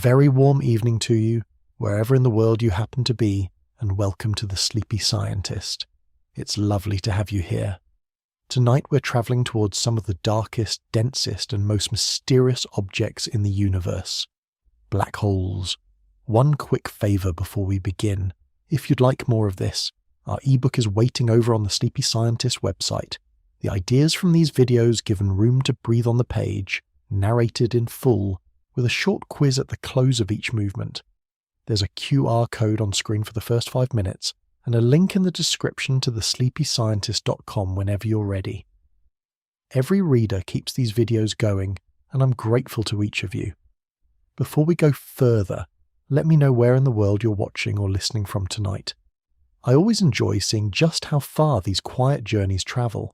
very warm evening to you, wherever in the world you happen to be, and welcome to The Sleepy Scientist. It's lovely to have you here. Tonight we're travelling towards some of the darkest, densest, and most mysterious objects in the universe. Black holes. One quick favour before we begin. If you'd like more of this, our ebook is waiting over on the Sleepy Scientist website. The ideas from these videos given room to breathe on the page, narrated in full, with a short quiz at the close of each movement. There's a QR code on screen for the first 5 minutes, and a link in the description to thesleepyscientist.com whenever you're ready. Every reader keeps these videos going, and I'm grateful to each of you. Before we go further, let me know where in the world you're watching or listening from tonight. I always enjoy seeing just how far these quiet journeys travel.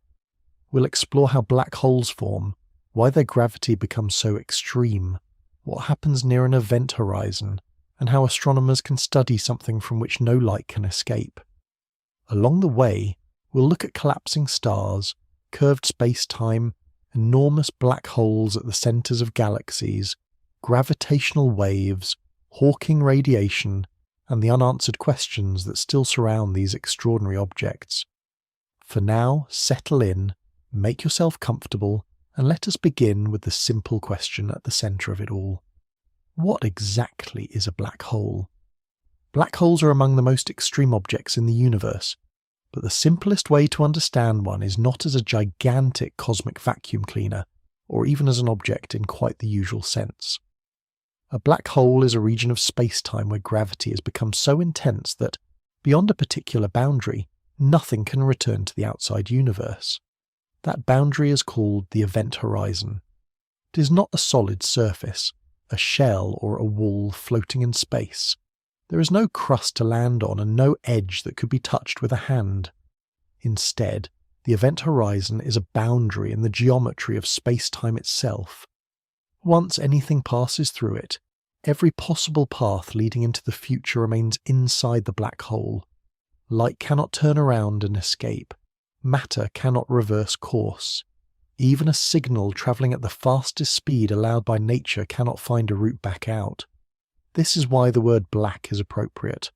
We'll explore how black holes form, why their gravity becomes so extreme, what happens near an event horizon, and how astronomers can study something from which no light can escape. Along the way, we'll look at collapsing stars, curved space-time, enormous black holes at the centres of galaxies, gravitational waves, Hawking radiation, and the unanswered questions that still surround these extraordinary objects. For now, settle in, make yourself comfortable, and let us begin with the simple question at the centre of it all. What exactly is a black hole? Black holes are among the most extreme objects in the universe, but the simplest way to understand one is not as a gigantic cosmic vacuum cleaner, or even as an object in quite the usual sense. A black hole is a region of space-time where gravity has become so intense that, beyond a particular boundary, nothing can return to the outside universe. That boundary is called the event horizon. It is not a solid surface, a shell or a wall floating in space. There is no crust to land on and no edge that could be touched with a hand. Instead, the event horizon is a boundary in the geometry of space-time itself. Once anything passes through it, every possible path leading into the future remains inside the black hole. Light cannot turn around and escape. Matter cannot reverse course. Even a signal travelling at the fastest speed allowed by nature cannot find a route back out. This is why the word black is appropriate.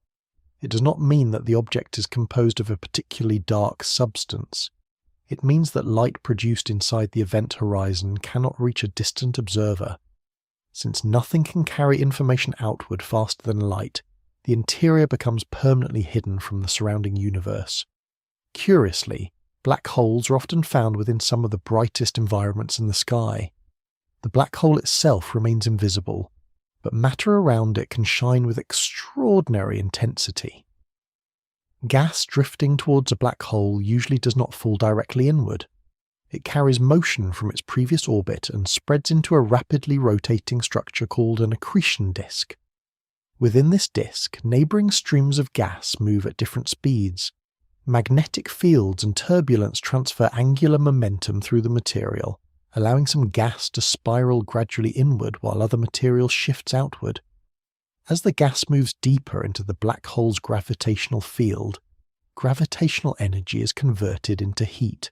It does not mean that the object is composed of a particularly dark substance. It means that light produced inside the event horizon cannot reach a distant observer. Since nothing can carry information outward faster than light, the interior becomes permanently hidden from the surrounding universe. Curiously, black holes are often found within some of the brightest environments in the sky. The black hole itself remains invisible, but matter around it can shine with extraordinary intensity. Gas drifting towards a black hole usually does not fall directly inward. It carries motion from its previous orbit and spreads into a rapidly rotating structure called an accretion disk. Within this disk, neighbouring streams of gas move at different speeds. Magnetic fields and turbulence transfer angular momentum through the material, allowing some gas to spiral gradually inward while other material shifts outward. As the gas moves deeper into the black hole's gravitational field, gravitational energy is converted into heat.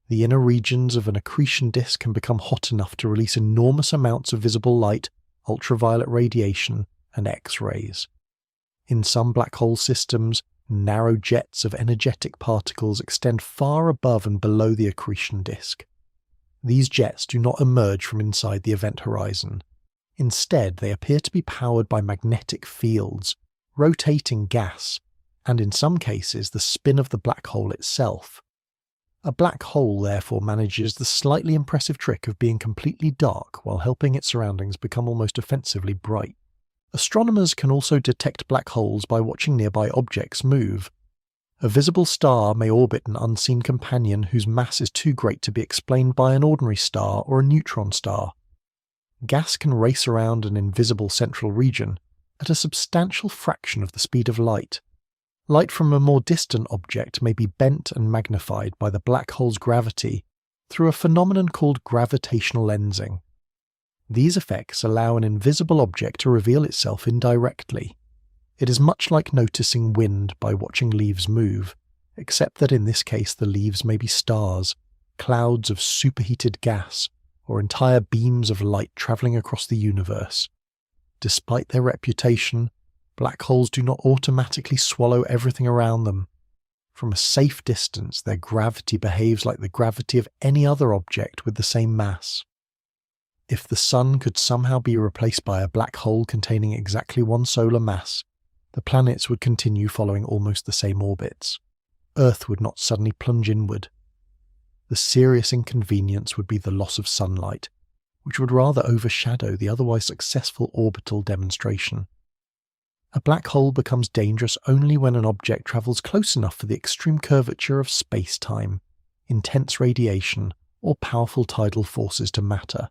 The inner regions of an accretion disk can become hot enough to release enormous amounts of visible light, ultraviolet radiation, and X-rays. In some black hole systems, narrow jets of energetic particles extend far above and below the accretion disk. These jets do not emerge from inside the event horizon. Instead, they appear to be powered by magnetic fields, rotating gas, and in some cases the spin of the black hole itself. A black hole therefore manages the slightly impressive trick of being completely dark while helping its surroundings become almost offensively bright. Astronomers can also detect black holes by watching nearby objects move. A visible star may orbit an unseen companion whose mass is too great to be explained by an ordinary star or a neutron star. Gas can race around an invisible central region at a substantial fraction of the speed of light. Light from a more distant object may be bent and magnified by the black hole's gravity through a phenomenon called gravitational lensing. These effects allow an invisible object to reveal itself indirectly. It is much like noticing wind by watching leaves move, except that in this case the leaves may be stars, clouds of superheated gas, or entire beams of light travelling across the universe. Despite their reputation, black holes do not automatically swallow everything around them. From a safe distance, their gravity behaves like the gravity of any other object with the same mass. If the Sun could somehow be replaced by a black hole containing exactly one solar mass, the planets would continue following almost the same orbits. Earth would not suddenly plunge inward. The serious inconvenience would be the loss of sunlight, which would rather overshadow the otherwise successful orbital demonstration. A black hole becomes dangerous only when an object travels close enough for the extreme curvature of space-time, intense radiation, or powerful tidal forces to matter.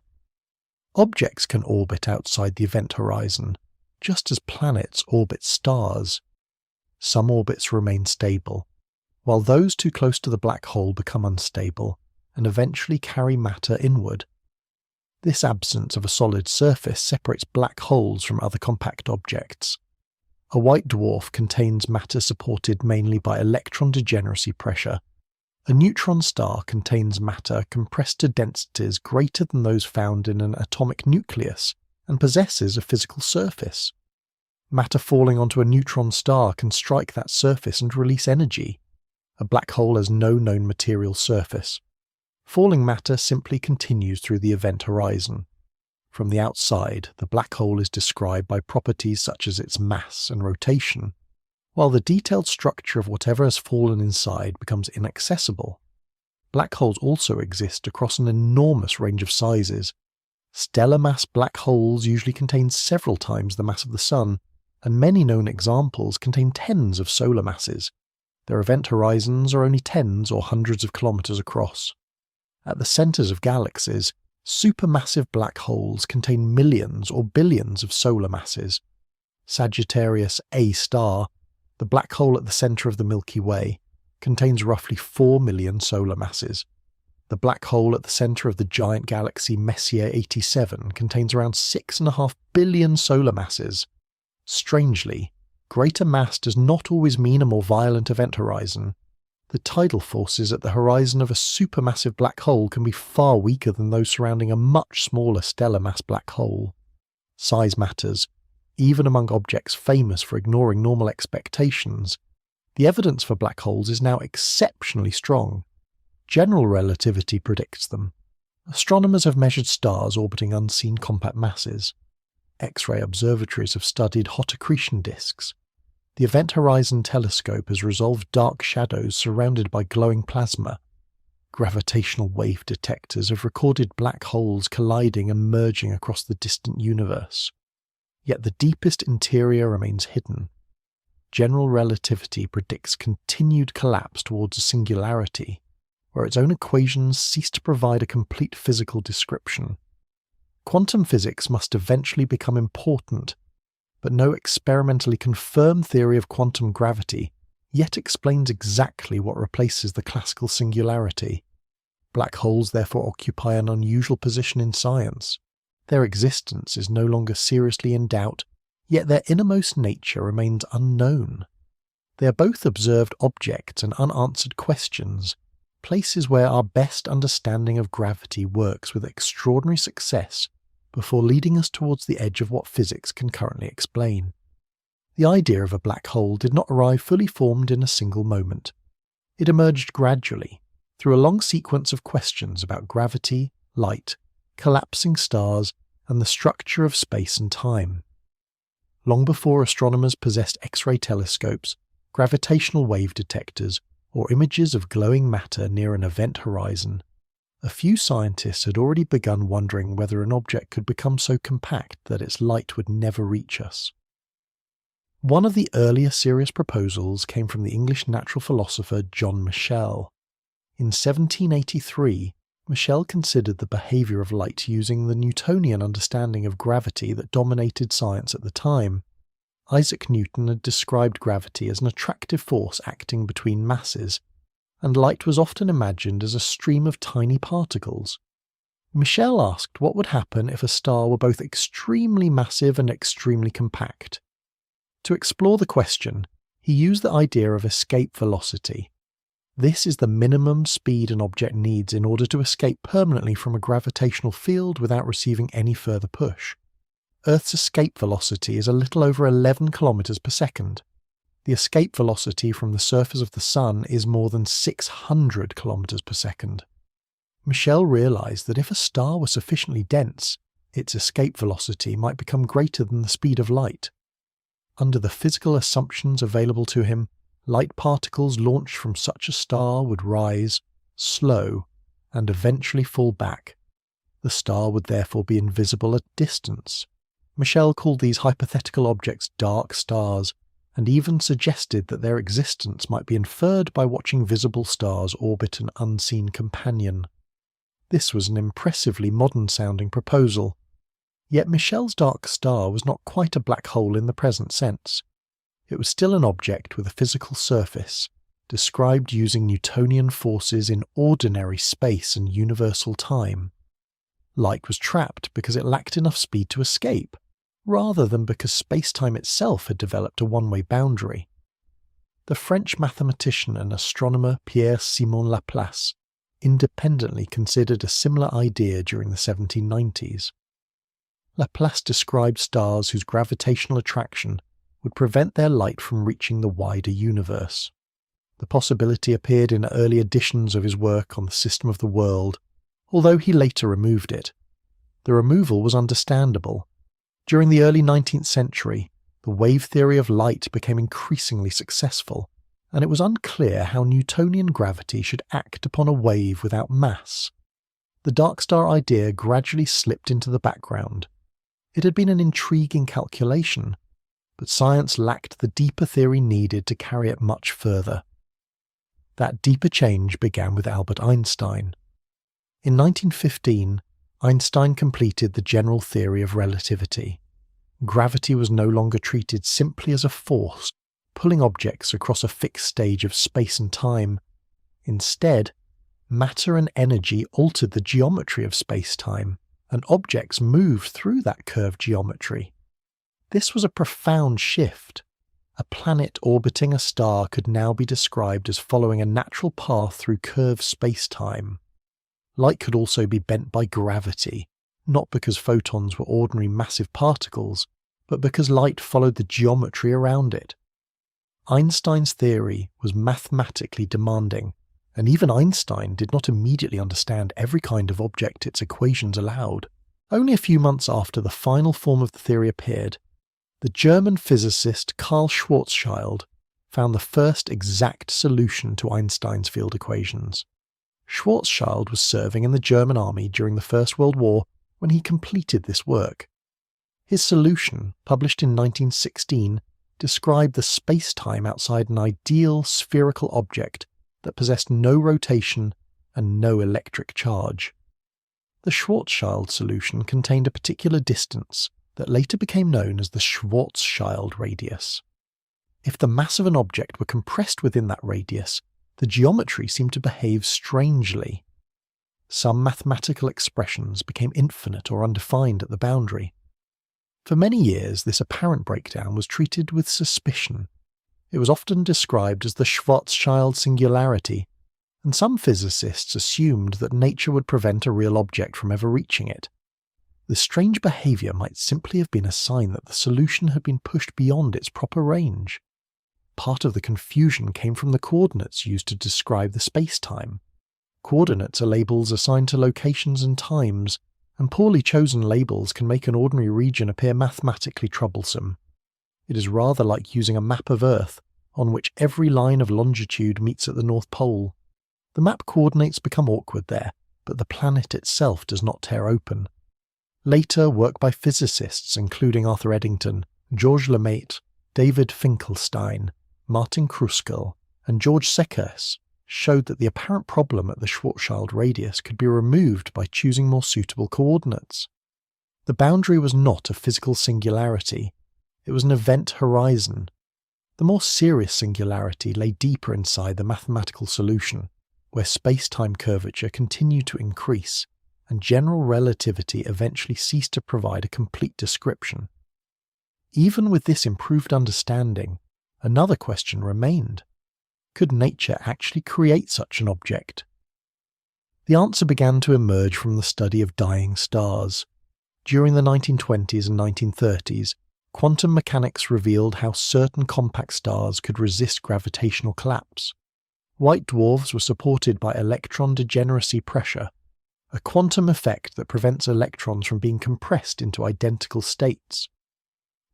Objects can orbit outside the event horizon, just as planets orbit stars. Some orbits remain stable, while those too close to the black hole become unstable and eventually carry matter inward. This absence of a solid surface separates black holes from other compact objects. A white dwarf contains matter supported mainly by electron degeneracy pressure. A neutron star contains matter compressed to densities greater than those found in an atomic nucleus and possesses a physical surface. Matter falling onto a neutron star can strike that surface and release energy. A black hole has no known material surface. Falling matter simply continues through the event horizon. From the outside, the black hole is described by properties such as its mass and rotation, while the detailed structure of whatever has fallen inside becomes inaccessible. Black holes also exist across an enormous range of sizes. Stellar mass black holes usually contain several times the mass of the Sun, and many known examples contain tens of solar masses. Their event horizons are only tens or hundreds of kilometers across. At the centers of galaxies, supermassive black holes contain millions or billions of solar masses. Sagittarius A star, the black hole at the center of the Milky Way, contains roughly 4 million solar masses. The black hole at the center of the giant galaxy Messier 87 contains around 6.5 billion solar masses. Strangely, greater mass does not always mean a more violent event horizon. The tidal forces at the horizon of a supermassive black hole can be far weaker than those surrounding a much smaller stellar mass black hole. Size matters, even among objects famous for ignoring normal expectations. The evidence for black holes is now exceptionally strong. General relativity predicts them. Astronomers have measured stars orbiting unseen compact masses. X-ray observatories have studied hot accretion disks. The Event Horizon Telescope has resolved dark shadows surrounded by glowing plasma. Gravitational wave detectors have recorded black holes colliding and merging across the distant universe. Yet the deepest interior remains hidden. General relativity predicts continued collapse towards a singularity, where its own equations cease to provide a complete physical description. Quantum physics must eventually become important, but no experimentally confirmed theory of quantum gravity yet explains exactly what replaces the classical singularity. Black holes therefore occupy an unusual position in science. Their existence is no longer seriously in doubt, yet their innermost nature remains unknown. They are both observed objects and unanswered questions, places where our best understanding of gravity works with extraordinary success before leading us towards the edge of what physics can currently explain. The idea of a black hole did not arrive fully formed in a single moment. It emerged gradually, through a long sequence of questions about gravity, light, collapsing stars, and the structure of space and time. Long before astronomers possessed X-ray telescopes, gravitational wave detectors, or images of glowing matter near an event horizon, a few scientists had already begun wondering whether an object could become so compact that its light would never reach us. One of the earlier serious proposals came from the English natural philosopher John Michell. In 1783, Michell considered the behaviour of light using the Newtonian understanding of gravity that dominated science at the time. Isaac Newton had described gravity as an attractive force acting between masses, and light was often imagined as a stream of tiny particles. Michell asked what would happen if a star were both extremely massive and extremely compact. To explore the question, he used the idea of escape velocity. This is the minimum speed an object needs in order to escape permanently from a gravitational field without receiving any further push. Earth's escape velocity is a little over 11 kilometers per second. The escape velocity from the surface of the Sun is more than 600 kilometers per second. Michel realized that if a star were sufficiently dense, its escape velocity might become greater than the speed of light. Under the physical assumptions available to him, light particles launched from such a star would rise, slow, and eventually fall back. The star would therefore be invisible at distance. Michel called these hypothetical objects dark stars, and even suggested that their existence might be inferred by watching visible stars orbit an unseen companion. This was an impressively modern-sounding proposal. Yet Michel's dark star was not quite a black hole in the present sense. It was still an object with a physical surface, described using Newtonian forces in ordinary space and universal time. Light was trapped because it lacked enough speed to escape, rather than because space-time itself had developed a one-way boundary. The French mathematician and astronomer Pierre-Simon Laplace independently considered a similar idea during the 1790s. Laplace described stars whose gravitational attraction would prevent their light from reaching the wider universe. The possibility appeared in early editions of his work on the system of the world, although he later removed it. The removal was understandable. During the early 19th century, the wave theory of light became increasingly successful, and it was unclear how Newtonian gravity should act upon a wave without mass. The dark star idea gradually slipped into the background. It had been an intriguing calculation, but science lacked the deeper theory needed to carry it much further. That deeper change began with Albert Einstein. In 1915, Einstein completed the general theory of relativity. Gravity was no longer treated simply as a force, pulling objects across a fixed stage of space and time. Instead, matter and energy altered the geometry of space-time, and objects moved through that curved geometry. This was a profound shift. A planet orbiting a star could now be described as following a natural path through curved space-time. Light could also be bent by gravity, not because photons were ordinary massive particles, but because light followed the geometry around it. Einstein's theory was mathematically demanding, and even Einstein did not immediately understand every kind of object its equations allowed. Only a few months after the final form of the theory appeared, the German physicist Karl Schwarzschild found the first exact solution to Einstein's field equations. Schwarzschild was serving in the German army during the First World War when he completed this work. His solution, published in 1916, described the space-time outside an ideal spherical object that possessed no rotation and no electric charge. The Schwarzschild solution contained a particular distance that later became known as the Schwarzschild radius. If the mass of an object were compressed within that radius, the geometry seemed to behave strangely. Some mathematical expressions became infinite or undefined at the boundary. For many years, this apparent breakdown was treated with suspicion. It was often described as the Schwarzschild singularity, and some physicists assumed that nature would prevent a real object from ever reaching it. This strange behavior might simply have been a sign that the solution had been pushed beyond its proper range. Part of the confusion came from the coordinates used to describe the space-time. Coordinates are labels assigned to locations and times, and poorly chosen labels can make an ordinary region appear mathematically troublesome. It is rather like using a map of Earth, on which every line of longitude meets at the North Pole. The map coordinates become awkward there, but the planet itself does not tear open. Later, work by physicists including Arthur Eddington, Georges Lemaitre, David Finkelstein, Martin Kruskal, and George Sekers showed that the apparent problem at the Schwarzschild radius could be removed by choosing more suitable coordinates. The boundary was not a physical singularity, it was an event horizon. The more serious singularity lay deeper inside the mathematical solution, where space-time curvature continued to increase, and general relativity eventually ceased to provide a complete description. Even with this improved understanding, another question remained. Could nature actually create such an object? The answer began to emerge from the study of dying stars. During the 1920s and 1930s, quantum mechanics revealed how certain compact stars could resist gravitational collapse. White dwarfs were supported by electron degeneracy pressure, a quantum effect that prevents electrons from being compressed into identical states.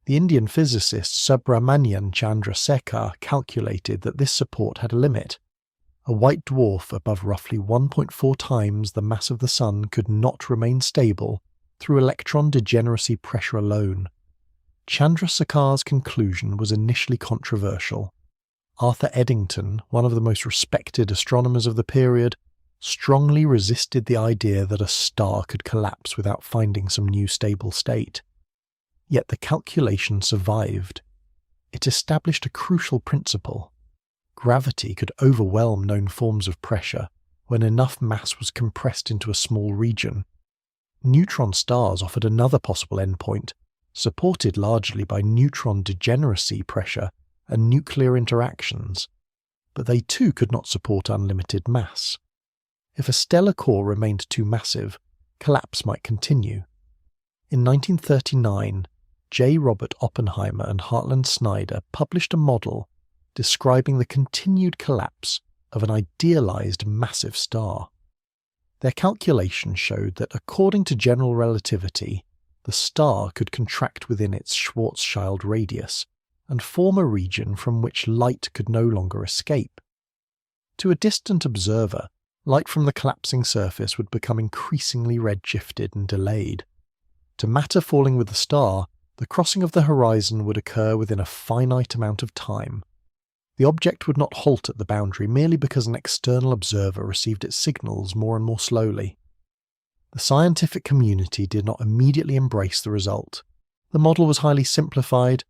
The Indian physicist Subramanian Chandra Sekhar calculated that this support had a limit. A white dwarf above roughly 1.4 times the mass of the Sun could not remain stable through electron degeneracy pressure alone. Chandra Sekhar's conclusion was initially controversial. Arthur Eddington, one of the most respected astronomers of the period, strongly resisted the idea that a star could collapse without finding some new stable state. Yet the calculation survived. It established a crucial principle. Gravity could overwhelm known forms of pressure when enough mass was compressed into a small region. Neutron stars offered another possible endpoint, supported largely by neutron degeneracy pressure and nuclear interactions, but they too could not support unlimited mass. If a stellar core remained too massive, collapse might continue. In 1939, J. Robert Oppenheimer and Hartland Snyder published a model describing the continued collapse of an idealized massive star. Their calculations showed that according to general relativity, the star could contract within its Schwarzschild radius and form a region from which light could no longer escape. To a distant observer, light from the collapsing surface would become increasingly redshifted and delayed. To matter falling with the star, the crossing of the horizon would occur within a finite amount of time. The object would not halt at the boundary merely because an external observer received its signals more and more slowly. The scientific community did not immediately embrace the result. The model was highly simplified,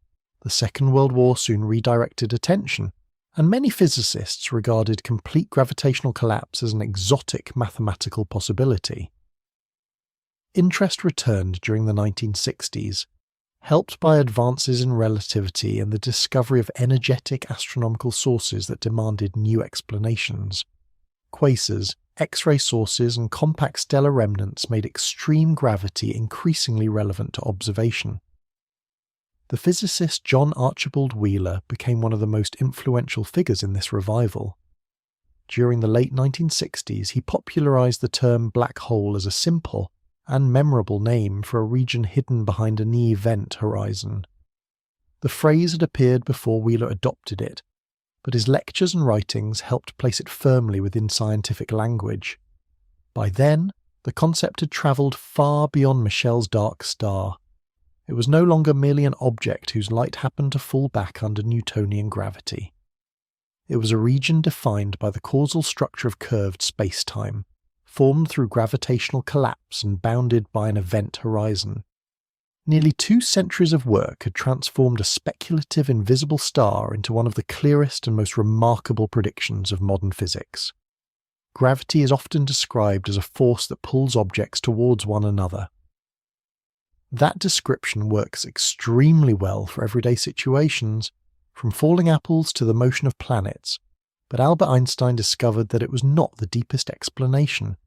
the Second World War soon redirected attention, and many physicists regarded complete gravitational collapse as an exotic mathematical possibility. Interest returned during the 1960s, helped by advances in relativity and the discovery of energetic astronomical sources that demanded new explanations. Quasars, X-ray sources and compact stellar remnants made extreme gravity increasingly relevant to observation. The physicist John Archibald Wheeler became one of the most influential figures in this revival. During the late 1960s, he popularized the term black hole as a simple and memorable name for a region hidden behind a near-event horizon. The phrase had appeared before Wheeler adopted it, but his lectures and writings helped place it firmly within scientific language. By then, the concept had travelled far beyond Michel's dark star. It was no longer merely an object whose light happened to fall back under Newtonian gravity. It was a region defined by the causal structure of curved spacetime, formed through gravitational collapse and bounded by an event horizon. Nearly 2 centuries of work had transformed a speculative invisible star into one of the clearest and most remarkable predictions of modern physics. Gravity is often described as a force that pulls objects towards one another. That description works extremely well for everyday situations, from falling apples to the motion of planets, but Albert Einstein discovered that it was not the deepest explanation.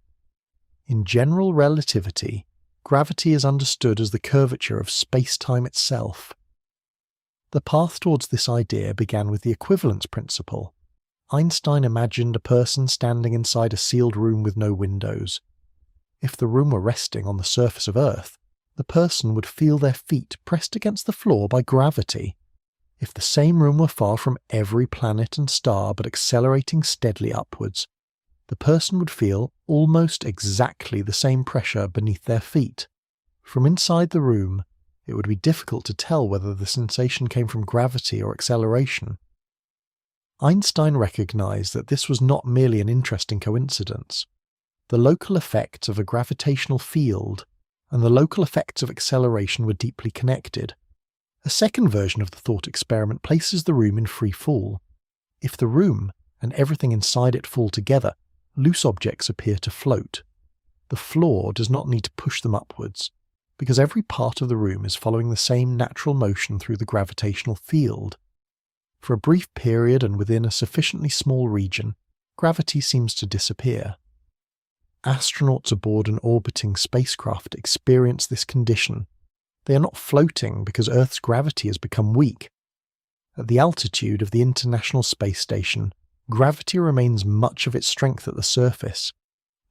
In general relativity, gravity is understood as the curvature of space-time itself. The path towards this idea began with the equivalence principle. Einstein imagined a person standing inside a sealed room with no windows. If the room were resting on the surface of Earth, the person would feel their feet pressed against the floor by gravity. If the same room were far from every planet and star but accelerating steadily upwards, the person would feel almost exactly the same pressure beneath their feet. From inside the room, it would be difficult to tell whether the sensation came from gravity or acceleration. Einstein recognized that this was not merely an interesting coincidence. The local effects of a gravitational field and the local effects of acceleration were deeply connected. A second version of the thought experiment places the room in free fall. If the room and everything inside it fall together, loose objects appear to float. The floor does not need to push them upwards, because every part of the room is following the same natural motion through the gravitational field. For a brief period and within a sufficiently small region, gravity seems to disappear. Astronauts aboard an orbiting spacecraft experience this condition. They are not floating because Earth's gravity has become weak. At the altitude of the International Space Station, gravity remains much of its strength at the surface.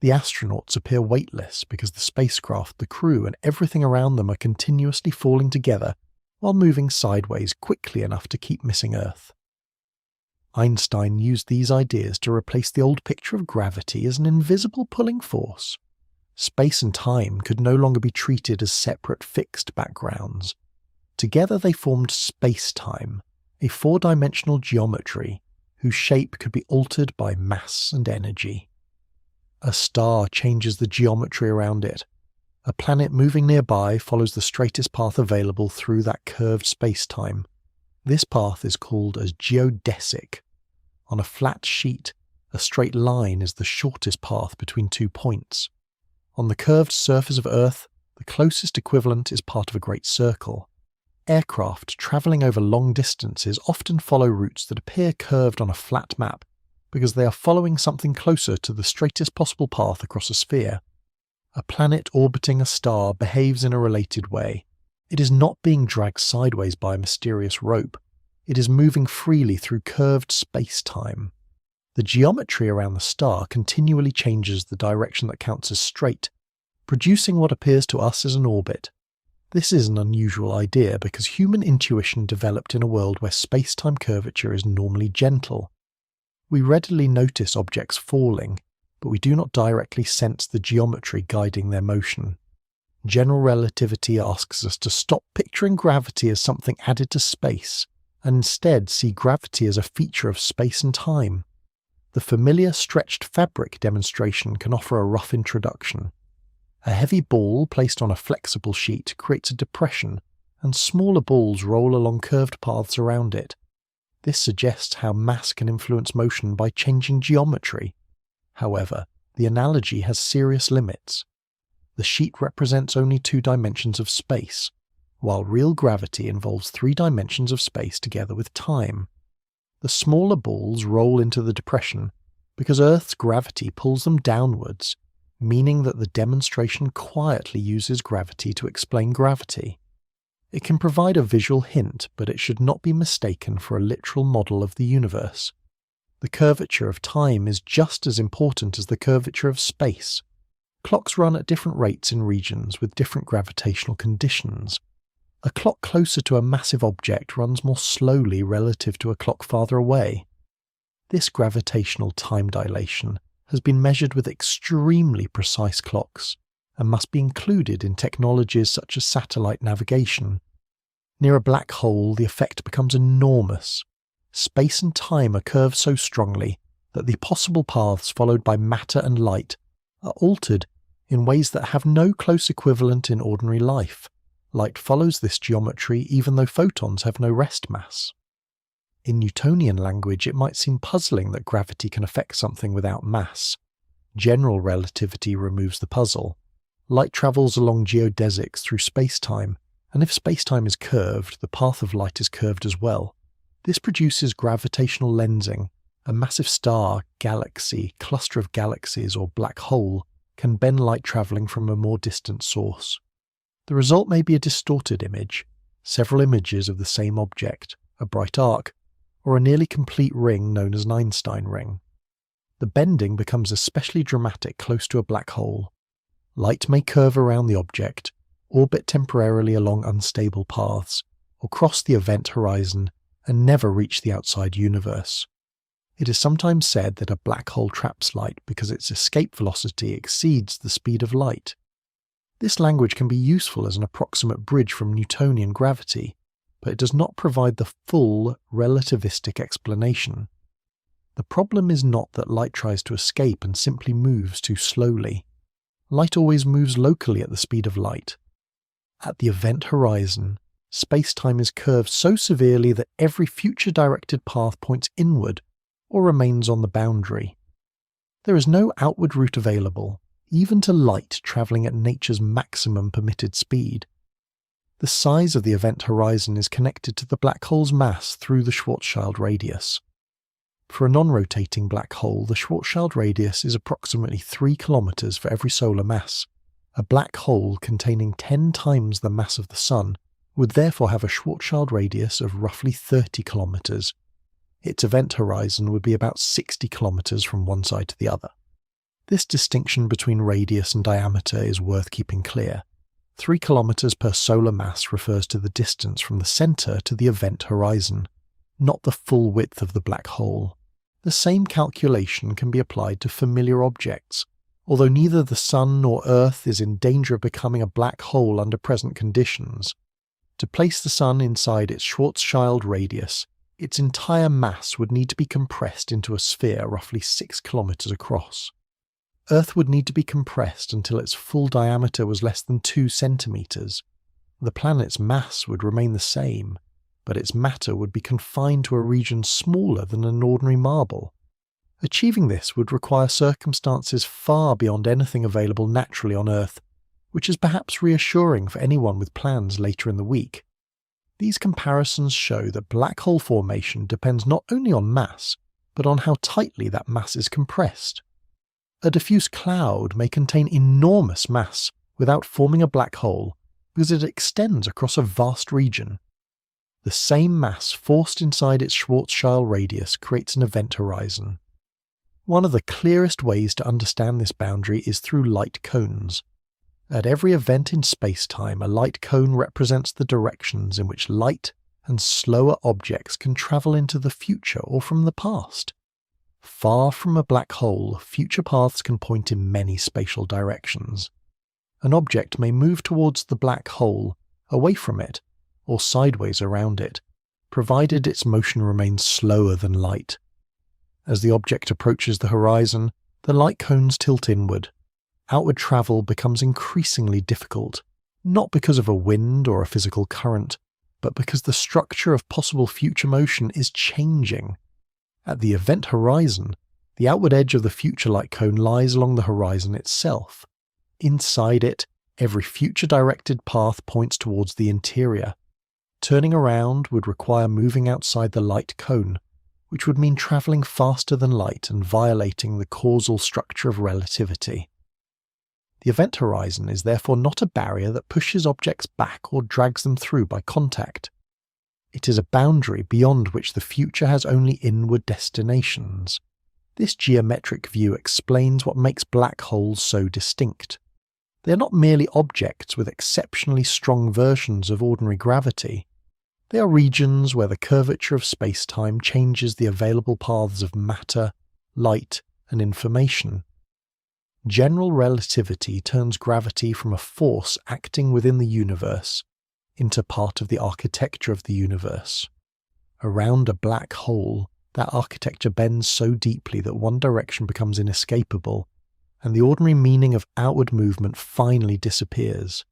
The astronauts appear weightless because the spacecraft, the crew, and everything around them are continuously falling together while moving sideways quickly enough to keep missing Earth. Einstein used these ideas to replace the old picture of gravity as an invisible pulling force. Space and time could no longer be treated as separate fixed backgrounds. Together they formed spacetime, a four-dimensional geometry whose shape could be altered by mass and energy. A star changes the geometry around it. A planet moving nearby follows the straightest path available through that curved spacetime. This path is called a geodesic. On a flat sheet, a straight line is the shortest path between 2 points. On the curved surface of Earth, the closest equivalent is part of a great circle. Aircraft travelling over long distances often follow routes that appear curved on a flat map because they are following something closer to the straightest possible path across a sphere. A planet orbiting a star behaves in a related way. It is not being dragged sideways by a mysterious rope. It is moving freely through curved space-time. The geometry around the star continually changes the direction that counts as straight, producing what appears to us as an orbit. This is an unusual idea because human intuition developed in a world where space-time curvature is normally gentle. We readily notice objects falling, but we do not directly sense the geometry guiding their motion. General relativity asks us to stop picturing gravity as something added to space, and instead see gravity as a feature of space and time. The familiar stretched fabric demonstration can offer a rough introduction. A heavy ball placed on a flexible sheet creates a depression, and smaller balls roll along curved paths around it. This suggests how mass can influence motion by changing geometry. However, the analogy has serious limits. The sheet represents only 2 dimensions of space, while real gravity involves 3 dimensions of space together with time. The smaller balls roll into the depression because Earth's gravity pulls them downwards, meaning that the demonstration quietly uses gravity to explain gravity. It can provide a visual hint, but it should not be mistaken for a literal model of the universe. The curvature of time is just as important as the curvature of space. Clocks run at different rates in regions with different gravitational conditions. A clock closer to a massive object runs more slowly relative to a clock farther away. This gravitational time dilation has been measured with extremely precise clocks and must be included in technologies such as satellite navigation. Near a black hole, the effect becomes enormous. Space and time are curved so strongly that the possible paths followed by matter and light are altered in ways that have no close equivalent in ordinary life. Light follows this geometry even though photons have no rest mass. In Newtonian language, it might seem puzzling that gravity can affect something without mass. General relativity removes the puzzle. Light travels along geodesics through space-time, and if space-time is curved, the path of light is curved as well. This produces gravitational lensing. A massive star, galaxy, cluster of galaxies, or black hole can bend light travelling from a more distant source. The result may be a distorted image, several images of the same object, a bright arc, or a nearly complete ring known as an Einstein ring. The bending becomes especially dramatic close to a black hole. Light may curve around the object, orbit temporarily along unstable paths, or cross the event horizon and never reach the outside universe. It is sometimes said that a black hole traps light because its escape velocity exceeds the speed of light. This language can be useful as an approximate bridge from Newtonian gravity, but it does not provide the full relativistic explanation. The problem is not that light tries to escape and simply moves too slowly. Light always moves locally at the speed of light. At the event horizon, space-time is curved so severely that every future directed path points inward or remains on the boundary. There is no outward route available, even to light travelling at nature's maximum permitted speed. The size of the event horizon is connected to the black hole's mass through the Schwarzschild radius. For a non-rotating black hole, the Schwarzschild radius is approximately 3 kilometers for every solar mass. A black hole containing 10 times the mass of the Sun would therefore have a Schwarzschild radius of roughly 30 kilometers. Its event horizon would be about 60 kilometers from one side to the other. This distinction between radius and diameter is worth keeping clear. 3 kilometers per solar mass refers to the distance from the center to the event horizon, not the full width of the black hole. The same calculation can be applied to familiar objects. Although neither the Sun nor Earth is in danger of becoming a black hole under present conditions, to place the Sun inside its Schwarzschild radius, its entire mass would need to be compressed into a sphere roughly 6 kilometers across. Earth would need to be compressed until its full diameter was less than 2 centimeters. The planet's mass would remain the same, but its matter would be confined to a region smaller than an ordinary marble. Achieving this would require circumstances far beyond anything available naturally on Earth, which is perhaps reassuring for anyone with plans later in the week. These comparisons show that black hole formation depends not only on mass, but on how tightly that mass is compressed. A diffuse cloud may contain enormous mass without forming a black hole because it extends across a vast region. The same mass forced inside its Schwarzschild radius creates an event horizon. One of the clearest ways to understand this boundary is through light cones. At every event in spacetime, a light cone represents the directions in which light and slower objects can travel into the future or from the past. Far from a black hole, future paths can point in many spatial directions. An object may move towards the black hole, away from it, or sideways around it, provided its motion remains slower than light. As the object approaches the horizon, the light cones tilt inward. Outward travel becomes increasingly difficult, not because of a wind or a physical current, but because the structure of possible future motion is changing. At the event horizon, the outward edge of the future light cone lies along the horizon itself. Inside it, every future-directed path points towards the interior. Turning around would require moving outside the light cone, which would mean travelling faster than light and violating the causal structure of relativity. The event horizon is therefore not a barrier that pushes objects back or drags them through by contact. It is a boundary beyond which the future has only inward destinations. This geometric view explains what makes black holes so distinct. They are not merely objects with exceptionally strong versions of ordinary gravity. They are regions where the curvature of space-time changes the available paths of matter, light, and information. General relativity turns gravity from a force acting within the universe into part of the architecture of the universe. Around a black hole, that architecture bends so deeply that one direction becomes inescapable, and the ordinary meaning of outward movement finally disappears.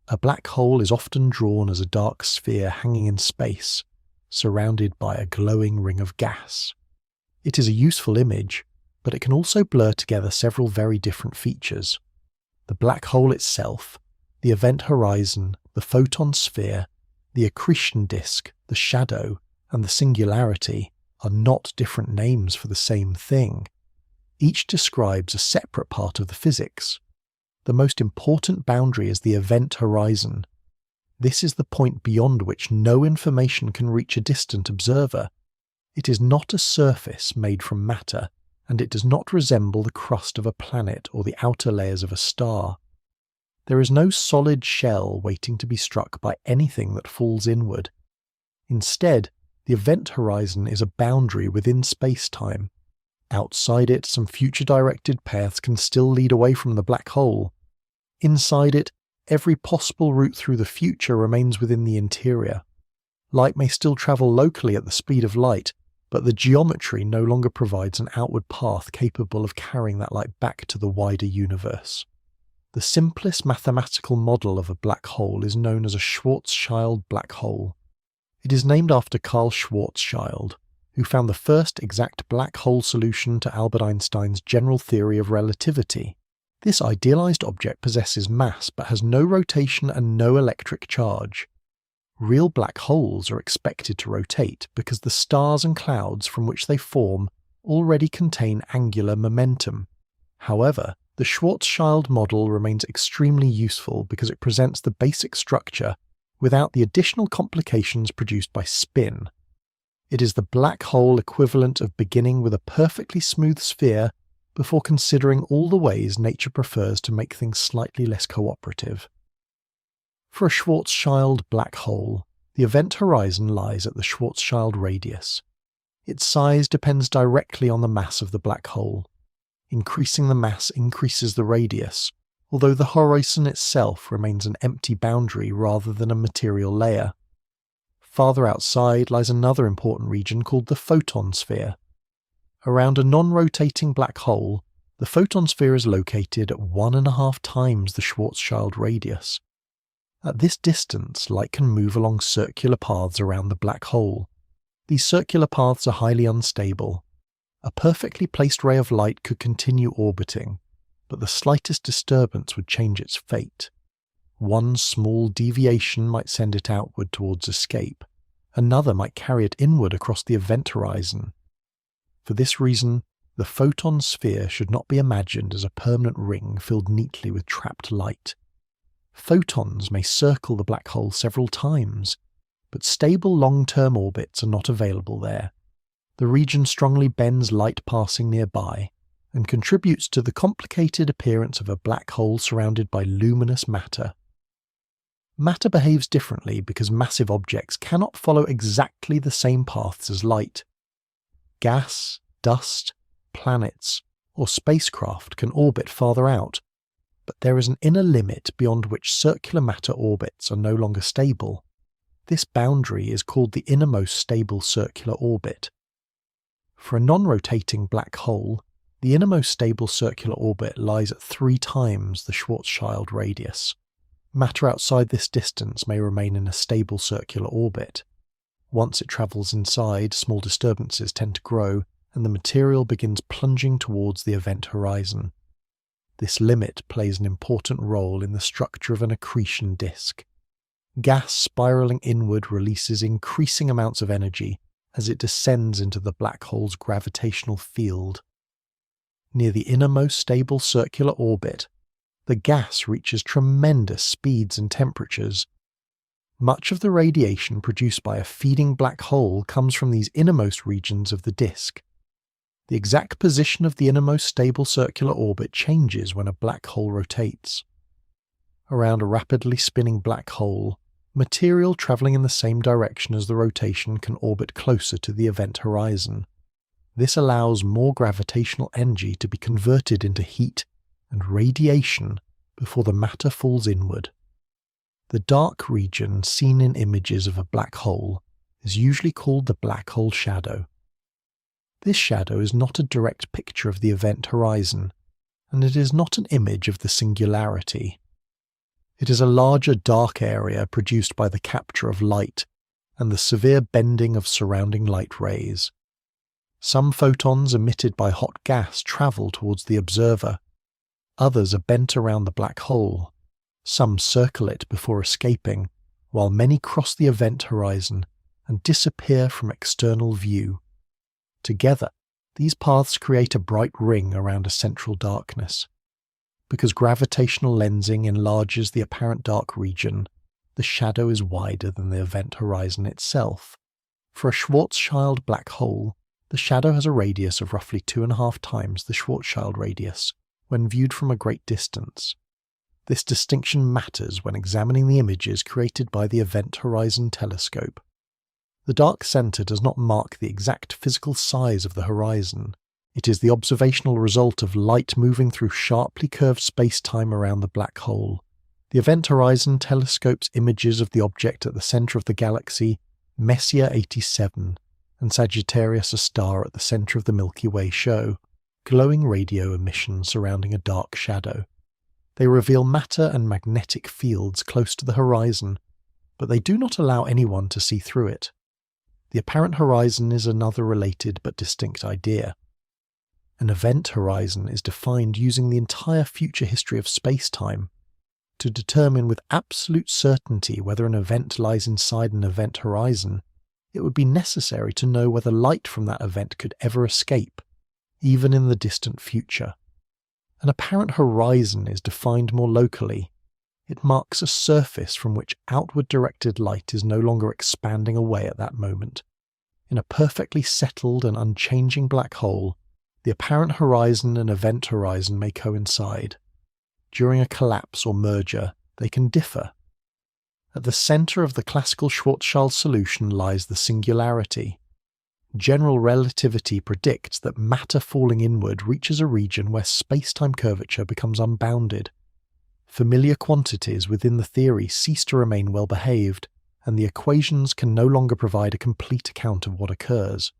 A black hole is often drawn as a dark sphere hanging in space, surrounded by a glowing ring of gas. It is a useful image, but it can also blur together several very different features. The black hole itself, the event horizon, the photon sphere, the accretion disk, the shadow, and the singularity are not different names for the same thing. Each describes a separate part of the physics. The most important boundary is the event horizon. This is the point beyond which no information can reach a distant observer. It is not a surface made from matter, and it does not resemble the crust of a planet or the outer layers of a star. There is no solid shell waiting to be struck by anything that falls inward. Instead, the event horizon is a boundary within space-time. Outside it, some future-directed paths can still lead away from the black hole. Inside it, every possible route through the future remains within the interior. Light may still travel locally at the speed of light, but the geometry no longer provides an outward path capable of carrying that light back to the wider universe. The simplest mathematical model of a black hole is known as a Schwarzschild black hole. It is named after Carl Schwarzschild, who found the first exact black hole solution to Albert Einstein's general theory of relativity. This idealized object possesses mass but has no rotation and no electric charge. Real black holes are expected to rotate because the stars and clouds from which they form already contain angular momentum. However, the Schwarzschild model remains extremely useful because it presents the basic structure without the additional complications produced by spin. It is the black hole equivalent of beginning with a perfectly smooth sphere before considering all the ways nature prefers to make things slightly less cooperative. For a Schwarzschild black hole, the event horizon lies at the Schwarzschild radius. Its size depends directly on the mass of the black hole. Increasing the mass increases the radius, although the horizon itself remains an empty boundary rather than a material layer. Farther outside lies another important region called the photon sphere. Around a non-rotating black hole, the photon sphere is located at 1.5 times the Schwarzschild radius. At this distance, light can move along circular paths around the black hole. These circular paths are highly unstable. A perfectly placed ray of light could continue orbiting, but the slightest disturbance would change its fate. One small deviation might send it outward towards escape. Another might carry it inward across the event horizon. For this reason, the photon sphere should not be imagined as a permanent ring filled neatly with trapped light. Photons may circle the black hole several times, but stable long-term orbits are not available there. The region strongly bends light passing nearby and contributes to the complicated appearance of a black hole surrounded by luminous matter. Matter behaves differently because massive objects cannot follow exactly the same paths as light. Gas, dust, planets, or spacecraft can orbit farther out, but there is an inner limit beyond which circular matter orbits are no longer stable. This boundary is called the innermost stable circular orbit. For a non-rotating black hole, the innermost stable circular orbit lies at 3 times the Schwarzschild radius. Matter outside this distance may remain in a stable circular orbit. Once it travels inside, small disturbances tend to grow, and the material begins plunging towards the event horizon. This limit plays an important role in the structure of an accretion disk. Gas spiraling inward releases increasing amounts of energy as it descends into the black hole's gravitational field. Near the innermost stable circular orbit, the gas reaches tremendous speeds and temperatures. Much of the radiation produced by a feeding black hole comes from these innermost regions of the disk. The exact position of the innermost stable circular orbit changes when a black hole rotates. Around a rapidly spinning black hole, material travelling in the same direction as the rotation can orbit closer to the event horizon. This allows more gravitational energy to be converted into heat and radiation before the matter falls inward. The dark region seen in images of a black hole is usually called the black hole shadow. This shadow is not a direct picture of the event horizon, and it is not an image of the singularity. It is a larger dark area produced by the capture of light and the severe bending of surrounding light rays. Some photons emitted by hot gas travel towards the observer. Others are bent around the black hole. Some circle it before escaping, while many cross the event horizon and disappear from external view. Together, these paths create a bright ring around a central darkness. Because gravitational lensing enlarges the apparent dark region, the shadow is wider than the event horizon itself. For a Schwarzschild black hole, the shadow has a radius of roughly 2.5 times the Schwarzschild radius when viewed from a great distance. This distinction matters when examining the images created by the Event Horizon telescope. The dark centre does not mark the exact physical size of the horizon. It is the observational result of light moving through sharply curved space-time around the black hole. The Event Horizon telescope's images of the object at the centre of the galaxy, Messier 87, and Sagittarius, a star at the centre of the Milky Way, show glowing radio emissions surrounding a dark shadow. They reveal matter and magnetic fields close to the horizon, but they do not allow anyone to see through it. The apparent horizon is another related but distinct idea. An event horizon is defined using the entire future history of space-time. To determine with absolute certainty whether an event lies inside an event horizon, it would be necessary to know whether light from that event could ever escape, even in the distant future. An apparent horizon is defined more locally. It marks a surface from which outward-directed light is no longer expanding away at that moment. In a perfectly settled and unchanging black hole, the apparent horizon and event horizon may coincide. During a collapse or merger, they can differ. At the centre of the classical Schwarzschild solution lies the singularity. General relativity predicts that matter falling inward reaches a region where space-time curvature becomes unbounded. Familiar quantities within the theory cease to remain well behaved, and the equations can no longer provide a complete account of what occurs.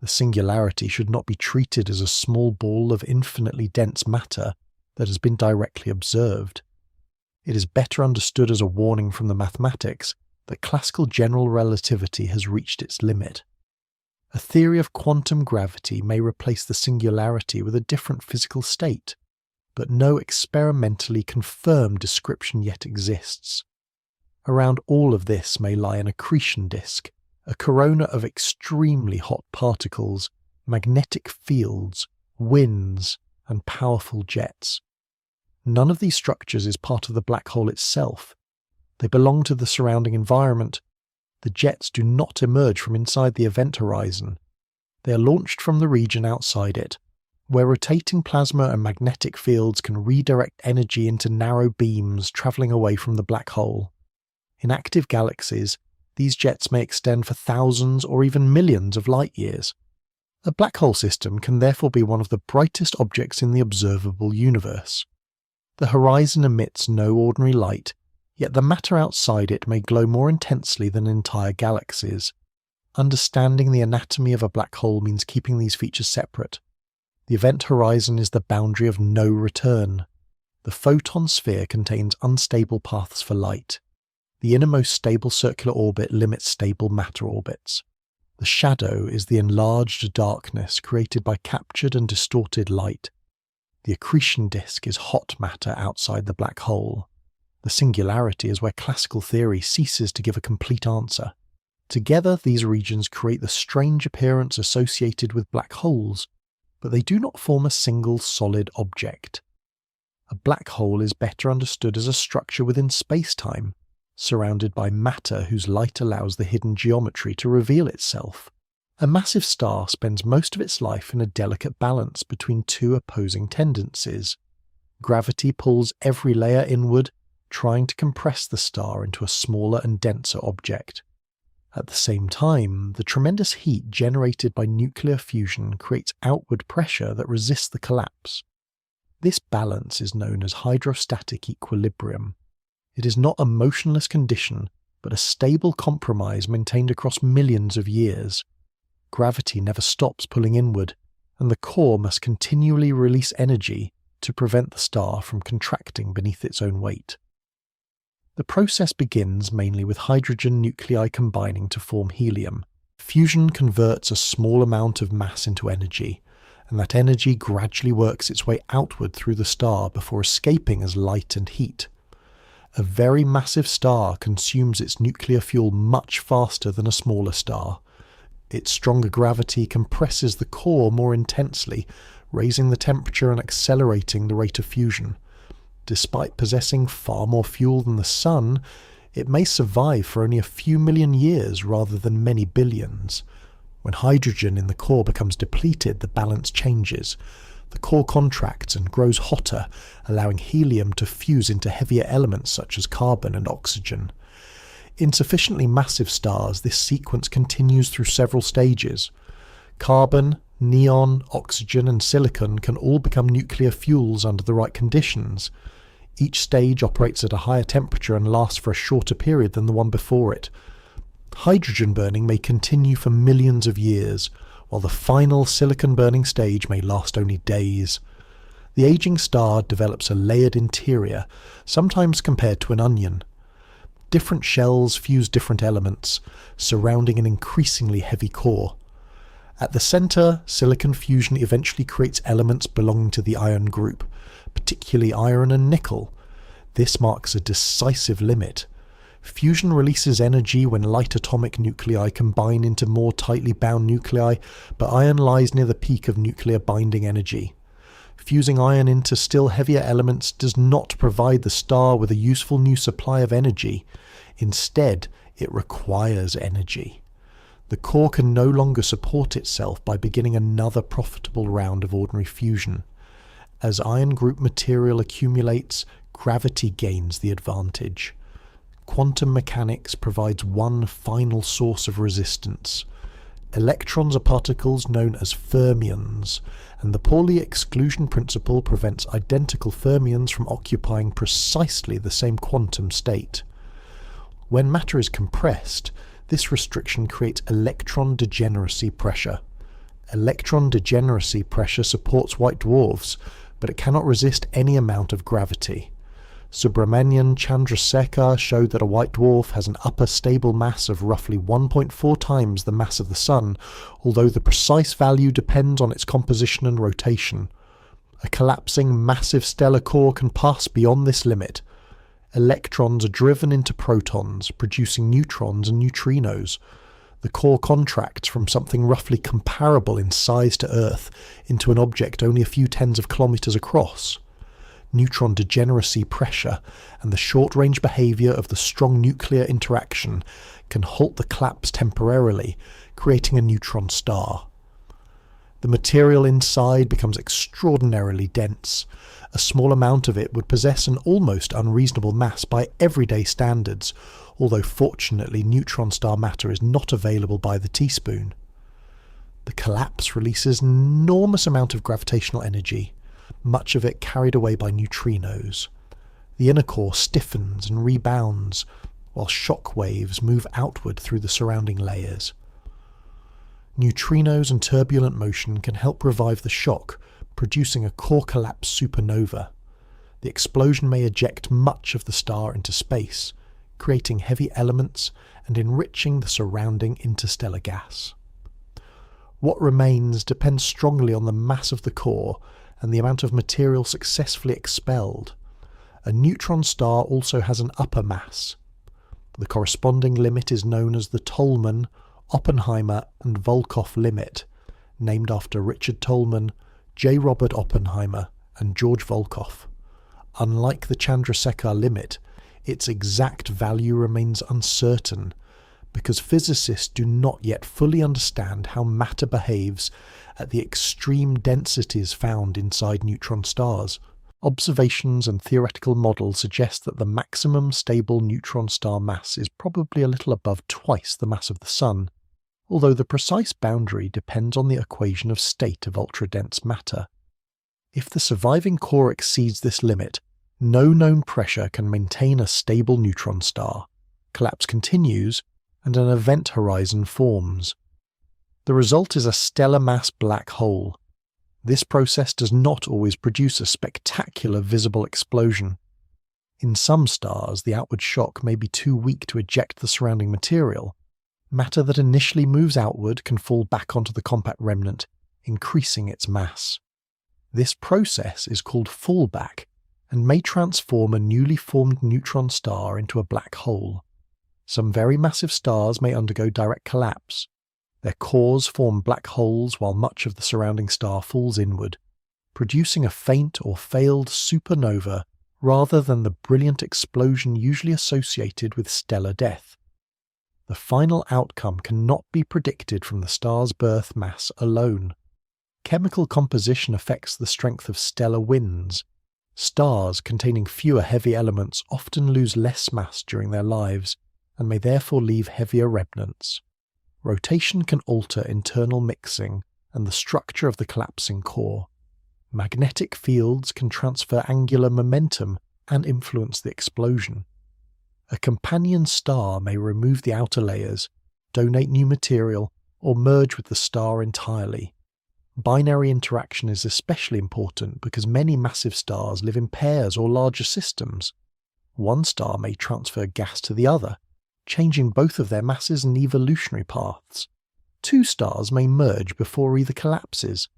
The singularity should not be treated as a small ball of infinitely dense matter that has been directly observed. It is better understood as a warning from the mathematics that classical general relativity has reached its limit. A theory of quantum gravity may replace the singularity with a different physical state, but no experimentally confirmed description yet exists. Around all of this may lie an accretion disk, a corona of extremely hot particles, magnetic fields, winds, and powerful jets. None of these structures is part of the black hole itself. They belong to the surrounding environment. The jets do not emerge from inside the event horizon. They are launched from the region outside it, where rotating plasma and magnetic fields can redirect energy into narrow beams travelling away from the black hole. In active galaxies, these jets may extend for thousands or even millions of light years. A black hole system can therefore be one of the brightest objects in the observable universe. The horizon emits no ordinary light, yet the matter outside it may glow more intensely than entire galaxies. Understanding the anatomy of a black hole means keeping these features separate. The event horizon is the boundary of no return. The photon sphere contains unstable paths for light. The innermost stable circular orbit limits stable matter orbits. The shadow is the enlarged darkness created by captured and distorted light. The accretion disk is hot matter outside the black hole. The singularity is where classical theory ceases to give a complete answer. Together, these regions create the strange appearance associated with black holes, but they do not form a single solid object. A black hole is better understood as a structure within space-time, surrounded by matter whose light allows the hidden geometry to reveal itself. A massive star spends most of its life in a delicate balance between two opposing tendencies. Gravity pulls every layer inward, trying to compress the star into a smaller and denser object. At the same time, the tremendous heat generated by nuclear fusion creates outward pressure that resists the collapse. This balance is known as hydrostatic equilibrium. It is not a motionless condition, but a stable compromise maintained across millions of years. Gravity never stops pulling inward, and the core must continually release energy to prevent the star from contracting beneath its own weight. The process begins mainly with hydrogen nuclei combining to form helium. Fusion converts a small amount of mass into energy, and that energy gradually works its way outward through the star before escaping as light and heat. A very massive star consumes its nuclear fuel much faster than a smaller star. Its stronger gravity compresses the core more intensely, raising the temperature and accelerating the rate of fusion. Despite possessing far more fuel than the Sun, it may survive for only a few million years rather than many billions. When hydrogen in the core becomes depleted, the balance changes. The core contracts and grows hotter, allowing helium to fuse into heavier elements such as carbon and oxygen. In sufficiently massive stars, this sequence continues through several stages. Carbon, neon, oxygen, and silicon can all become nuclear fuels under the right conditions. Each stage operates at a higher temperature and lasts for a shorter period than the one before it. Hydrogen burning may continue for millions of years, while the final silicon burning stage may last only days. The aging star develops a layered interior, sometimes compared to an onion. Different shells fuse different elements, surrounding an increasingly heavy core. At the center, silicon fusion eventually creates elements belonging to the iron group, particularly iron and nickel. This marks a decisive limit. Fusion releases energy when light atomic nuclei combine into more tightly bound nuclei, but iron lies near the peak of nuclear binding energy. Fusing iron into still heavier elements does not provide the star with a useful new supply of energy. Instead, it requires energy. The core can no longer support itself by beginning another profitable round of ordinary fusion. As iron group material accumulates, gravity gains the advantage. Quantum mechanics provides one final source of resistance. Electrons are particles known as fermions, and the Pauli exclusion principle prevents identical fermions from occupying precisely the same quantum state. When matter is compressed, this restriction creates electron degeneracy pressure. Electron degeneracy pressure supports white dwarfs, but it cannot resist any amount of gravity. Subramanian Chandrasekhar showed that a white dwarf has an upper stable mass of roughly 1.4 times the mass of the Sun, although the precise value depends on its composition and rotation. A collapsing massive stellar core can pass beyond this limit. Electrons are driven into protons, producing neutrons and neutrinos. The core contracts from something roughly comparable in size to Earth into an object only a few tens of kilometers across. Neutron degeneracy pressure and the short-range behavior of the strong nuclear interaction can halt the collapse temporarily, creating a neutron star. The material inside becomes extraordinarily dense. A small amount of it would possess an almost unreasonable mass by everyday standards, although fortunately neutron star matter is not available by the teaspoon. The collapse releases an enormous amount of gravitational energy, much of it carried away by neutrinos. The inner core stiffens and rebounds, while shock waves move outward through the surrounding layers. Neutrinos and turbulent motion can help revive the shock, producing a core collapse supernova. The explosion may eject much of the star into space, creating heavy elements and enriching the surrounding interstellar gas. What remains depends strongly on the mass of the core and the amount of material successfully expelled. A neutron star also has an upper mass. The corresponding limit is known as the Tolman, Oppenheimer and Volkoff limit, named after Richard Tolman, J. Robert Oppenheimer and George Volkoff. Unlike the Chandrasekhar limit, its exact value remains uncertain, because physicists do not yet fully understand how matter behaves at the extreme densities found inside neutron stars. Observations and theoretical models suggest that the maximum stable neutron star mass is probably a little above twice the mass of the Sun, although the precise boundary depends on the equation of state of ultra-dense matter. If the surviving core exceeds this limit, no known pressure can maintain a stable neutron star. Collapse continues, and an event horizon forms. The result is a stellar mass black hole. This process does not always produce a spectacular visible explosion. In some stars, the outward shock may be too weak to eject the surrounding material. Matter that initially moves outward can fall back onto the compact remnant, increasing its mass. This process is called fallback and may transform a newly formed neutron star into a black hole. Some very massive stars may undergo direct collapse. Their cores form black holes while much of the surrounding star falls inward, producing a faint or failed supernova rather than the brilliant explosion usually associated with stellar death. The final outcome cannot be predicted from the star's birth mass alone. Chemical composition affects the strength of stellar winds. Stars containing fewer heavy elements often lose less mass during their lives, and may therefore leave heavier remnants. Rotation can alter internal mixing and the structure of the collapsing core. Magnetic fields can transfer angular momentum and influence the explosion. A companion star may remove the outer layers, donate new material, or merge with the star entirely. Binary interaction is especially important because many massive stars live in pairs or larger systems. One star may transfer gas to the other, changing both of their masses and evolutionary paths. Two stars may merge before either collapses.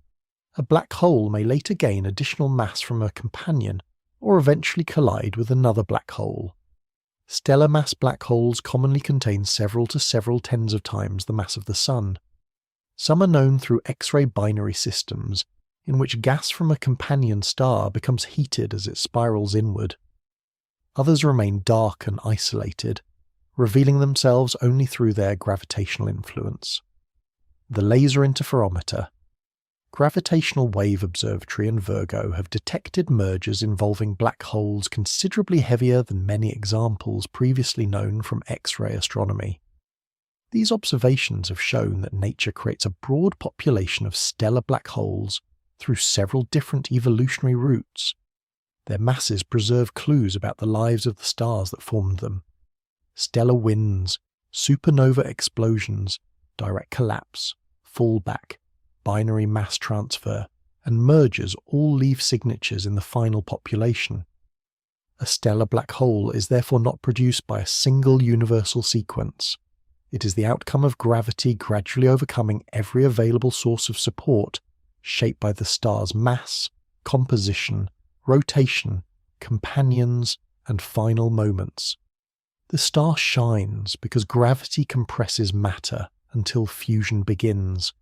A black hole may later gain additional mass from a companion, or eventually collide with another black hole. Stellar mass black holes commonly contain several to several tens of times the mass of the Sun. Some are known through X-ray binary systems, in which gas from a companion star becomes heated as it spirals inward. Others remain dark and isolated, revealing themselves only through their gravitational influence. The Laser Interferometer. Gravitational Wave Observatory and Virgo have detected mergers involving black holes considerably heavier than many examples previously known from X-ray astronomy. These observations have shown that nature creates a broad population of stellar black holes through several different evolutionary routes. Their masses preserve clues about the lives of the stars that formed them. Stellar winds, supernova explosions, direct collapse, fallback, binary mass transfer, and mergers all leave signatures in the final population. A stellar black hole is therefore not produced by a single universal sequence. It is the outcome of gravity gradually overcoming every available source of support, shaped by the star's mass, composition, rotation, companions, and final moments. The star shines because gravity compresses matter until fusion begins.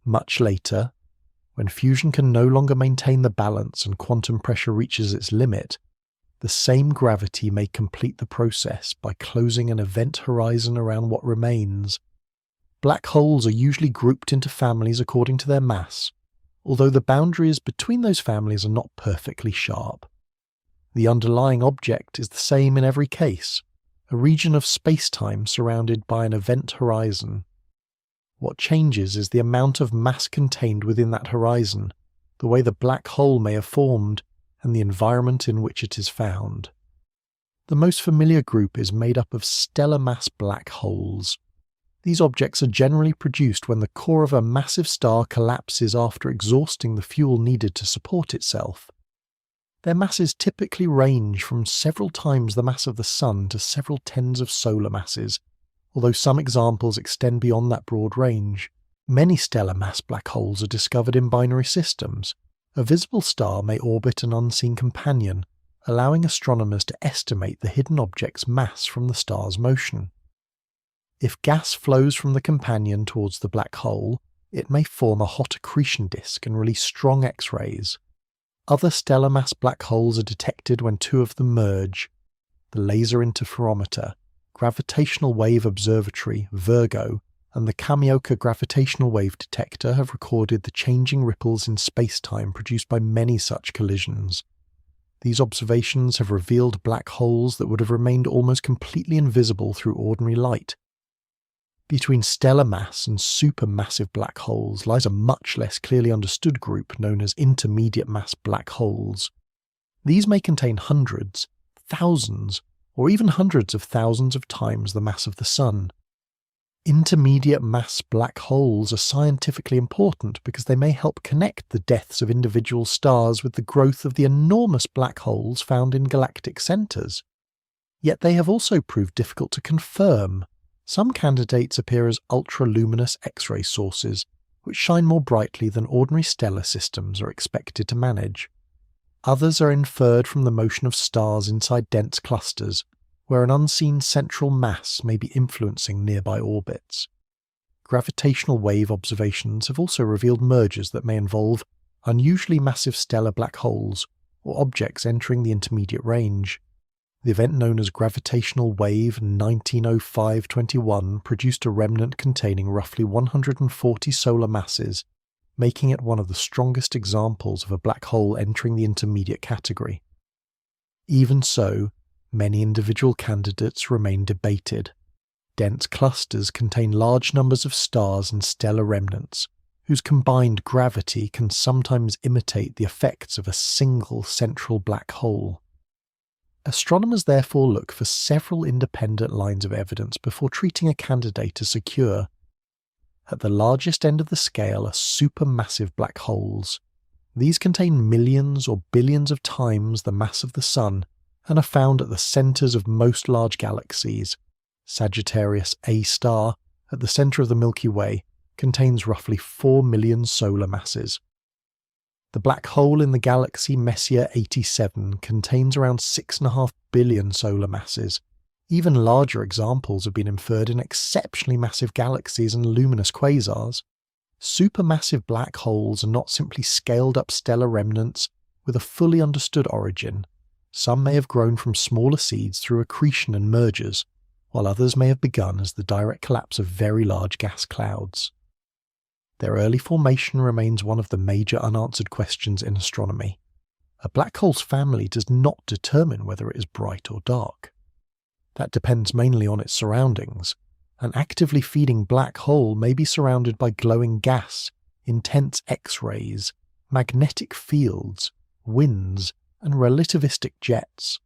Much later, when fusion can no longer maintain the balance and quantum pressure reaches its limit, the same gravity may complete the process by closing an event horizon around what remains. Black holes are usually grouped into families according to their mass, although the boundaries between those families are not perfectly sharp. The underlying object is the same in every case, a region of spacetime surrounded by an event horizon. What changes is the amount of mass contained within that horizon, the way the black hole may have formed, and the environment in which it is found. The most familiar group is made up of stellar mass black holes. These objects are generally produced when the core of a massive star collapses after exhausting the fuel needed to support itself. Their masses typically range from several times the mass of the Sun to several tens of solar masses, although some examples extend beyond that broad range. Many stellar mass black holes are discovered in binary systems. A visible star may orbit an unseen companion, allowing astronomers to estimate the hidden object's mass from the star's motion. If gas flows from the companion towards the black hole, it may form a hot accretion disk and release strong X-rays. Other stellar mass black holes are detected when two of them merge. The Laser Interferometer, Gravitational Wave Observatory, Virgo, and the Kamioka Gravitational Wave Detector have recorded the changing ripples in space-time produced by many such collisions. These observations have revealed black holes that would have remained almost completely invisible through ordinary light. Between stellar mass and supermassive black holes lies a much less clearly understood group known as intermediate mass black holes. These may contain hundreds, thousands, or even hundreds of thousands of times the mass of the Sun. Intermediate mass black holes are scientifically important because they may help connect the deaths of individual stars with the growth of the enormous black holes found in galactic centres. Yet they have also proved difficult to confirm. Some candidates appear as ultra-luminous X-ray sources, which shine more brightly than ordinary stellar systems are expected to manage. Others are inferred from the motion of stars inside dense clusters, where an unseen central mass may be influencing nearby orbits. Gravitational wave observations have also revealed mergers that may involve unusually massive stellar black holes or objects entering the intermediate range. The event known as Gravitational Wave 1905-21 produced a remnant containing roughly 140 solar masses, making it one of the strongest examples of a black hole entering the intermediate category. Even so, many individual candidates remain debated. Dense clusters contain large numbers of stars and stellar remnants, whose combined gravity can sometimes imitate the effects of a single central black hole. Astronomers therefore look for several independent lines of evidence before treating a candidate as secure. At the largest end of the scale are supermassive black holes. These contain millions or billions of times the mass of the Sun and are found at the centres of most large galaxies. Sagittarius A star, at the centre of the Milky Way, contains roughly 4 million solar masses. The black hole in the galaxy Messier 87 contains around 6.5 billion solar masses. Even larger examples have been inferred in exceptionally massive galaxies and luminous quasars. Supermassive black holes are not simply scaled-up stellar remnants with a fully understood origin. Some may have grown from smaller seeds through accretion and mergers, while others may have begun as the direct collapse of very large gas clouds. Their early formation remains one of the major unanswered questions in astronomy. A black hole's family does not determine whether it is bright or dark. That depends mainly on its surroundings. An actively feeding black hole may be surrounded by glowing gas, intense X-rays, magnetic fields, winds, and relativistic jets.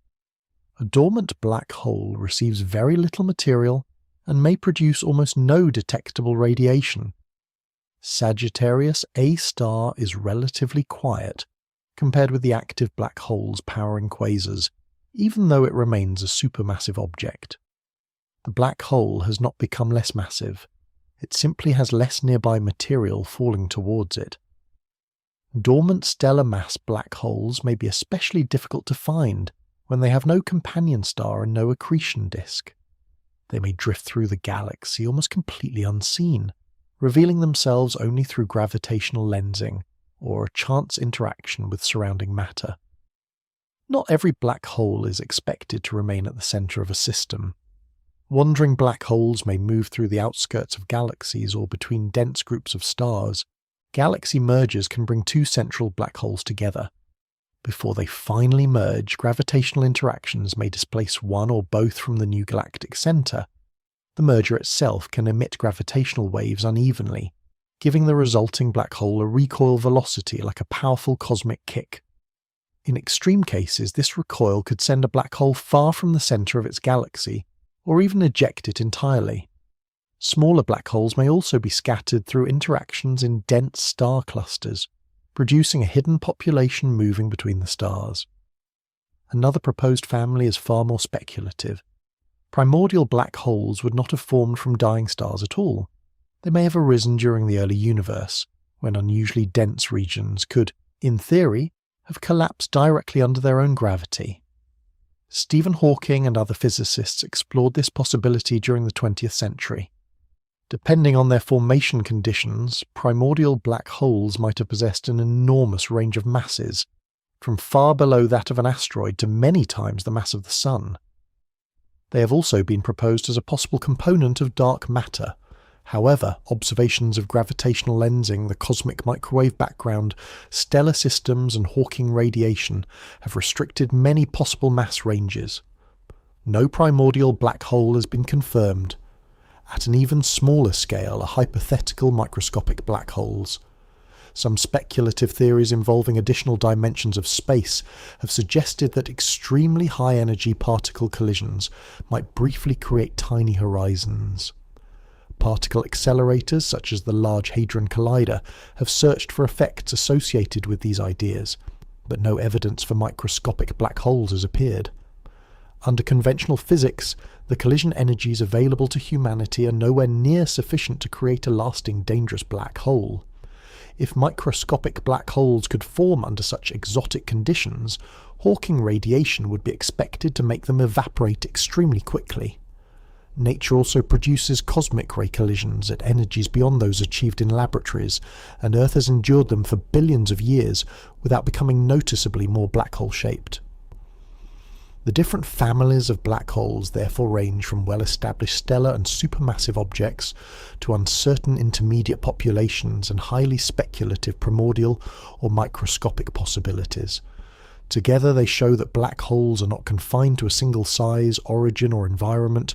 A dormant black hole receives very little material and may produce almost no detectable radiation. Sagittarius A star is relatively quiet compared with the active black holes powering quasars, even though it remains a supermassive object. The black hole has not become less massive, it simply has less nearby material falling towards it. Dormant stellar mass black holes may be especially difficult to find when they have no companion star and no accretion disk. They may drift through the galaxy almost completely unseen, revealing themselves only through gravitational lensing or a chance interaction with surrounding matter. Not every black hole is expected to remain at the centre of a system. Wandering black holes may move through the outskirts of galaxies or between dense groups of stars. Galaxy mergers can bring two central black holes together. Before they finally merge, gravitational interactions may displace one or both from the new galactic centre. The merger itself can emit gravitational waves unevenly, giving the resulting black hole a recoil velocity like a powerful cosmic kick. In extreme cases, this recoil could send a black hole far from the centre of its galaxy, or even eject it entirely. Smaller black holes may also be scattered through interactions in dense star clusters, producing a hidden population moving between the stars. Another proposed family is far more speculative. Primordial black holes would not have formed from dying stars at all. They may have arisen during the early universe, when unusually dense regions could, in theory, have collapsed directly under their own gravity. Stephen Hawking and other physicists explored this possibility during the 20th century. Depending on their formation conditions, primordial black holes might have possessed an enormous range of masses, from far below that of an asteroid to many times the mass of the Sun. They have also been proposed as a possible component of dark matter. However, observations of gravitational lensing, the cosmic microwave background, stellar systems and Hawking radiation have restricted many possible mass ranges. No primordial black hole has been confirmed. At an even smaller scale are hypothetical microscopic black holes. Some speculative theories involving additional dimensions of space have suggested that extremely high-energy particle collisions might briefly create tiny horizons. Particle accelerators, such as the Large Hadron Collider, have searched for effects associated with these ideas, but no evidence for microscopic black holes has appeared. Under conventional physics, the collision energies available to humanity are nowhere near sufficient to create a lasting dangerous black hole. If microscopic black holes could form under such exotic conditions, Hawking radiation would be expected to make them evaporate extremely quickly. Nature also produces cosmic ray collisions at energies beyond those achieved in laboratories, and Earth has endured them for billions of years without becoming noticeably more black hole-shaped. The different families of black holes therefore range from well-established stellar and supermassive objects to uncertain intermediate populations and highly speculative primordial or microscopic possibilities. Together they show that black holes are not confined to a single size, origin or environment,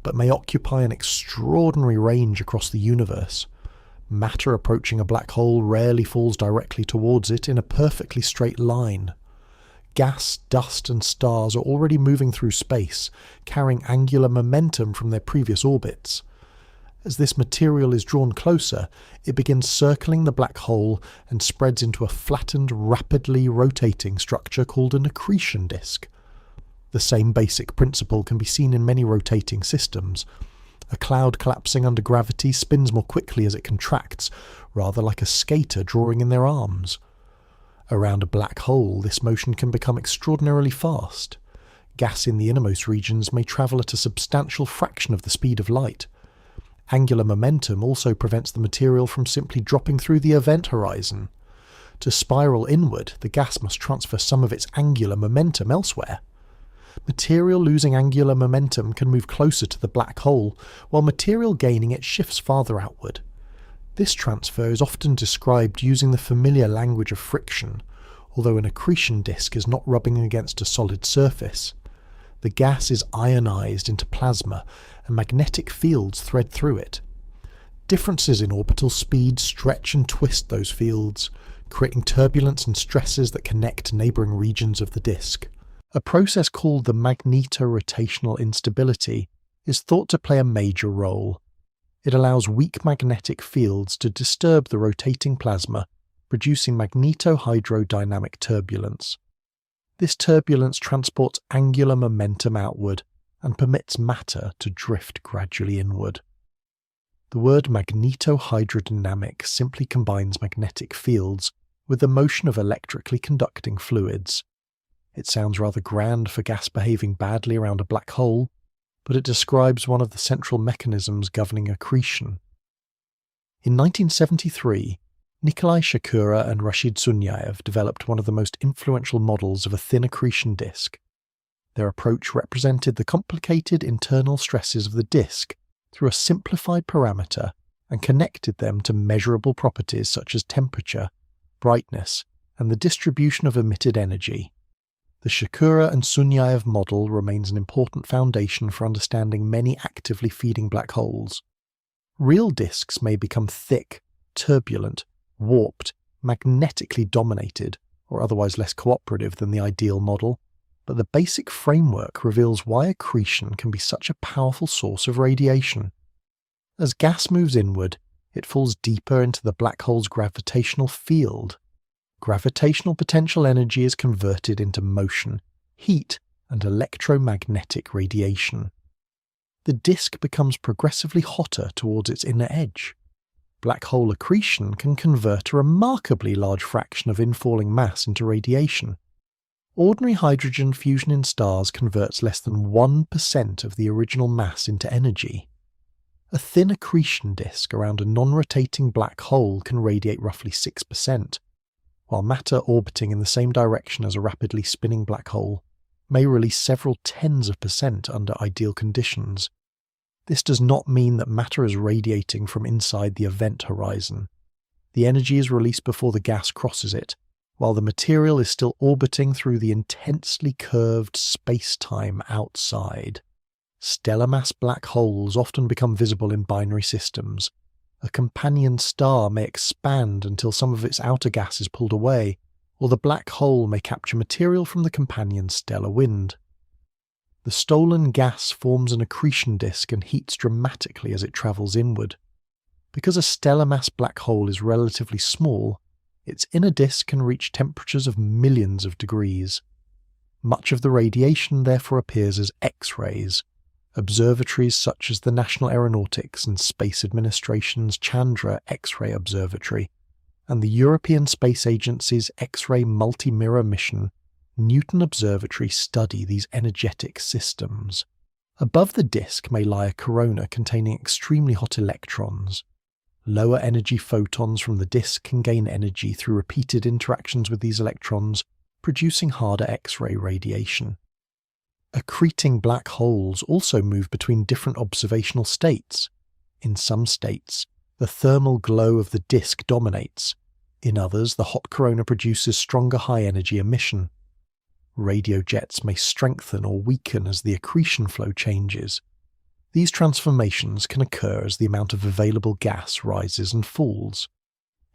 but may occupy an extraordinary range across the universe. Matter approaching a black hole rarely falls directly towards it in a perfectly straight line. Gas, dust and stars are already moving through space, carrying angular momentum from their previous orbits. As this material is drawn closer, it begins circling the black hole and spreads into a flattened, rapidly rotating structure called an accretion disk. The same basic principle can be seen in many rotating systems. A cloud collapsing under gravity spins more quickly as it contracts, rather like a skater drawing in their arms. Around a black hole, this motion can become extraordinarily fast. Gas in the innermost regions may travel at a substantial fraction of the speed of light. Angular momentum also prevents the material from simply dropping through the event horizon. To spiral inward, the gas must transfer some of its angular momentum elsewhere. Material losing angular momentum can move closer to the black hole, while material gaining it shifts farther outward. This transfer is often described using the familiar language of friction, although an accretion disk is not rubbing against a solid surface. The gas is ionized into plasma, and magnetic fields thread through it. Differences in orbital speed stretch and twist those fields, creating turbulence and stresses that connect neighbouring regions of the disk. A process called the magneto-rotational instability is thought to play a major role. It allows weak magnetic fields to disturb the rotating plasma, producing magneto-hydrodynamic turbulence. This turbulence transports angular momentum outward and permits matter to drift gradually inward. The word magnetohydrodynamic simply combines magnetic fields with the motion of electrically conducting fluids. It sounds rather grand for gas behaving badly around a black hole, but it describes one of the central mechanisms governing accretion. In 1973, Nikolai Shakura and Rashid Sunyaev developed one of the most influential models of a thin accretion disk. Their approach represented the complicated internal stresses of the disk through a simplified parameter and connected them to measurable properties such as temperature, brightness, and the distribution of emitted energy. The Shakura and Sunyaev model remains an important foundation for understanding many actively feeding black holes. Real disks may become thick, turbulent, warped, magnetically dominated, or otherwise less cooperative than the ideal model, but the basic framework reveals why accretion can be such a powerful source of radiation. As gas moves inward, it falls deeper into the black hole's gravitational field. Gravitational potential energy is converted into motion, heat, and electromagnetic radiation. The disk becomes progressively hotter towards its inner edge. Black hole accretion can convert a remarkably large fraction of infalling mass into radiation. Ordinary hydrogen fusion in stars converts less than 1% of the original mass into energy. A thin accretion disk around a non-rotating black hole can radiate roughly 6%, while matter orbiting in the same direction as a rapidly spinning black hole may release several tens of percent under ideal conditions. This does not mean that matter is radiating from inside the event horizon. The energy is released before the gas crosses it, while the material is still orbiting through the intensely curved spacetime outside. Stellar mass black holes often become visible in binary systems. A companion star may expand until some of its outer gas is pulled away, or the black hole may capture material from the companion stellar wind. The stolen gas forms an accretion disk and heats dramatically as it travels inward. Because a stellar mass black hole is relatively small, its inner disk can reach temperatures of millions of degrees. Much of the radiation therefore appears as X-rays. Observatories such as the National Aeronautics and Space Administration's Chandra X-ray Observatory and the European Space Agency's X-ray multi-mirror mission, Newton Observatory, study these energetic systems. Above the disk may lie a corona containing extremely hot electrons. Lower energy photons from the disk can gain energy through repeated interactions with these electrons, producing harder X-ray radiation. Accreting black holes also move between different observational states. In some states, the thermal glow of the disk dominates. In others, the hot corona produces stronger high-energy emission. Radio jets may strengthen or weaken as the accretion flow changes. These transformations can occur as the amount of available gas rises and falls.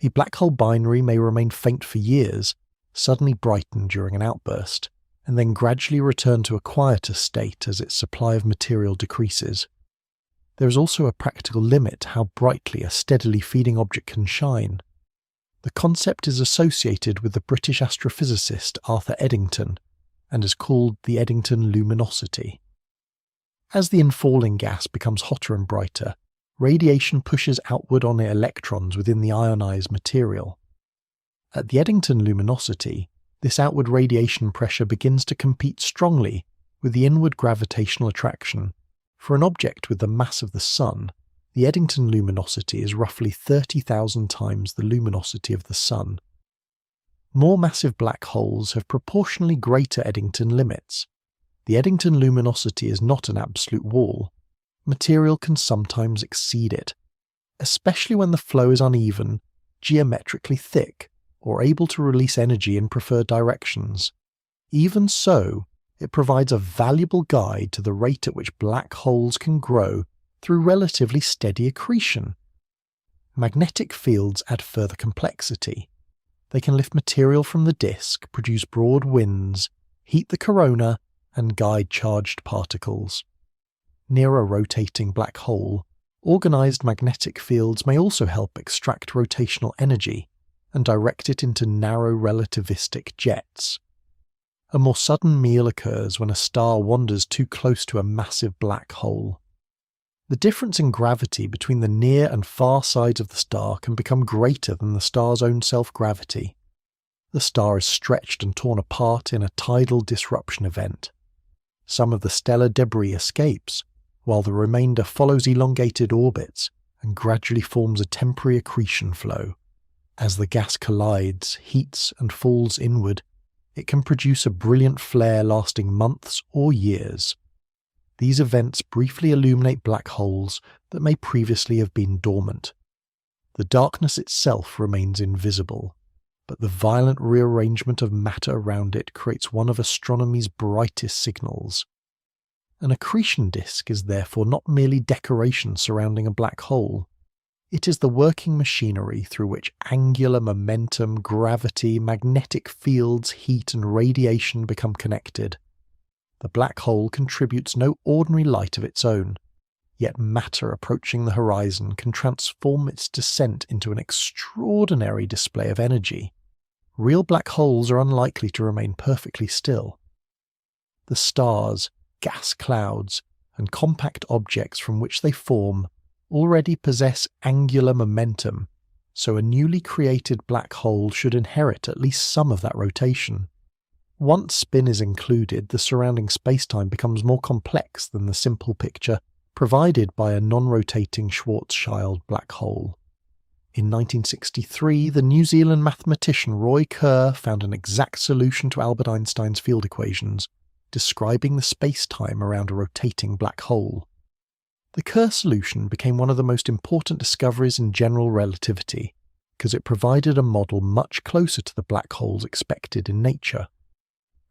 A black hole binary may remain faint for years, suddenly brighten during an outburst, and then gradually return to a quieter state as its supply of material decreases. There is also a practical limit to how brightly a steadily feeding object can shine. The concept is associated with the British astrophysicist Arthur Eddington, and is called the Eddington luminosity. As the infalling gas becomes hotter and brighter, radiation pushes outward on the electrons within the ionized material. At the Eddington luminosity, this outward radiation pressure begins to compete strongly with the inward gravitational attraction. For an object with the mass of the Sun, the Eddington luminosity is roughly 30,000 times the luminosity of the Sun. More massive black holes have proportionally greater Eddington limits. The Eddington luminosity is not an absolute wall. Material can sometimes exceed it, especially when the flow is uneven, geometrically thick, or able to release energy in preferred directions. Even so, it provides a valuable guide to the rate at which black holes can grow through relatively steady accretion. Magnetic fields add further complexity. They can lift material from the disk, produce broad winds, heat the corona, and guide charged particles. Near a rotating black hole, organized magnetic fields may also help extract rotational energy and direct it into narrow relativistic jets. A more sudden meal occurs when a star wanders too close to a massive black hole. The difference in gravity between the near and far sides of the star can become greater than the star's own self-gravity. The star is stretched and torn apart in a tidal disruption event. Some of the stellar debris escapes, while the remainder follows elongated orbits and gradually forms a temporary accretion flow. As the gas collides, heats, and falls inward, it can produce a brilliant flare lasting months or years. These events briefly illuminate black holes that may previously have been dormant. The darkness itself remains invisible, but the violent rearrangement of matter around it creates one of astronomy's brightest signals. An accretion disk is therefore not merely decoration surrounding a black hole. It is the working machinery through which angular momentum, gravity, magnetic fields, heat, and radiation become connected. The black hole contributes no ordinary light of its own, yet matter approaching the horizon can transform its descent into an extraordinary display of energy. Real black holes are unlikely to remain perfectly still. The stars, gas clouds, and compact objects from which they form already possess angular momentum, so a newly created black hole should inherit at least some of that rotation. Once spin is included, the surrounding spacetime becomes more complex than the simple picture provided by a non-rotating Schwarzschild black hole. In 1963, the New Zealand mathematician Roy Kerr found an exact solution to Albert Einstein's field equations, describing the spacetime around a rotating black hole. The Kerr solution became one of the most important discoveries in general relativity, because it provided a model much closer to the black holes expected in nature.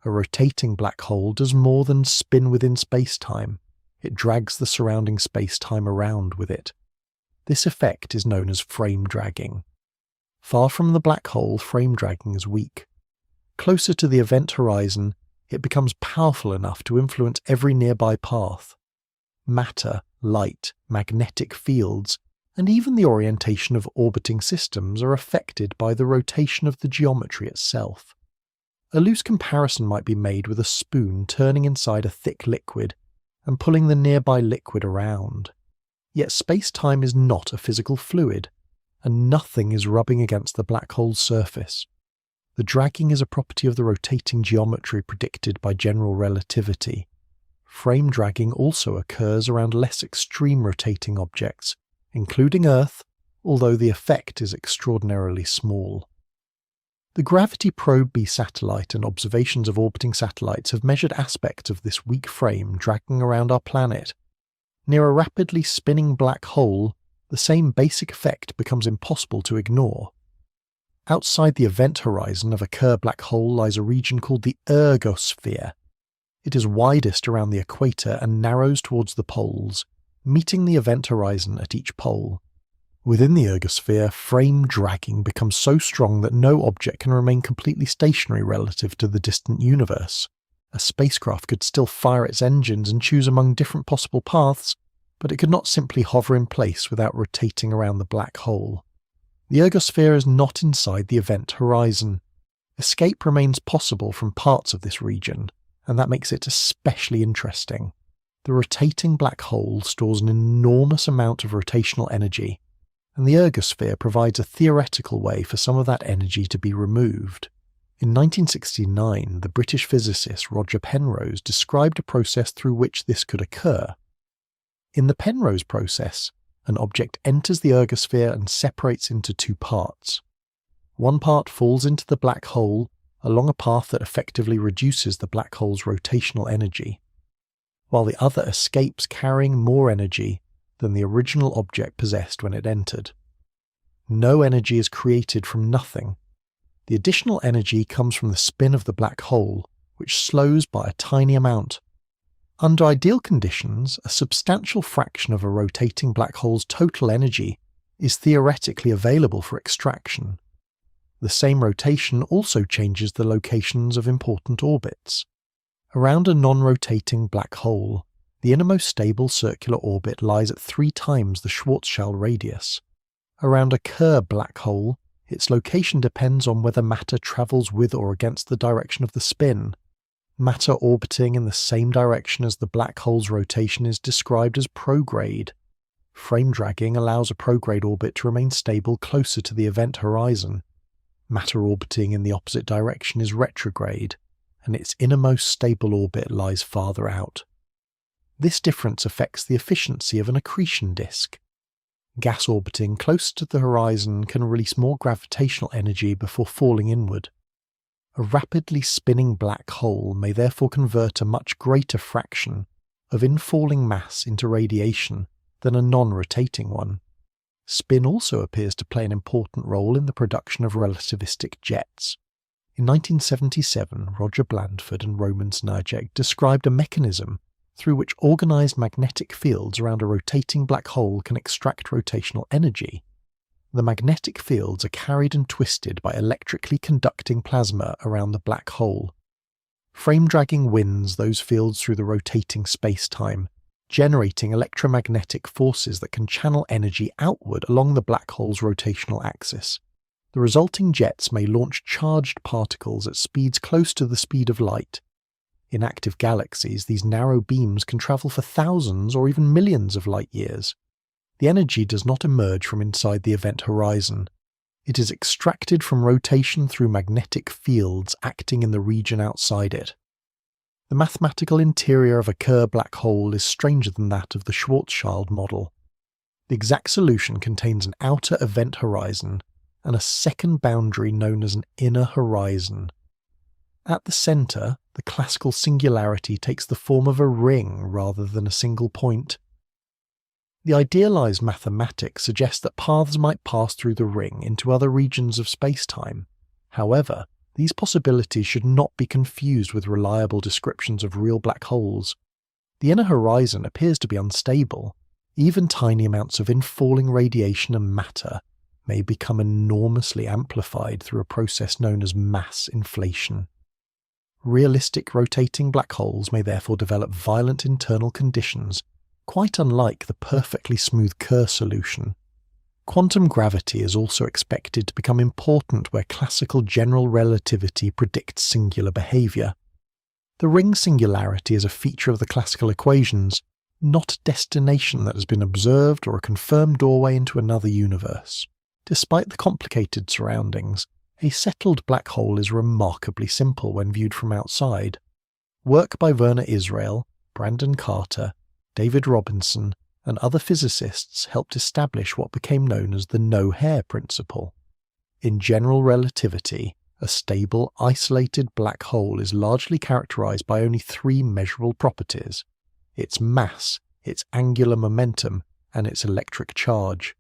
A rotating black hole does more than spin within spacetime. It drags the surrounding spacetime around with it. This effect is known as frame dragging. Far from the black hole, frame dragging is weak. Closer to the event horizon, it becomes powerful enough to influence every nearby path. Matter, light, magnetic fields, and even the orientation of orbiting systems are affected by the rotation of the geometry itself. A loose comparison might be made with a spoon turning inside a thick liquid and pulling the nearby liquid around. Yet space-time is not a physical fluid, and nothing is rubbing against the black hole's surface. The dragging is a property of the rotating geometry predicted by general relativity. Frame dragging also occurs around less extreme rotating objects, including Earth, although the effect is extraordinarily small. The Gravity Probe B satellite and observations of orbiting satellites have measured aspects of this weak frame dragging around our planet. Near a rapidly spinning black hole, the same basic effect becomes impossible to ignore. Outside the event horizon of a Kerr black hole lies a region called the ergosphere. It is widest around the equator and narrows towards the poles, meeting the event horizon at each pole. Within the ergosphere, frame dragging becomes so strong that no object can remain completely stationary relative to the distant universe. A spacecraft could still fire its engines and choose among different possible paths, but it could not simply hover in place without rotating around the black hole. The ergosphere is not inside the event horizon. Escape remains possible from parts of this region, and that makes it especially interesting. The rotating black hole stores an enormous amount of rotational energy. and the ergosphere provides a theoretical way for some of that energy to be removed. In 1969, the British physicist Roger Penrose described a process through which this could occur. In the Penrose process, an object enters the ergosphere and separates into two parts. One part falls into the black hole along a path that effectively reduces the black hole's rotational energy, while the other escapes carrying more energy than the original object possessed when it entered. No energy is created from nothing. The additional energy comes from the spin of the black hole, which slows by a tiny amount. Under ideal conditions, a substantial fraction of a rotating black hole's total energy is theoretically available for extraction. The same rotation also changes the locations of important orbits. Around a non-rotating black hole, the innermost stable circular orbit lies at 3 times the Schwarzschild radius. Around a Kerr black hole, its location depends on whether matter travels with or against the direction of the spin. Matter orbiting in the same direction as the black hole's rotation is described as prograde. Frame dragging allows a prograde orbit to remain stable closer to the event horizon. Matter orbiting in the opposite direction is retrograde, and its innermost stable orbit lies farther out. This difference affects the efficiency of an accretion disk. Gas orbiting closer to the horizon can release more gravitational energy before falling inward. A rapidly spinning black hole may therefore convert a much greater fraction of infalling mass into radiation than a non-rotating one. Spin also appears to play an important role in the production of relativistic jets. In 1977, Roger Blandford and Roman Snurjek described a mechanism through which organized magnetic fields around a rotating black hole can extract rotational energy. The magnetic fields are carried and twisted by electrically conducting plasma around the black hole. Frame dragging wins those fields through the rotating spacetime, generating electromagnetic forces that can channel energy outward along the black hole's rotational axis. The resulting jets may launch charged particles at speeds close to the speed of light. In active galaxies, these narrow beams can travel for thousands or even millions of light years. The energy does not emerge from inside the event horizon. It is extracted from rotation through magnetic fields acting in the region outside it. The mathematical interior of a Kerr black hole is stranger than that of the Schwarzschild model. The exact solution contains an outer event horizon and a second boundary known as an inner horizon. At the centre, the classical singularity takes the form of a ring rather than a single point. The idealized mathematics suggests that paths might pass through the ring into other regions of spacetime. However, these possibilities should not be confused with reliable descriptions of real black holes. The inner horizon appears to be unstable. Even tiny amounts of infalling radiation and matter may become enormously amplified through a process known as mass inflation. Realistic rotating black holes may therefore develop violent internal conditions, quite unlike the perfectly smooth Kerr solution. Quantum gravity is also expected to become important where classical general relativity predicts singular behavior. The ring singularity is a feature of the classical equations, not a destination that has been observed or a confirmed doorway into another universe. Despite the complicated surroundings, a settled black hole is remarkably simple when viewed from outside. Work by Werner Israel, Brandon Carter, David Robinson, and other physicists helped establish what became known as the no-hair principle. In general relativity, a stable, isolated black hole is largely characterized by only 3 measurable properties: its mass, its angular momentum, and its electric charge.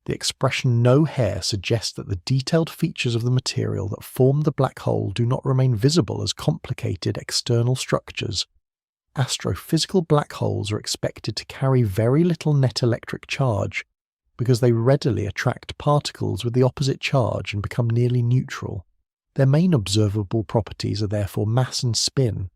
The expression no hair suggests that the detailed features of the material that form the black hole do not remain visible as complicated external structures. Astrophysical black holes are expected to carry very little net electric charge because they readily attract particles with the opposite charge and become nearly neutral. Their main observable properties are therefore mass and spin.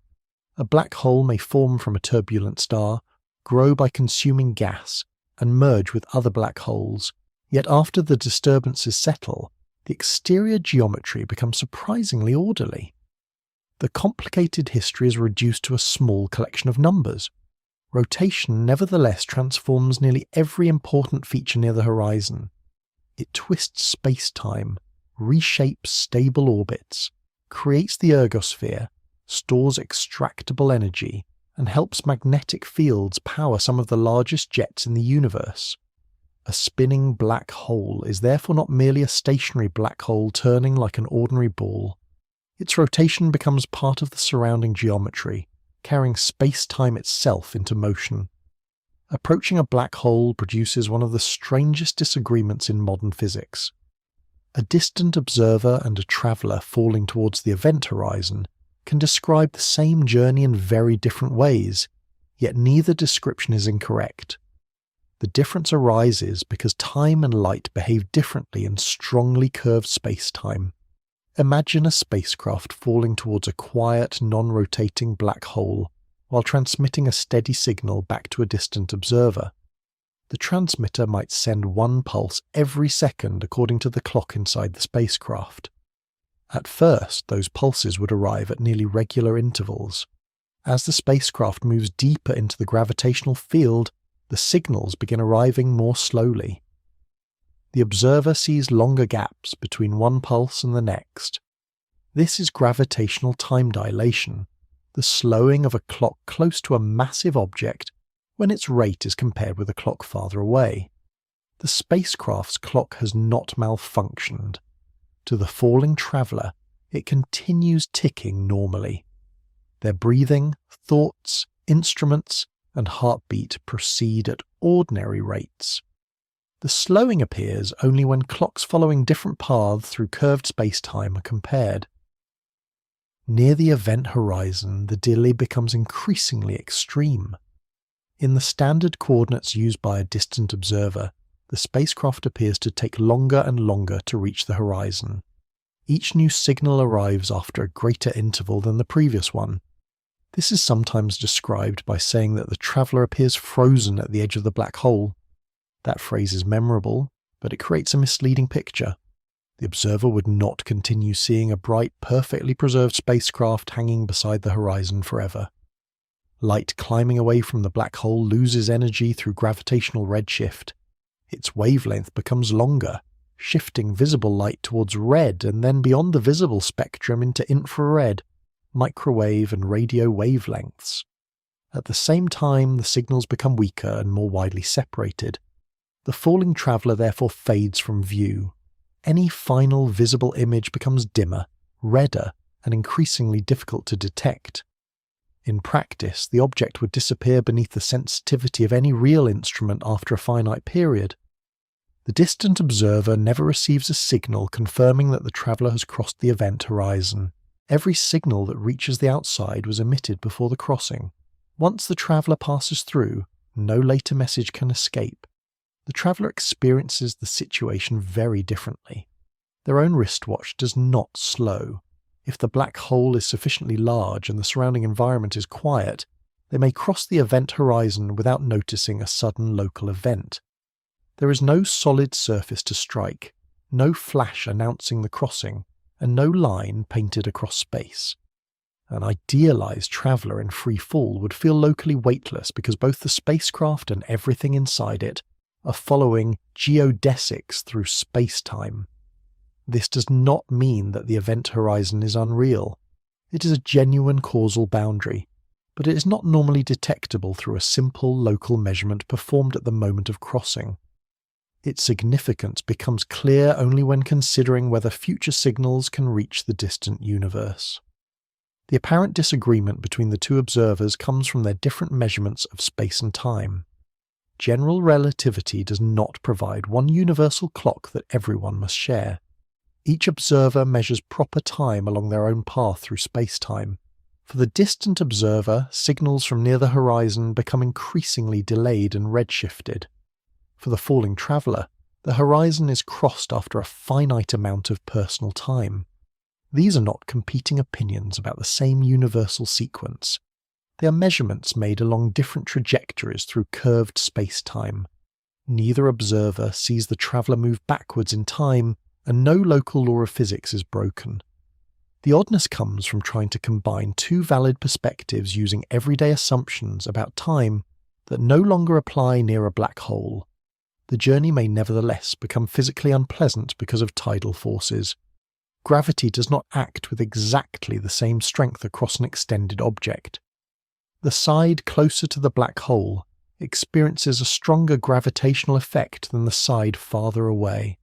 A black hole may form from a turbulent star, grow by consuming gas, and merge with other black holes. Yet after the disturbances settle, the exterior geometry becomes surprisingly orderly. The complicated history is reduced to a small collection of numbers. Rotation nevertheless transforms nearly every important feature near the horizon. It twists space-time, reshapes stable orbits, creates the ergosphere, stores extractable energy, and helps magnetic fields power some of the largest jets in the universe. A spinning black hole is therefore not merely a stationary black hole turning like an ordinary ball. Its rotation becomes part of the surrounding geometry, carrying space-time itself into motion. Approaching a black hole produces one of the strangest disagreements in modern physics. A distant observer and a traveller falling towards the event horizon can describe the same journey in very different ways, yet neither description is incorrect. The difference arises because time and light behave differently in strongly curved space-time. Imagine a spacecraft falling towards a quiet, non-rotating black hole while transmitting a steady signal back to a distant observer. The transmitter might send one pulse every second according to the clock inside the spacecraft. At first, those pulses would arrive at nearly regular intervals. As the spacecraft moves deeper into the gravitational field, the signals begin arriving more slowly. The observer sees longer gaps between one pulse and the next. This is gravitational time dilation, the slowing of a clock close to a massive object when its rate is compared with a clock farther away. The spacecraft's clock has not malfunctioned. To the falling traveller, it continues ticking normally. Their breathing, thoughts, instruments, and heartbeat proceed at ordinary rates. The slowing appears only when clocks following different paths through curved space-time are compared. Near the event horizon, the delay becomes increasingly extreme. In the standard coordinates used by a distant observer, the spacecraft appears to take longer and longer to reach the horizon. Each new signal arrives after a greater interval than the previous one. This is sometimes described by saying that the traveller appears frozen at the edge of the black hole. That phrase is memorable, but it creates a misleading picture. The observer would not continue seeing a bright, perfectly preserved spacecraft hanging beside the horizon forever. Light climbing away from the black hole loses energy through gravitational redshift. Its wavelength becomes longer, shifting visible light towards red and then beyond the visible spectrum into infrared, microwave and radio wavelengths. At the same time, the signals become weaker and more widely separated. The falling traveller therefore fades from view. Any final visible image becomes dimmer, redder, and increasingly difficult to detect. In practice, the object would disappear beneath the sensitivity of any real instrument after a finite period. The distant observer never receives a signal confirming that the traveller has crossed the event horizon. Every signal that reaches the outside was emitted before the crossing. Once the traveller passes through, no later message can escape. The traveller experiences the situation very differently. Their own wristwatch does not slow. If the black hole is sufficiently large and the surrounding environment is quiet, they may cross the event horizon without noticing a sudden local event. There is no solid surface to strike, no flash announcing the crossing, and no line painted across space. An idealized traveller in free fall would feel locally weightless because both the spacecraft and everything inside it are following geodesics through space-time. This does not mean that the event horizon is unreal. It is a genuine causal boundary, but it is not normally detectable through a simple local measurement performed at the moment of crossing. Its significance becomes clear only when considering whether future signals can reach the distant universe. The apparent disagreement between the two observers comes from their different measurements of space and time. General relativity does not provide one universal clock that everyone must share. Each observer measures proper time along their own path through space-time. For the distant observer, signals from near the horizon become increasingly delayed and redshifted. For the falling traveller, the horizon is crossed after a finite amount of personal time. These are not competing opinions about the same universal sequence. They are measurements made along different trajectories through curved space-time. Neither observer sees the traveller move backwards in time, and no local law of physics is broken. The oddness comes from trying to combine two valid perspectives using everyday assumptions about time that no longer apply near a black hole. the journey may nevertheless become physically unpleasant because of tidal forces. Gravity does not act with exactly the same strength across an extended object. The side closer to the black hole experiences a stronger gravitational effect than the side farther away.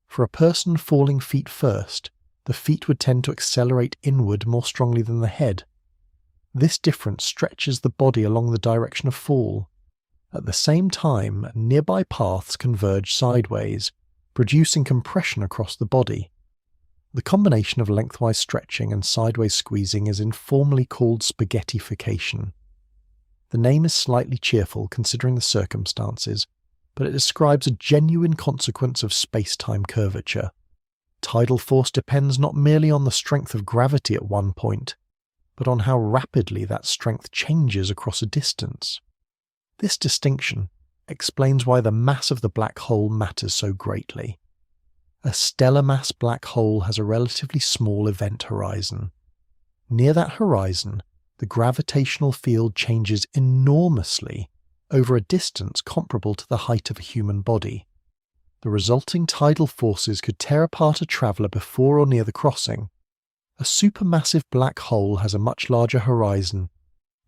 For a person falling feet first, the feet would tend to accelerate inward more strongly than the head. This difference stretches the body along the direction of fall. At the same time, nearby paths converge sideways, producing compression across the body. The combination of lengthwise stretching and sideways squeezing is informally called spaghettification. The name is slightly cheerful considering the circumstances, but it describes a genuine consequence of space-time curvature. Tidal force depends not merely on the strength of gravity at one point, but on how rapidly that strength changes across a distance. This distinction explains why the mass of the black hole matters so greatly. A stellar mass black hole has a relatively small event horizon. Near that horizon, the gravitational field changes enormously over a distance comparable to the height of a human body. The resulting tidal forces could tear apart a traveller before or near the crossing. A supermassive black hole has a much larger horizon.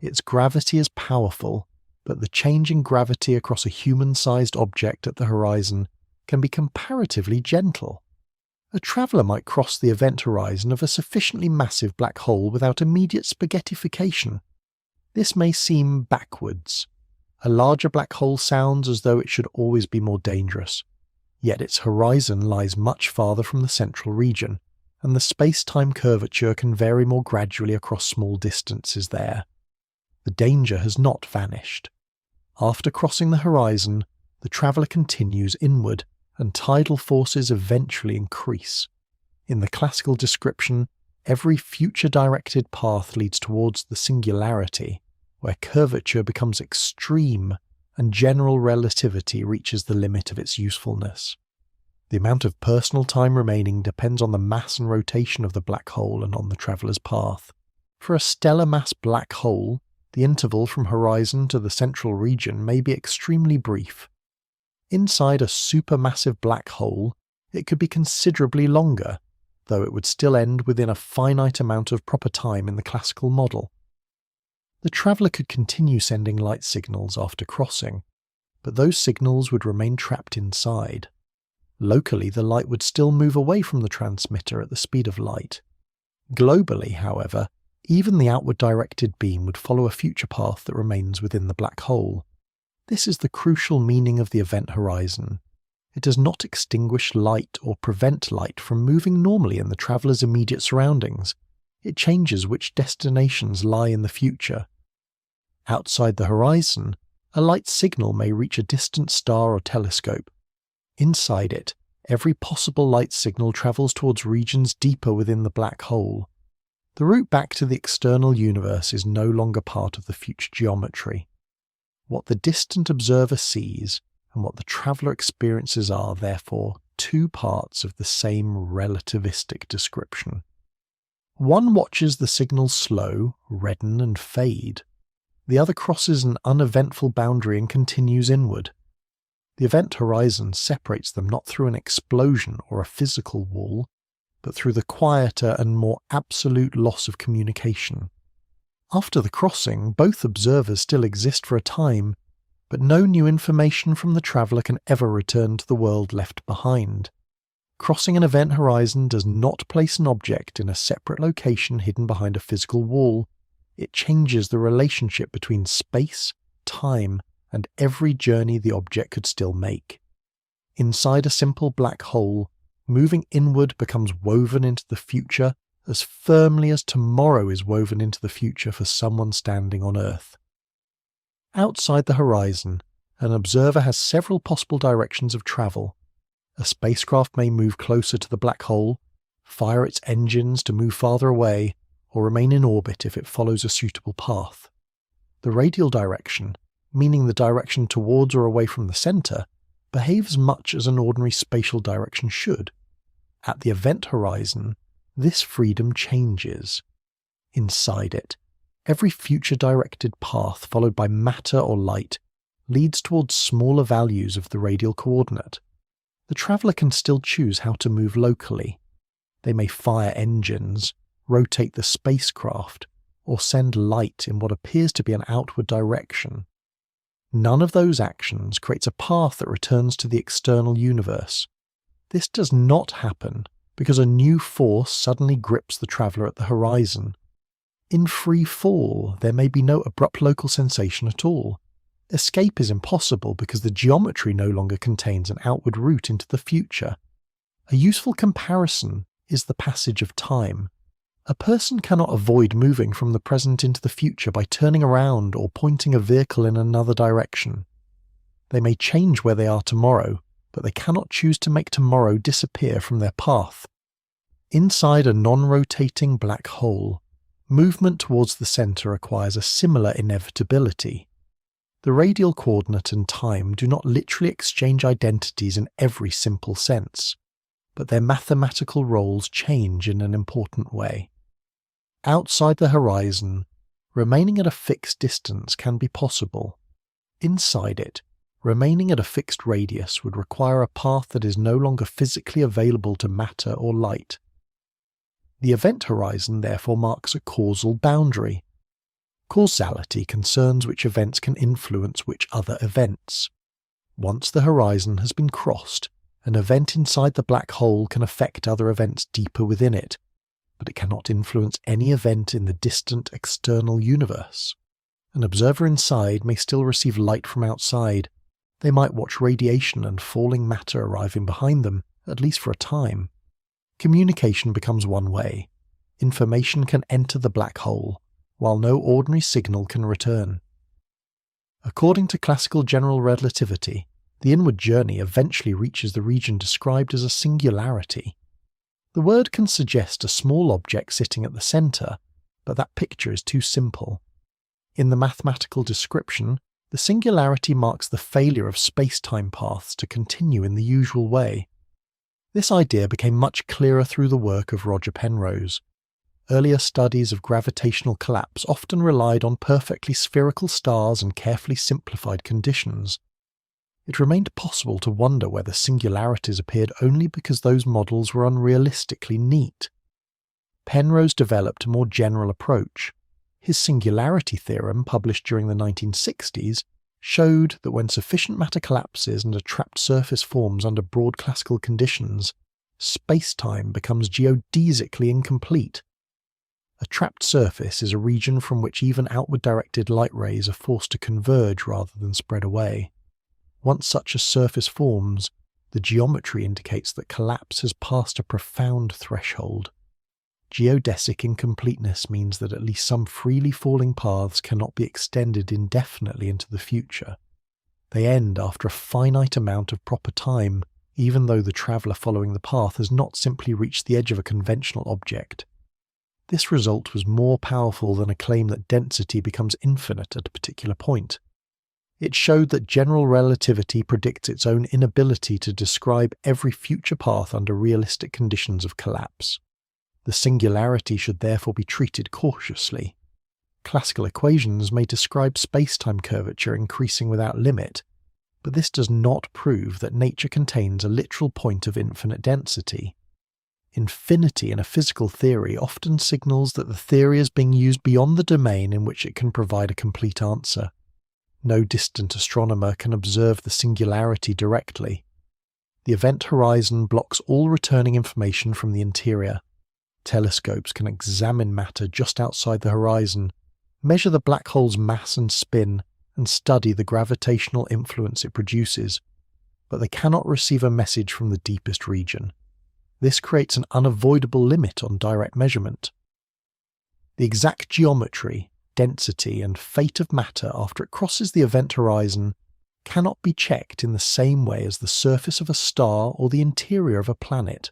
Its gravity is powerful, but the change in gravity across a human-sized object at the horizon can be comparatively gentle. A traveller might cross the event horizon of a sufficiently massive black hole without immediate spaghettification. This may seem backwards. A larger black hole sounds as though it should always be more dangerous, yet its horizon lies much farther from the central region, and the space-time curvature can vary more gradually across small distances there. The danger has not vanished. After crossing the horizon, the traveller continues inward, and tidal forces eventually increase. In the classical description, every future-directed path leads towards the singularity, where curvature becomes extreme and general relativity reaches the limit of its usefulness. The amount of personal time remaining depends on the mass and rotation of the black hole and on the traveller's path. For a stellar mass black hole, the interval from horizon to the central region may be extremely brief. Inside a supermassive black hole, it could be considerably longer, though it would still end within a finite amount of proper time in the classical model. The traveller could continue sending light signals after crossing, but those signals would remain trapped inside. Locally, the light would still move away from the transmitter at the speed of light. Globally, however, even the outward-directed beam would follow a future path that remains within the black hole. This is the crucial meaning of the event horizon. It does not extinguish light or prevent light from moving normally in the traveller's immediate surroundings. It changes which destinations lie in the future. Outside the horizon, a light signal may reach a distant star or telescope. Inside it, every possible light signal travels towards regions deeper within the black hole. The route back to the external universe is no longer part of the future geometry. What the distant observer sees and what the traveller experiences are, therefore, two parts of the same relativistic description. One watches the signals slow, redden, and fade. The other crosses an uneventful boundary and continues inward. The event horizon separates them not through an explosion or a physical wall, but through the quieter and more absolute loss of communication. After the crossing, both observers still exist for a time, but no new information from the traveller can ever return to the world left behind. Crossing an event horizon does not place an object in a separate location hidden behind a physical wall. It changes the relationship between space, time, and every journey the object could still make. Inside a simple black hole, moving inward becomes woven into the future as firmly as tomorrow is woven into the future for someone standing on Earth. Outside the horizon, an observer has several possible directions of travel. A spacecraft may move closer to the black hole, fire its engines to move farther away, or remain in orbit if it follows a suitable path. The radial direction, meaning the direction towards or away from the centre, behaves much as an ordinary spatial direction should. At the event horizon, this freedom changes. Inside it, every future-directed path followed by matter or light leads towards smaller values of the radial coordinate. The traveller can still choose how to move locally. They may fire engines, rotate the spacecraft, or send light in what appears to be an outward direction. None of those actions creates a path that returns to the external universe. This does not happen because a new force suddenly grips the traveller at the horizon. In free fall, there may be no abrupt local sensation at all. Escape is impossible because the geometry no longer contains an outward route into the future. A useful comparison is the passage of time. A person cannot avoid moving from the present into the future by turning around or pointing a vehicle in another direction. They may change where they are tomorrow, but they cannot choose to make tomorrow disappear from their path. Inside a non-rotating black hole, movement towards the centre requires a similar inevitability. The radial coordinate and time do not literally exchange identities in every simple sense, but their mathematical roles change in an important way. Outside the horizon, remaining at a fixed distance can be possible. Inside it, remaining at a fixed radius would require a path that is no longer physically available to matter or light. The event horizon therefore marks a causal boundary. Causality concerns which events can influence which other events. Once the horizon has been crossed, an event inside the black hole can affect other events deeper within it, but it cannot influence any event in the distant external universe. An observer inside may still receive light from outside. They might watch radiation and falling matter arriving behind them, at least for a time. Communication becomes one way. Information can enter the black hole, while no ordinary signal can return. According to classical general relativity, the inward journey eventually reaches the region described as a singularity. The word can suggest a small object sitting at the centre, but that picture is too simple. In the mathematical description, the singularity marks the failure of spacetime paths to continue in the usual way. This idea became much clearer through the work of Roger Penrose. Earlier studies of gravitational collapse often relied on perfectly spherical stars and carefully simplified conditions. It remained possible to wonder whether singularities appeared only because those models were unrealistically neat. Penrose developed a more general approach. His singularity theorem, published during the 1960s, showed that when sufficient matter collapses and a trapped surface forms under broad classical conditions, spacetime becomes geodesically incomplete. A trapped surface is a region from which even outward-directed light rays are forced to converge rather than spread away. Once such a surface forms, the geometry indicates that collapse has passed a profound threshold. Geodesic incompleteness means that at least some freely falling paths cannot be extended indefinitely into the future. They end after a finite amount of proper time, even though the traveller following the path has not simply reached the edge of a conventional object. This result was more powerful than a claim that density becomes infinite at a particular point. It showed that general relativity predicts its own inability to describe every future path under realistic conditions of collapse. The singularity should therefore be treated cautiously. Classical equations may describe spacetime curvature increasing without limit, but this does not prove that nature contains a literal point of infinite density. Infinity in a physical theory often signals that the theory is being used beyond the domain in which it can provide a complete answer. No distant astronomer can observe the singularity directly. The event horizon blocks all returning information from the interior. Telescopes can examine matter just outside the horizon, measure the black hole's mass and spin, and study the gravitational influence it produces, but they cannot receive a message from the deepest region. This creates an unavoidable limit on direct measurement. The exact geometry, density, and fate of matter after it crosses the event horizon cannot be checked in the same way as the surface of a star or the interior of a planet.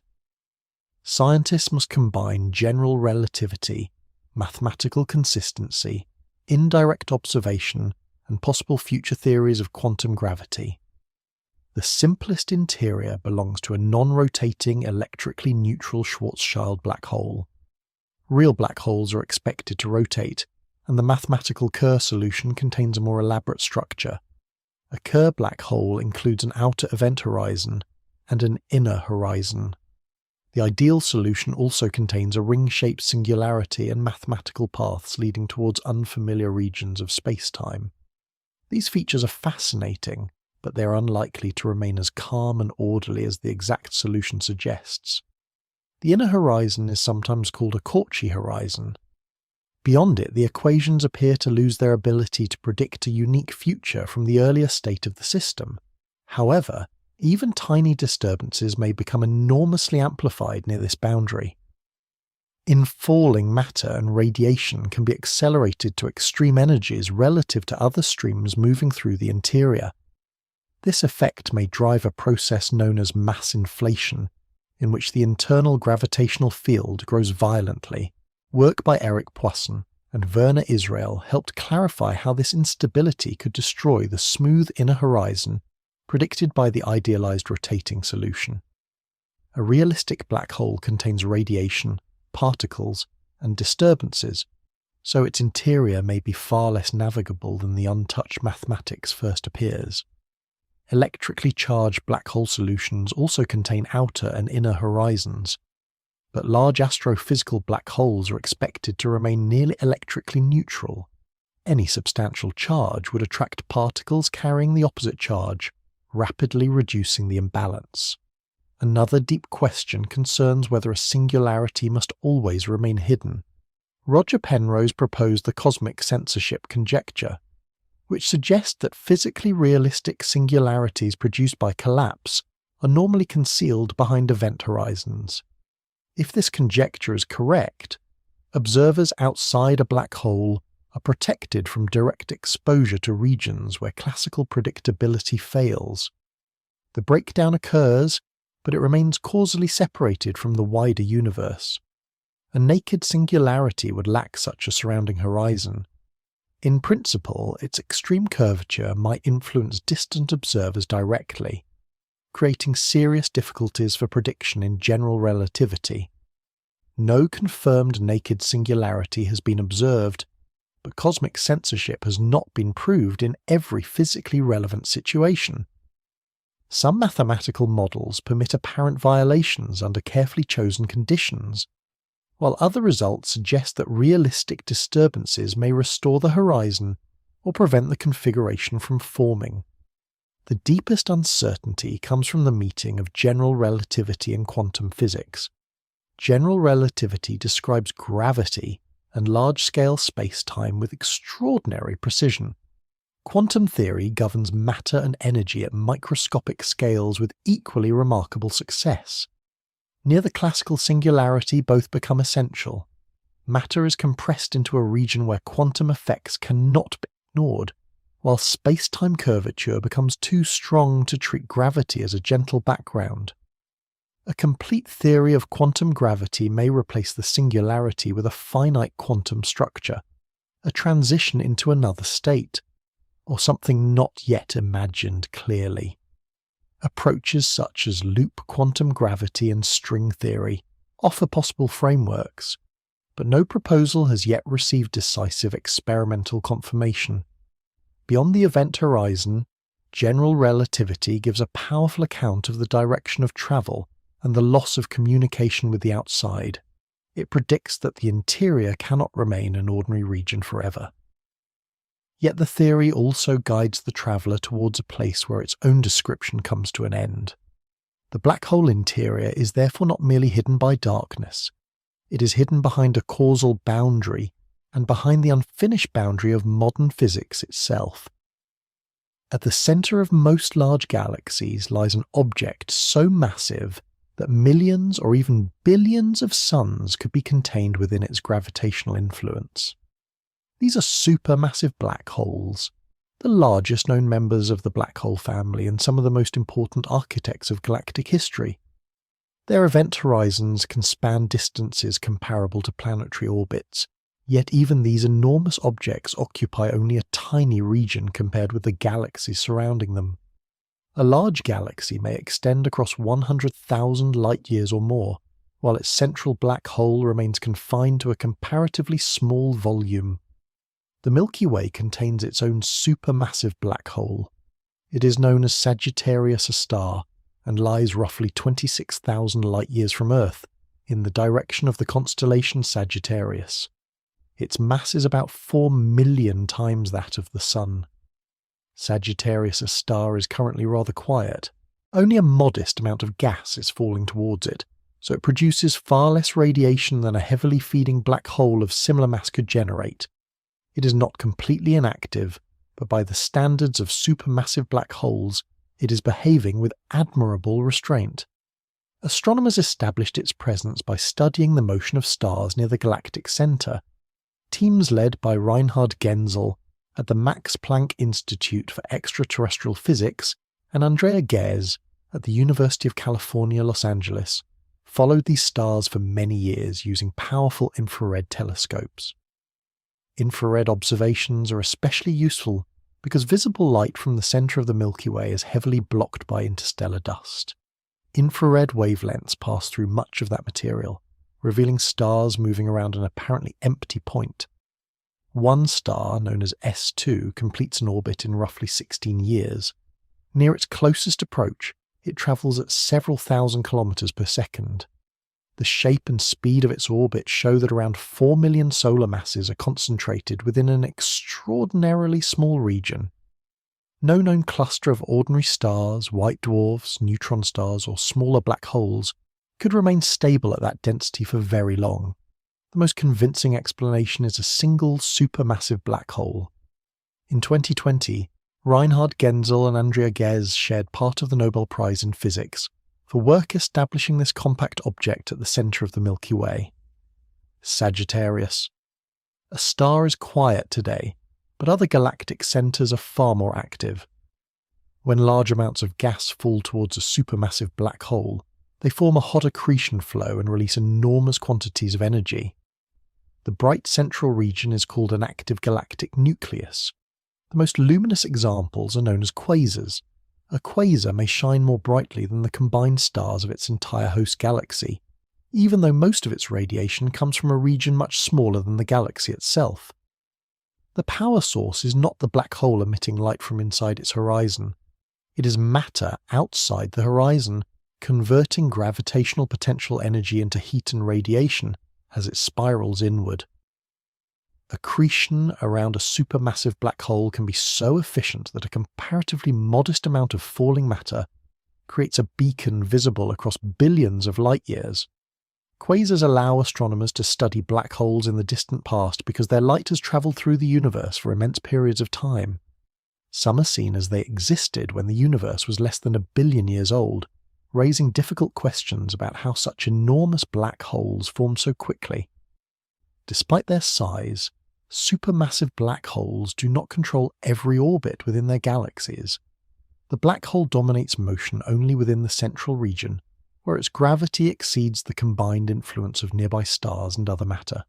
Scientists must combine general relativity, mathematical consistency, indirect observation, and possible future theories of quantum gravity. The simplest interior belongs to a non-rotating, electrically neutral Schwarzschild black hole. Real black holes are expected to rotate, and the mathematical Kerr solution contains a more elaborate structure. A Kerr black hole includes an outer event horizon and an inner horizon. The ideal solution also contains a ring-shaped singularity and mathematical paths leading towards unfamiliar regions of spacetime. These features are fascinating, but they are unlikely to remain as calm and orderly as the exact solution suggests. The inner horizon is sometimes called a Cauchy horizon. Beyond it, the equations appear to lose their ability to predict a unique future from the earlier state of the system. However, even tiny disturbances may become enormously amplified near this boundary. Infalling matter and radiation can be accelerated to extreme energies relative to other streams moving through the interior. This effect may drive a process known as mass inflation, in which the internal gravitational field grows violently. Work by Eric Poisson and Werner Israel helped clarify how this instability could destroy the smooth inner horizon predicted by the idealized rotating solution. A realistic black hole contains radiation, particles, and disturbances, so its interior may be far less navigable than the untouched mathematics first appears. Electrically charged black hole solutions also contain outer and inner horizons, but large astrophysical black holes are expected to remain nearly electrically neutral. Any substantial charge would attract particles carrying the opposite charge, rapidly reducing the imbalance. Another deep question concerns whether a singularity must always remain hidden. Roger Penrose proposed the cosmic censorship conjecture, which suggests that physically realistic singularities produced by collapse are normally concealed behind event horizons. If this conjecture is correct, observers outside a black hole are protected from direct exposure to regions where classical predictability fails. The breakdown occurs, but it remains causally separated from the wider universe. A naked singularity would lack such a surrounding horizon. In principle, its extreme curvature might influence distant observers directly, creating serious difficulties for prediction in general relativity. No confirmed naked singularity has been observed, but cosmic censorship has not been proved in every physically relevant situation. Some mathematical models permit apparent violations under carefully chosen conditions, while other results suggest that realistic disturbances may restore the horizon or prevent the configuration from forming. The deepest uncertainty comes from the meeting of general relativity and quantum physics. General relativity describes gravity and large-scale space-time with extraordinary precision. Quantum theory governs matter and energy at microscopic scales with equally remarkable success. Near the classical singularity, both become essential. Matter is compressed into a region where quantum effects cannot be ignored, while space-time curvature becomes too strong to treat gravity as a gentle background. A complete theory of quantum gravity may replace the singularity with a finite quantum structure, a transition into another state, or something not yet imagined clearly. Approaches such as loop quantum gravity and string theory offer possible frameworks, but no proposal has yet received decisive experimental confirmation. Beyond the event horizon, general relativity gives a powerful account of the direction of travel and the loss of communication with the outside. It predicts that the interior cannot remain an ordinary region forever. Yet the theory also guides the traveller towards a place where its own description comes to an end. The black hole interior is therefore not merely hidden by darkness. It is hidden behind a causal boundary and behind the unfinished boundary of modern physics itself. At the centre of most large galaxies lies an object so massive that millions or even billions of suns could be contained within its gravitational influence. These are supermassive black holes, the largest known members of the black hole family and some of the most important architects of galactic history. Their event horizons can span distances comparable to planetary orbits, yet even these enormous objects occupy only a tiny region compared with the galaxies surrounding them. A large galaxy may extend across 100,000 light-years or more, while its central black hole remains confined to a comparatively small volume. The Milky Way contains its own supermassive black hole, It is known as Sagittarius, a star, and lies roughly 26,000 light-years from Earth in the direction of the constellation Sagittarius. Its mass is about 4 million times that of the Sun. Sagittarius, a star, is currently rather quiet. Only a modest amount of gas is falling towards it, so it produces far less radiation than a heavily feeding black hole of similar mass could generate. It is not completely inactive, but by the standards of supermassive black holes, it is behaving with admirable restraint. Astronomers established its presence by studying the motion of stars near the galactic centre. Teams led by Reinhard Genzel at the Max Planck Institute for Extraterrestrial Physics and Andrea Ghez at the University of California, Los Angeles, followed these stars for many years using powerful infrared telescopes. Infrared observations are especially useful because visible light from the centre of the Milky Way is heavily blocked by interstellar dust. Infrared wavelengths pass through much of that material, revealing stars moving around an apparently empty point. One star, known as S2, completes an orbit in roughly 16 years. Near its closest approach, it travels at several thousand kilometers per second. The shape and speed of its orbit show that around 4 million solar masses are concentrated within an extraordinarily small region. No known cluster of ordinary stars, white dwarfs, neutron stars, or smaller black holes could remain stable at that density for very long. The most convincing explanation is a single supermassive black hole. In 2020, Reinhard Genzel and Andrea Ghez shared part of the Nobel Prize in Physics for work establishing this compact object at the centre of the Milky Way. Sagittarius. A star is quiet today, but other galactic centres are far more active. When large amounts of gas fall towards a supermassive black hole, they form a hot accretion flow and release enormous quantities of energy. The bright central region is called an active galactic nucleus. The most luminous examples are known as quasars. A quasar may shine more brightly than the combined stars of its entire host galaxy, even though most of its radiation comes from a region much smaller than the galaxy itself. The power source is not the black hole emitting light from inside its horizon. It is matter outside the horizon, converting gravitational potential energy into heat and radiation as it spirals inward. Accretion around a supermassive black hole can be so efficient that a comparatively modest amount of falling matter creates a beacon visible across billions of light-years. Quasars allow astronomers to study black holes in the distant past because their light has travelled through the universe for immense periods of time. Some are seen as they existed when the universe was less than 1 billion years old, raising difficult questions about how such enormous black holes form so quickly. Despite their size, supermassive black holes do not control every orbit within their galaxies. The black hole dominates motion only within the central region, where its gravity exceeds the combined influence of nearby stars and other matter.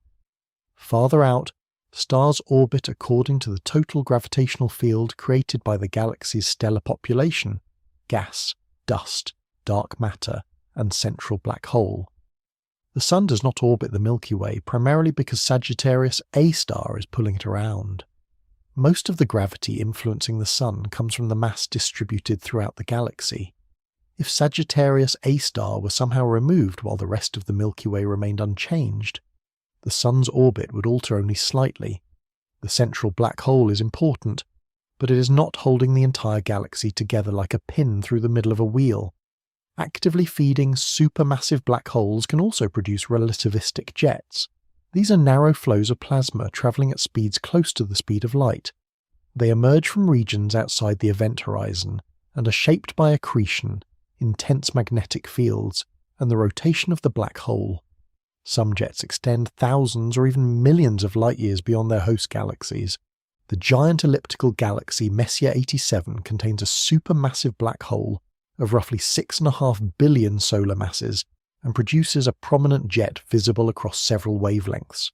Farther out, stars orbit according to the total gravitational field created by the galaxy's stellar population, gas, dust, dark matter, and central black hole. The Sun does not orbit the Milky Way primarily because Sagittarius A star is pulling it around. Most of the gravity influencing the Sun comes from the mass distributed throughout the galaxy. If Sagittarius A star were somehow removed while the rest of the Milky Way remained unchanged, the Sun's orbit would alter only slightly. The central black hole is important, but it is not holding the entire galaxy together like a pin through the middle of a wheel. Actively feeding supermassive black holes can also produce relativistic jets. These are narrow flows of plasma travelling at speeds close to the speed of light. They emerge from regions outside the event horizon and are shaped by accretion, intense magnetic fields, and the rotation of the black hole. Some jets extend thousands or even millions of light-years beyond their host galaxies. The giant elliptical galaxy Messier 87 contains a supermassive black hole of roughly 6.5 billion solar masses and produces a prominent jet visible across several wavelengths.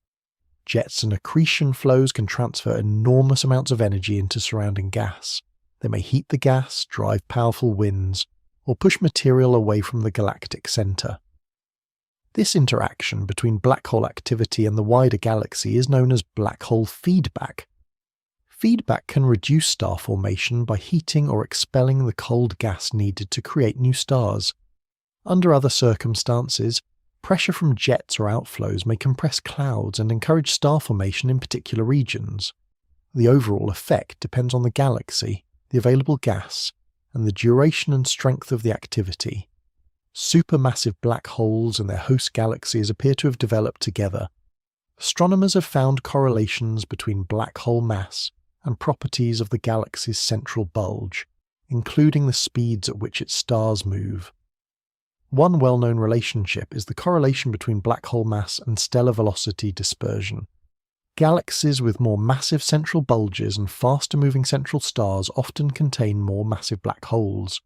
Jets and accretion flows can transfer enormous amounts of energy into surrounding gas. They may heat the gas, drive powerful winds, or push material away from the galactic centre. This interaction between black hole activity and the wider galaxy is known as black hole feedback. Feedback can reduce star formation by heating or expelling the cold gas needed to create new stars. Under other circumstances, pressure from jets or outflows may compress clouds and encourage star formation in particular regions. The overall effect depends on the galaxy, the available gas, and the duration and strength of the activity. Supermassive black holes and their host galaxies appear to have developed together. Astronomers have found correlations between black hole mass and properties of the galaxy's central bulge, including the speeds at which its stars move. One well-known relationship is the correlation between black hole mass and stellar velocity dispersion. Galaxies with more massive central bulges and faster-moving central stars often contain more massive black holes.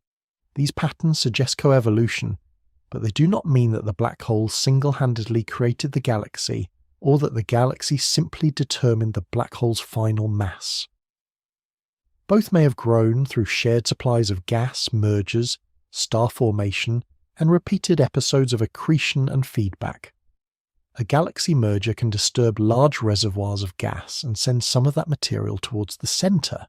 These patterns suggest coevolution, but they do not mean that the black hole single-handedly created the galaxy or that the galaxy simply determined the black hole's final mass. Both may have grown through shared supplies of gas, mergers, star formation, and repeated episodes of accretion and feedback. A galaxy merger can disturb large reservoirs of gas and send some of that material towards the centre.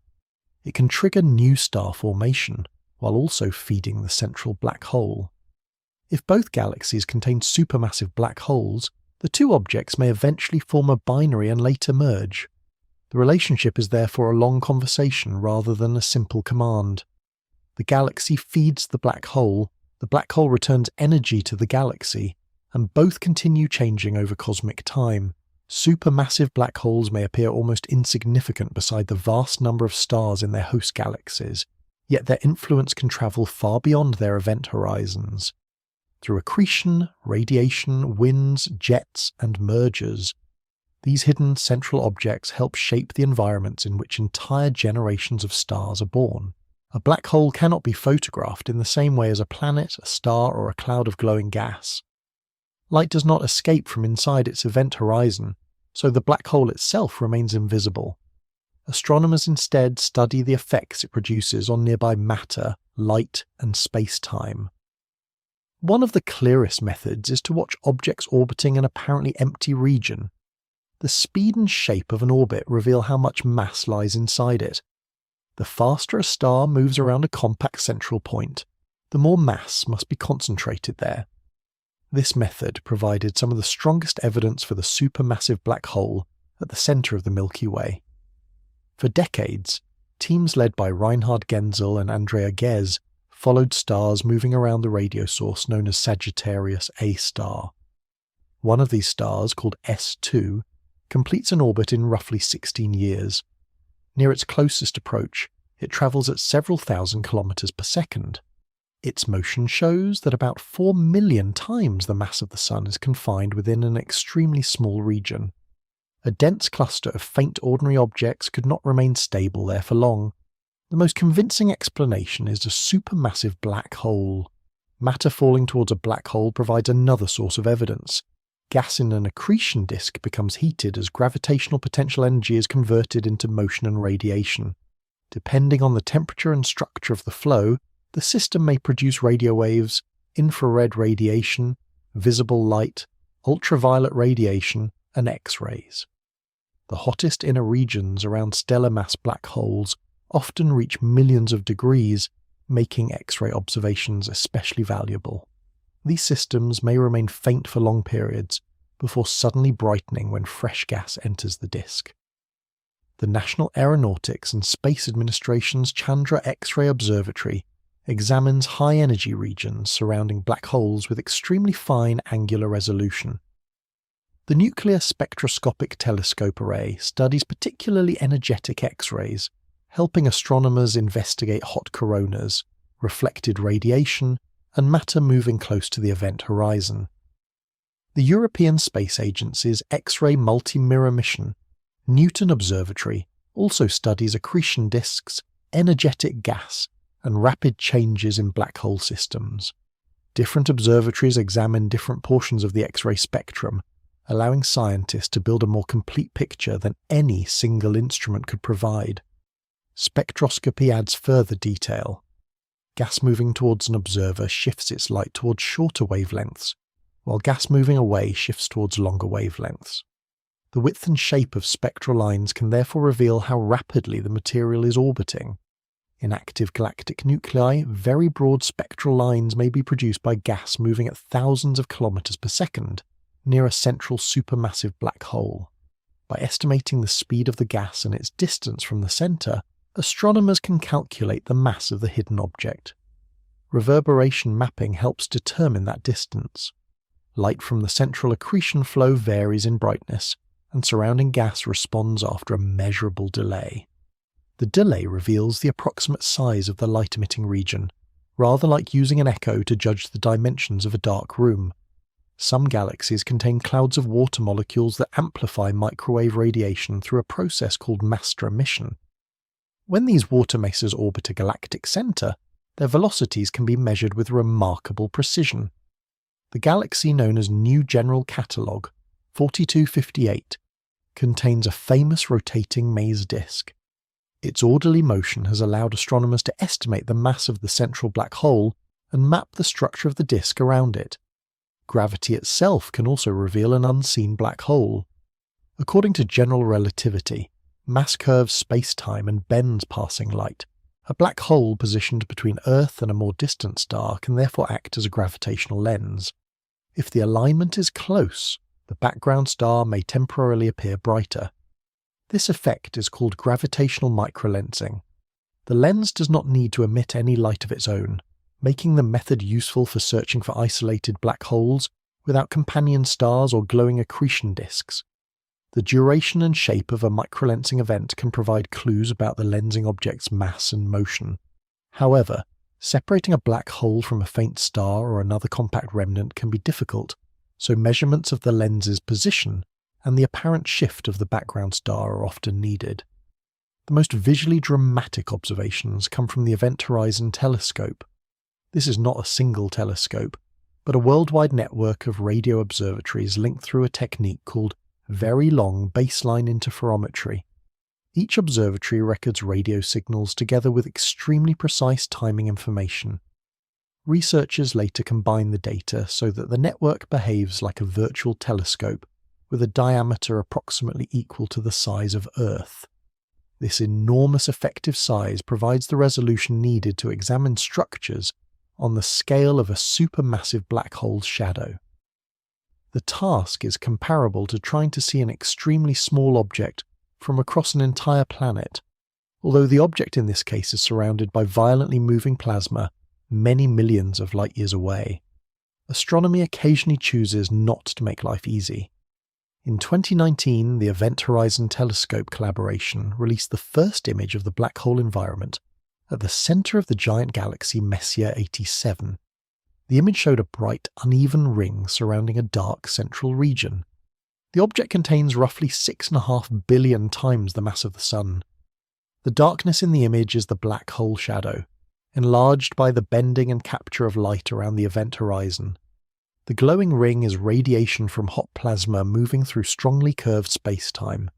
It can trigger new star formation, while also feeding the central black hole. If both galaxies contain supermassive black holes, the two objects may eventually form a binary and later merge. The relationship is therefore a long conversation rather than a simple command. The galaxy feeds the black hole returns energy to the galaxy, and both continue changing over cosmic time. Supermassive black holes may appear almost insignificant beside the vast number of stars in their host galaxies, yet their influence can travel far beyond their event horizons. Through accretion, radiation, winds, jets, and mergers, these hidden central objects help shape the environments in which entire generations of stars are born. A black hole cannot be photographed in the same way as a planet, a star, or a cloud of glowing gas. Light does not escape from inside its event horizon, so the black hole itself remains invisible. Astronomers instead study the effects it produces on nearby matter, light, and space-time. One of the clearest methods is to watch objects orbiting an apparently empty region. The speed and shape of an orbit reveal how much mass lies inside it. The faster a star moves around a compact central point, the more mass must be concentrated there. This method provided some of the strongest evidence for the supermassive black hole at the centre of the Milky Way. For decades, teams led by Reinhard Genzel and Andrea Ghez followed stars moving around the radio source known as Sagittarius A star. One of these stars, called S2, completes an orbit in roughly 16 years. Near its closest approach, it travels at several thousand kilometers per second. Its motion shows that about 4 million times the mass of the Sun is confined within an extremely small region. A dense cluster of faint ordinary objects could not remain stable there for long. The most convincing explanation is a supermassive black hole. Matter falling towards a black hole provides another source of evidence. Gas in an accretion disk becomes heated as gravitational potential energy is converted into motion and radiation. Depending on the temperature and structure of the flow, the system may produce radio waves, infrared radiation, visible light, ultraviolet radiation, and X-rays. The hottest inner regions around stellar mass black holes often reach millions of degrees, making X-ray observations especially valuable. These systems may remain faint for long periods, before suddenly brightening when fresh gas enters the disk. The National Aeronautics and Space Administration's Chandra X-ray Observatory examines high-energy regions surrounding black holes with extremely fine angular resolution. The Nuclear Spectroscopic Telescope Array studies particularly energetic X-rays, helping astronomers investigate hot coronas, reflected radiation, and matter moving close to the event horizon. The European Space Agency's X-ray multi-mirror mission, Newton Observatory, also studies accretion disks, energetic gas, and rapid changes in black hole systems. Different observatories examine different portions of the X-ray spectrum, allowing scientists to build a more complete picture than any single instrument could provide. Spectroscopy adds further detail. Gas moving towards an observer shifts its light towards shorter wavelengths, while gas moving away shifts towards longer wavelengths. The width and shape of spectral lines can therefore reveal how rapidly the material is orbiting. In active galactic nuclei, very broad spectral lines may be produced by gas moving at thousands of kilometers per second, near a central supermassive black hole. By estimating the speed of the gas and its distance from the center, astronomers can calculate the mass of the hidden object. Reverberation mapping helps determine that distance. Light from the central accretion flow varies in brightness, and surrounding gas responds after a measurable delay. The delay reveals the approximate size of the light-emitting region, rather like using an echo to judge the dimensions of a dark room. Some galaxies contain clouds of water molecules that amplify microwave radiation through a process called master emission. When these water masses orbit a galactic center, their velocities can be measured with remarkable precision. The galaxy known as New General Catalogue, 4258, contains a famous rotating maze disk. Its orderly motion has allowed astronomers to estimate the mass of the central black hole and map the structure of the disk around it. Gravity itself can also reveal an unseen black hole. According to general relativity, mass curves spacetime and bends passing light. A black hole positioned between Earth and a more distant star can therefore act as a gravitational lens. If the alignment is close, the background star may temporarily appear brighter. This effect is called gravitational microlensing. The lens does not need to emit any light of its own, making the method useful for searching for isolated black holes without companion stars or glowing accretion disks. The duration and shape of a microlensing event can provide clues about the lensing object's mass and motion. However, separating a black hole from a faint star or another compact remnant can be difficult, so measurements of the lens's position and the apparent shift of the background star are often needed. The most visually dramatic observations come from the Event Horizon Telescope. This is not a single telescope, but a worldwide network of radio observatories linked through a technique called very long baseline interferometry. Each observatory records radio signals together with extremely precise timing information. Researchers later combine the data so that the network behaves like a virtual telescope with a diameter approximately equal to the size of Earth. This enormous effective size provides the resolution needed to examine structures on the scale of a supermassive black hole's shadow. The task is comparable to trying to see an extremely small object from across an entire planet, although the object in this case is surrounded by violently moving plasma many millions of light years away. Astronomy occasionally chooses not to make life easy. In 2019, the Event Horizon Telescope collaboration released the first image of the black hole environment at the center of the giant galaxy Messier 87. The image showed a bright, uneven ring surrounding a dark central region. The object contains roughly 6.5 billion times the mass of the Sun. The darkness in the image is the black hole shadow, enlarged by the bending and capture of light around the event horizon. The glowing ring is radiation from hot plasma moving through strongly curved space-time.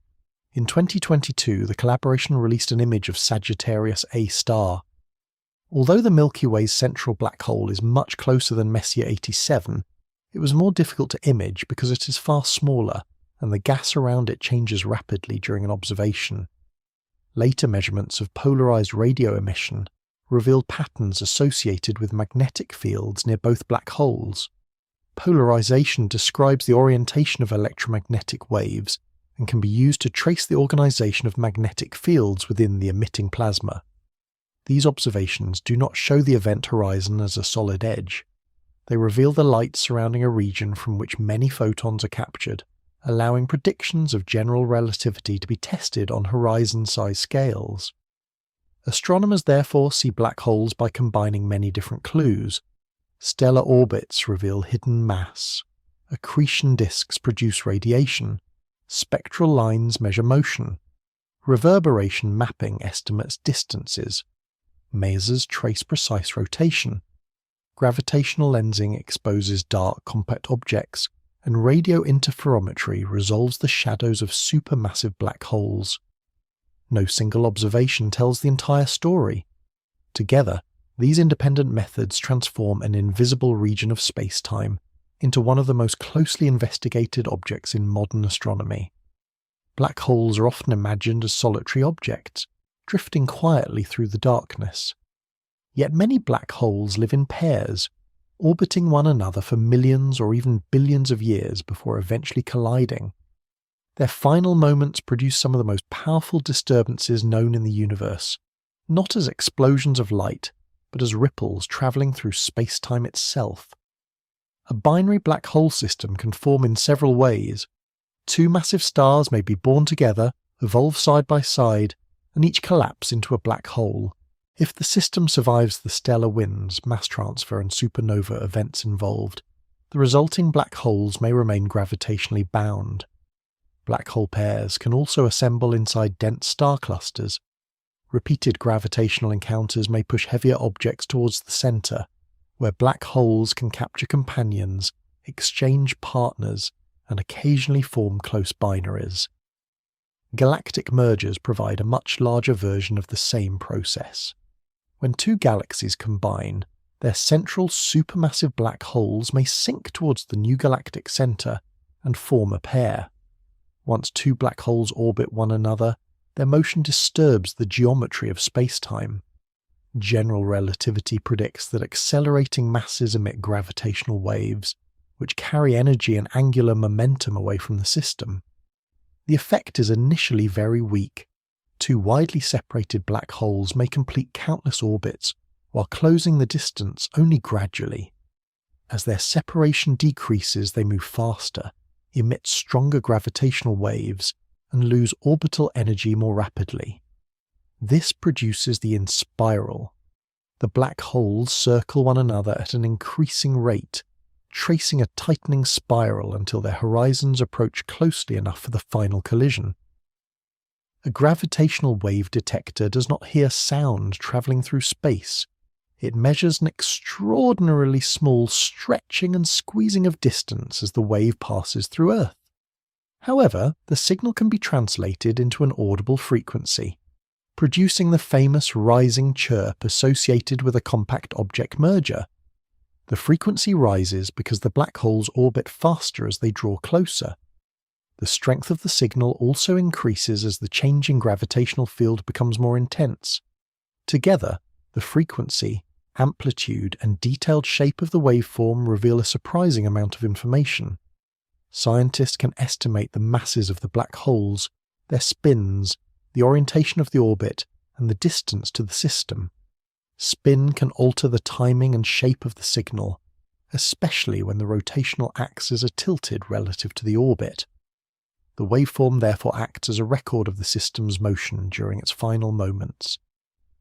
In 2022, the collaboration released an image of Sagittarius A star. Although the Milky Way's central black hole is much closer than Messier 87, it was more difficult to image because it is far smaller and the gas around it changes rapidly during an observation. Later measurements of polarized radio emission revealed patterns associated with magnetic fields near both black holes. Polarization describes the orientation of electromagnetic waves and can be used to trace the organization of magnetic fields within the emitting plasma. These observations do not show the event horizon as a solid edge. They reveal the light surrounding a region from which many photons are captured, allowing predictions of general relativity to be tested on horizon-size scales. Astronomers therefore see black holes by combining many different clues. Stellar orbits reveal hidden mass. Accretion disks produce radiation. Spectral lines measure motion. Reverberation mapping estimates distances. Masers trace precise rotation. Gravitational lensing exposes dark, compact objects, and radio interferometry resolves the shadows of supermassive black holes. No single observation tells the entire story. Together, these independent methods transform an invisible region of space-time into one of the most closely investigated objects in modern astronomy. Black holes are often imagined as solitary objects, drifting quietly through the darkness. Yet many black holes live in pairs, orbiting one another for millions or even billions of years before eventually colliding. Their final moments produce some of the most powerful disturbances known in the universe, not as explosions of light, but as ripples travelling through space-time itself. A binary black hole system can form in several ways. Two massive stars may be born together, evolve side by side, and each collapse into a black hole. If the system survives the stellar winds, mass transfer and supernova events involved, the resulting black holes may remain gravitationally bound. Black hole pairs can also assemble inside dense star clusters. Repeated gravitational encounters may push heavier objects towards the centre, where black holes can capture companions, exchange partners, and occasionally form close binaries. Galactic mergers provide a much larger version of the same process. When two galaxies combine, their central supermassive black holes may sink towards the new galactic centre and form a pair. Once two black holes orbit one another, their motion disturbs the geometry of space-time. General relativity predicts that accelerating masses emit gravitational waves, which carry energy and angular momentum away from the system. The effect is initially very weak. Two widely separated black holes may complete countless orbits, while closing the distance only gradually. As their separation decreases, they move faster, emit stronger gravitational waves, and lose orbital energy more rapidly. This produces the inspiral. The black holes circle one another at an increasing rate, tracing a tightening spiral until their horizons approach closely enough for the final collision. A gravitational wave detector does not hear sound travelling through space. It measures an extraordinarily small stretching and squeezing of distance as the wave passes through Earth. However, the signal can be translated into an audible frequency, producing the famous rising chirp associated with a compact object merger. The frequency rises because the black holes orbit faster as they draw closer. The strength of the signal also increases as the changing gravitational field becomes more intense. Together, the frequency, amplitude, and detailed shape of the waveform reveal a surprising amount of information. Scientists can estimate the masses of the black holes, their spins, the orientation of the orbit, and the distance to the system. Spin can alter the timing and shape of the signal, especially when the rotational axes are tilted relative to the orbit. The waveform therefore acts as a record of the system's motion during its final moments.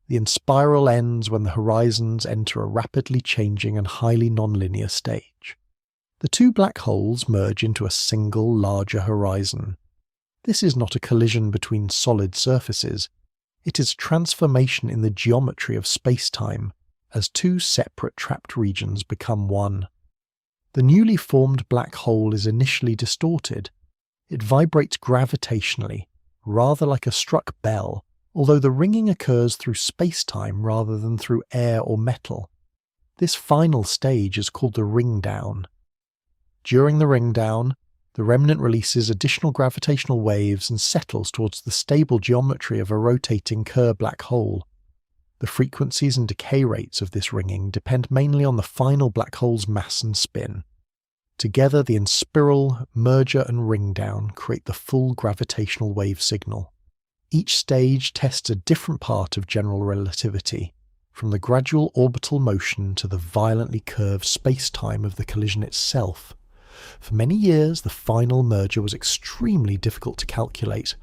The inspiral ends when the horizons enter a rapidly changing and highly nonlinear stage. The two black holes merge into a single, larger horizon. This is not a collision between solid surfaces. It is a transformation in the geometry of space-time, as two separate trapped regions become one. The newly formed black hole is initially distorted. It vibrates gravitationally, rather like a struck bell, although the ringing occurs through space-time rather than through air or metal. This final stage is called the ring-down. During the ring-down, the remnant releases additional gravitational waves and settles towards the stable geometry of a rotating Kerr black hole. The frequencies and decay rates of this ringing depend mainly on the final black hole's mass and spin. Together, the inspiral, merger, and ring-down create the full gravitational wave signal. Each stage tests a different part of general relativity, from the gradual orbital motion to the violently curved space-time of the collision itself. For many years, the final merger was extremely difficult to calculate.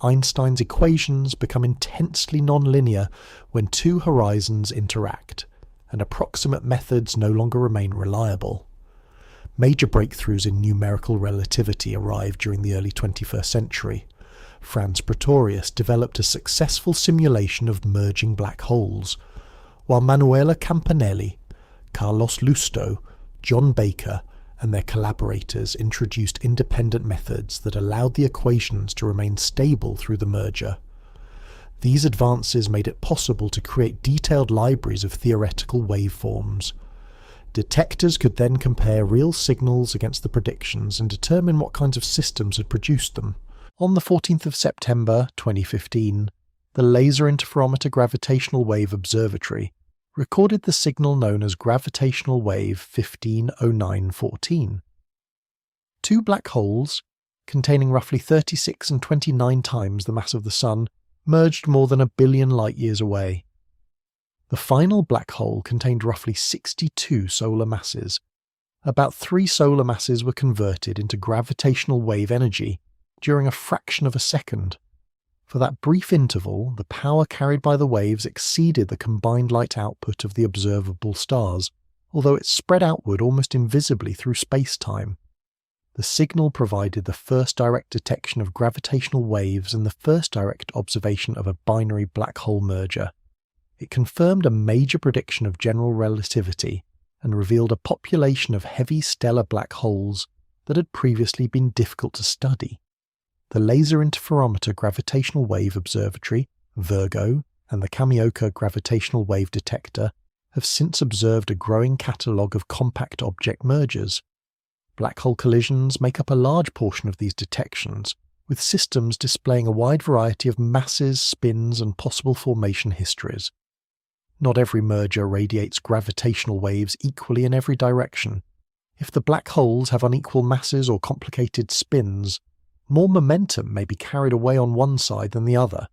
Einstein's equations become intensely nonlinear when two horizons interact, and approximate methods no longer remain reliable. Major breakthroughs in numerical relativity arrived during the early 21st century. Franz Pretorius developed a successful simulation of merging black holes, while Manuela Campanelli, Carlos Lusto, John Baker, and their collaborators introduced independent methods that allowed the equations to remain stable through the merger. These advances made it possible to create detailed libraries of theoretical waveforms. Detectors could then compare real signals against the predictions and determine what kinds of systems had produced them. On the 14th of September 2015, the Laser Interferometer Gravitational Wave Observatory recorded the signal known as gravitational wave 150914. Two black holes, containing roughly 36 and 29 times the mass of the Sun, merged more than 1 billion light-years away. The final black hole contained roughly 62 solar masses. About 3 solar masses were converted into gravitational wave energy during a fraction of a second. For that brief interval, the power carried by the waves exceeded the combined light output of the observable stars, although it spread outward almost invisibly through space-time. The signal provided the first direct detection of gravitational waves and the first direct observation of a binary black hole merger. It confirmed a major prediction of general relativity and revealed a population of heavy stellar black holes that had previously been difficult to study. The Laser Interferometer Gravitational Wave Observatory, Virgo, and the Kamioka Gravitational Wave Detector have since observed a growing catalogue of compact object mergers. Black hole collisions make up a large portion of these detections, with systems displaying a wide variety of masses, spins, and possible formation histories. Not every merger radiates gravitational waves equally in every direction. If the black holes have unequal masses or complicated spins, more momentum may be carried away on one side than the other.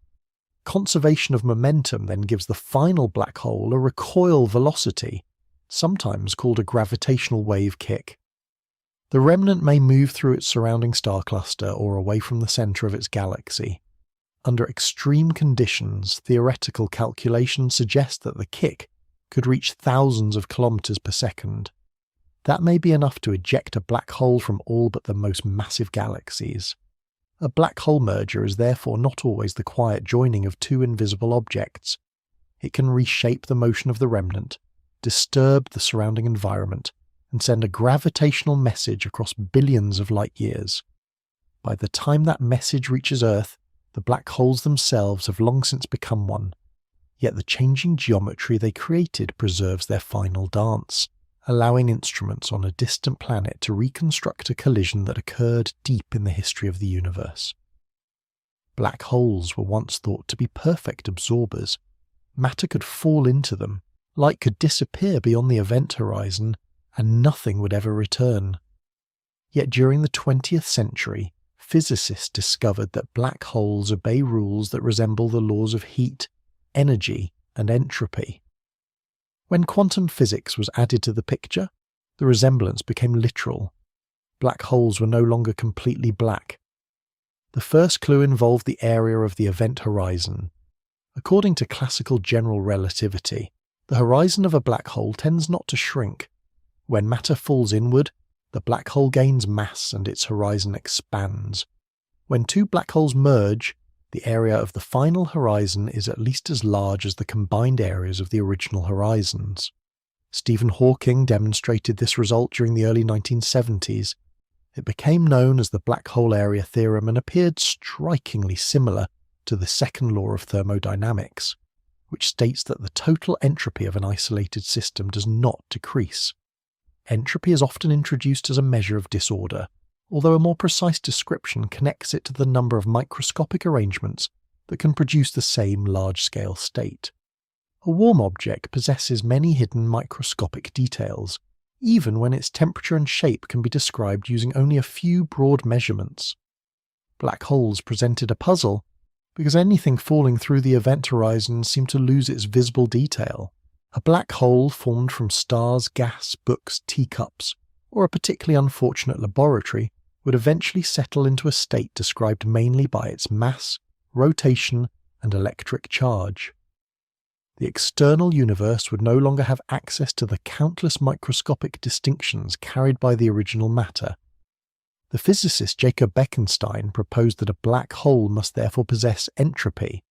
Conservation of momentum then gives the final black hole a recoil velocity, sometimes called a gravitational wave kick. The remnant may move through its surrounding star cluster or away from the centre of its galaxy. Under extreme conditions, theoretical calculations suggest that the kick could reach thousands of kilometres per second. That may be enough to eject a black hole from all but the most massive galaxies. A black hole merger is therefore not always the quiet joining of two invisible objects. It can reshape the motion of the remnant, disturb the surrounding environment, and send a gravitational message across billions of light-years. By the time that message reaches Earth, the black holes themselves have long since become one. Yet the changing geometry they created preserves their final dance, allowing instruments on a distant planet to reconstruct a collision that occurred deep in the history of the universe. Black holes were once thought to be perfect absorbers. Matter could fall into them, light could disappear beyond the event horizon, and nothing would ever return. Yet during the 20th century, physicists discovered that black holes obey rules that resemble the laws of heat, energy, and entropy. When quantum physics was added to the picture, the resemblance became literal. Black holes were no longer completely black. The first clue involved the area of the event horizon. According to classical general relativity, the horizon of a black hole tends not to shrink. When matter falls inward, the black hole gains mass and its horizon expands. When two black holes merge, the area of the final horizon is at least as large as the combined areas of the original horizons. Stephen Hawking demonstrated this result during the early 1970s. It became known as the black hole area theorem and appeared strikingly similar to the second law of thermodynamics, which states that the total entropy of an isolated system does not decrease. Entropy is often introduced as a measure of disorder, although a more precise description connects it to the number of microscopic arrangements that can produce the same large-scale state. A warm object possesses many hidden microscopic details, even when its temperature and shape can be described using only a few broad measurements. Black holes presented a puzzle, because anything falling through the event horizon seemed to lose its visible detail. A black hole formed from stars, gas, books, teacups, or a particularly unfortunate laboratory would eventually settle into a state described mainly by its mass, rotation, and electric charge. The external universe would no longer have access to the countless microscopic distinctions carried by the original matter. The physicist Jacob Bekenstein proposed that a black hole must therefore possess entropy.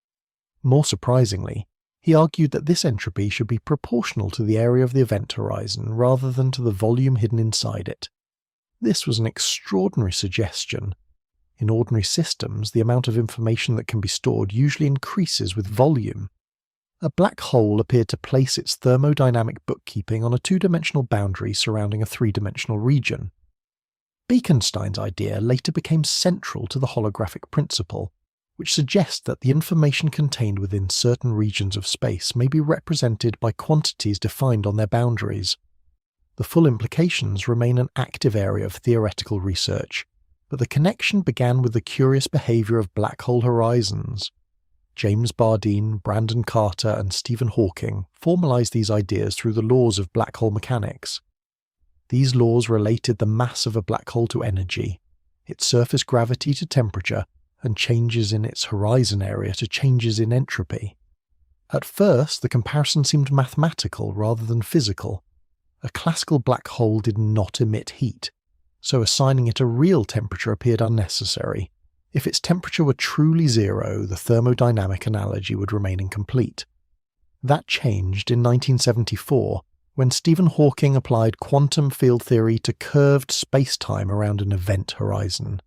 More surprisingly, he argued that this entropy should be proportional to the area of the event horizon rather than to the volume hidden inside it. This was an extraordinary suggestion. In ordinary systems, the amount of information that can be stored usually increases with volume. A black hole appeared to place its thermodynamic bookkeeping on a two-dimensional boundary surrounding a three-dimensional region. Bekenstein's idea later became central to the holographic principle, which suggests that the information contained within certain regions of space may be represented by quantities defined on their boundaries. The full implications remain an active area of theoretical research, but the connection began with the curious behavior of black hole horizons. James Bardeen, Brandon Carter, and Stephen Hawking formalized these ideas through the laws of black hole mechanics. These laws related the mass of a black hole to energy, its surface gravity to temperature, and changes in its horizon area to changes in entropy. At first, the comparison seemed mathematical rather than physical. A classical black hole did not emit heat, so assigning it a real temperature appeared unnecessary. If its temperature were truly zero, the thermodynamic analogy would remain incomplete. That changed in 1974, when Stephen Hawking applied quantum field theory to curved spacetime around an event horizon.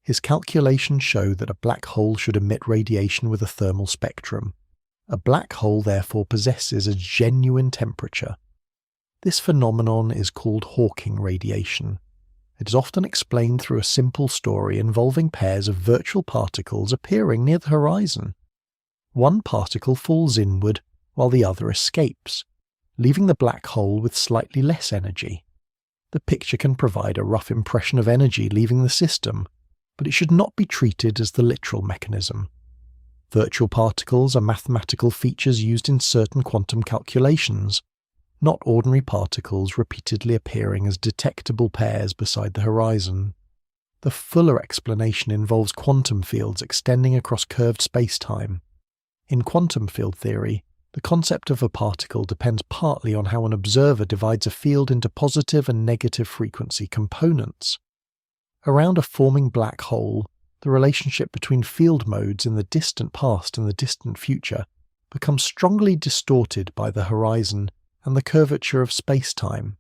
His calculations show that a black hole should emit radiation with a thermal spectrum. A black hole therefore possesses a genuine temperature. This phenomenon is called Hawking radiation. It is often explained through a simple story involving pairs of virtual particles appearing near the horizon. One particle falls inward while the other escapes, leaving the black hole with slightly less energy. The picture can provide a rough impression of energy leaving the system, but it should not be treated as the literal mechanism. Virtual particles are mathematical features used in certain quantum calculations, not ordinary particles repeatedly appearing as detectable pairs beside the horizon. The fuller explanation involves quantum fields extending across curved spacetime. In quantum field theory, the concept of a particle depends partly on how an observer divides a field into positive and negative frequency components. Around a forming black hole, the relationship between field modes in the distant past and the distant future becomes strongly distorted by the horizon and the curvature of spacetime.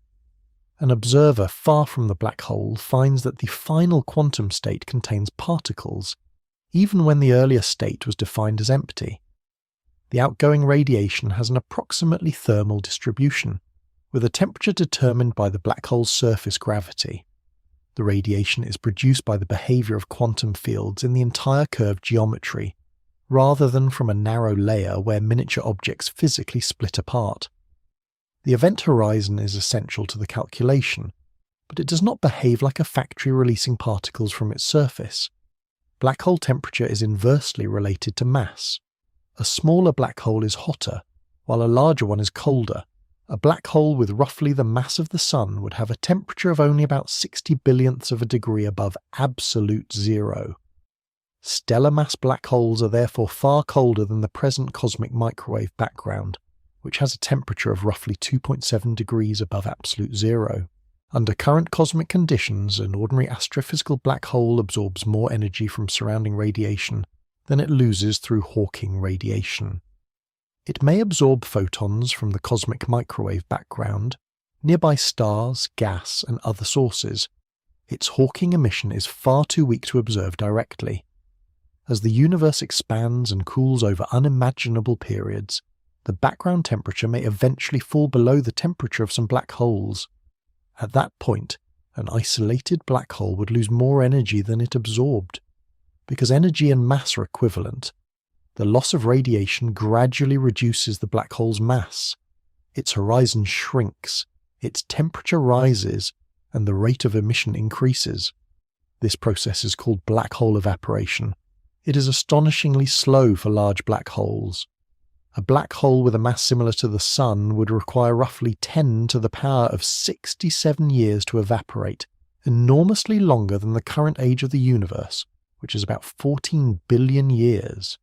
An observer far from the black hole finds that the final quantum state contains particles, even when the earlier state was defined as empty. The outgoing radiation has an approximately thermal distribution, with a temperature determined by the black hole's surface gravity. The radiation is produced by the behavior of quantum fields in the entire curved geometry, rather than from a narrow layer where miniature objects physically split apart. The event horizon is essential to the calculation, but it does not behave like a factory releasing particles from its surface. Black hole temperature is inversely related to mass. A smaller black hole is hotter, while a larger one is colder. A black hole with roughly the mass of the Sun would have a temperature of only about 60 billionths of a degree above absolute zero. Stellar mass black holes are therefore far colder than the present cosmic microwave background, which has a temperature of roughly 2.7 degrees above absolute zero. Under current cosmic conditions, an ordinary astrophysical black hole absorbs more energy from surrounding radiation than it loses through Hawking radiation. It may absorb photons from the cosmic microwave background, nearby stars, gas, and other sources. Its Hawking emission is far too weak to observe directly. As the universe expands and cools over unimaginable periods, the background temperature may eventually fall below the temperature of some black holes. At that point, an isolated black hole would lose more energy than it absorbed. Because energy and mass are equivalent, the loss of radiation gradually reduces the black hole's mass. Its horizon shrinks, its temperature rises, and the rate of emission increases. This process is called black hole evaporation. It is astonishingly slow for large black holes. A black hole with a mass similar to the Sun would require roughly 10 to the power of 67 years to evaporate, enormously longer than the current age of the universe, which is about 14 billion years.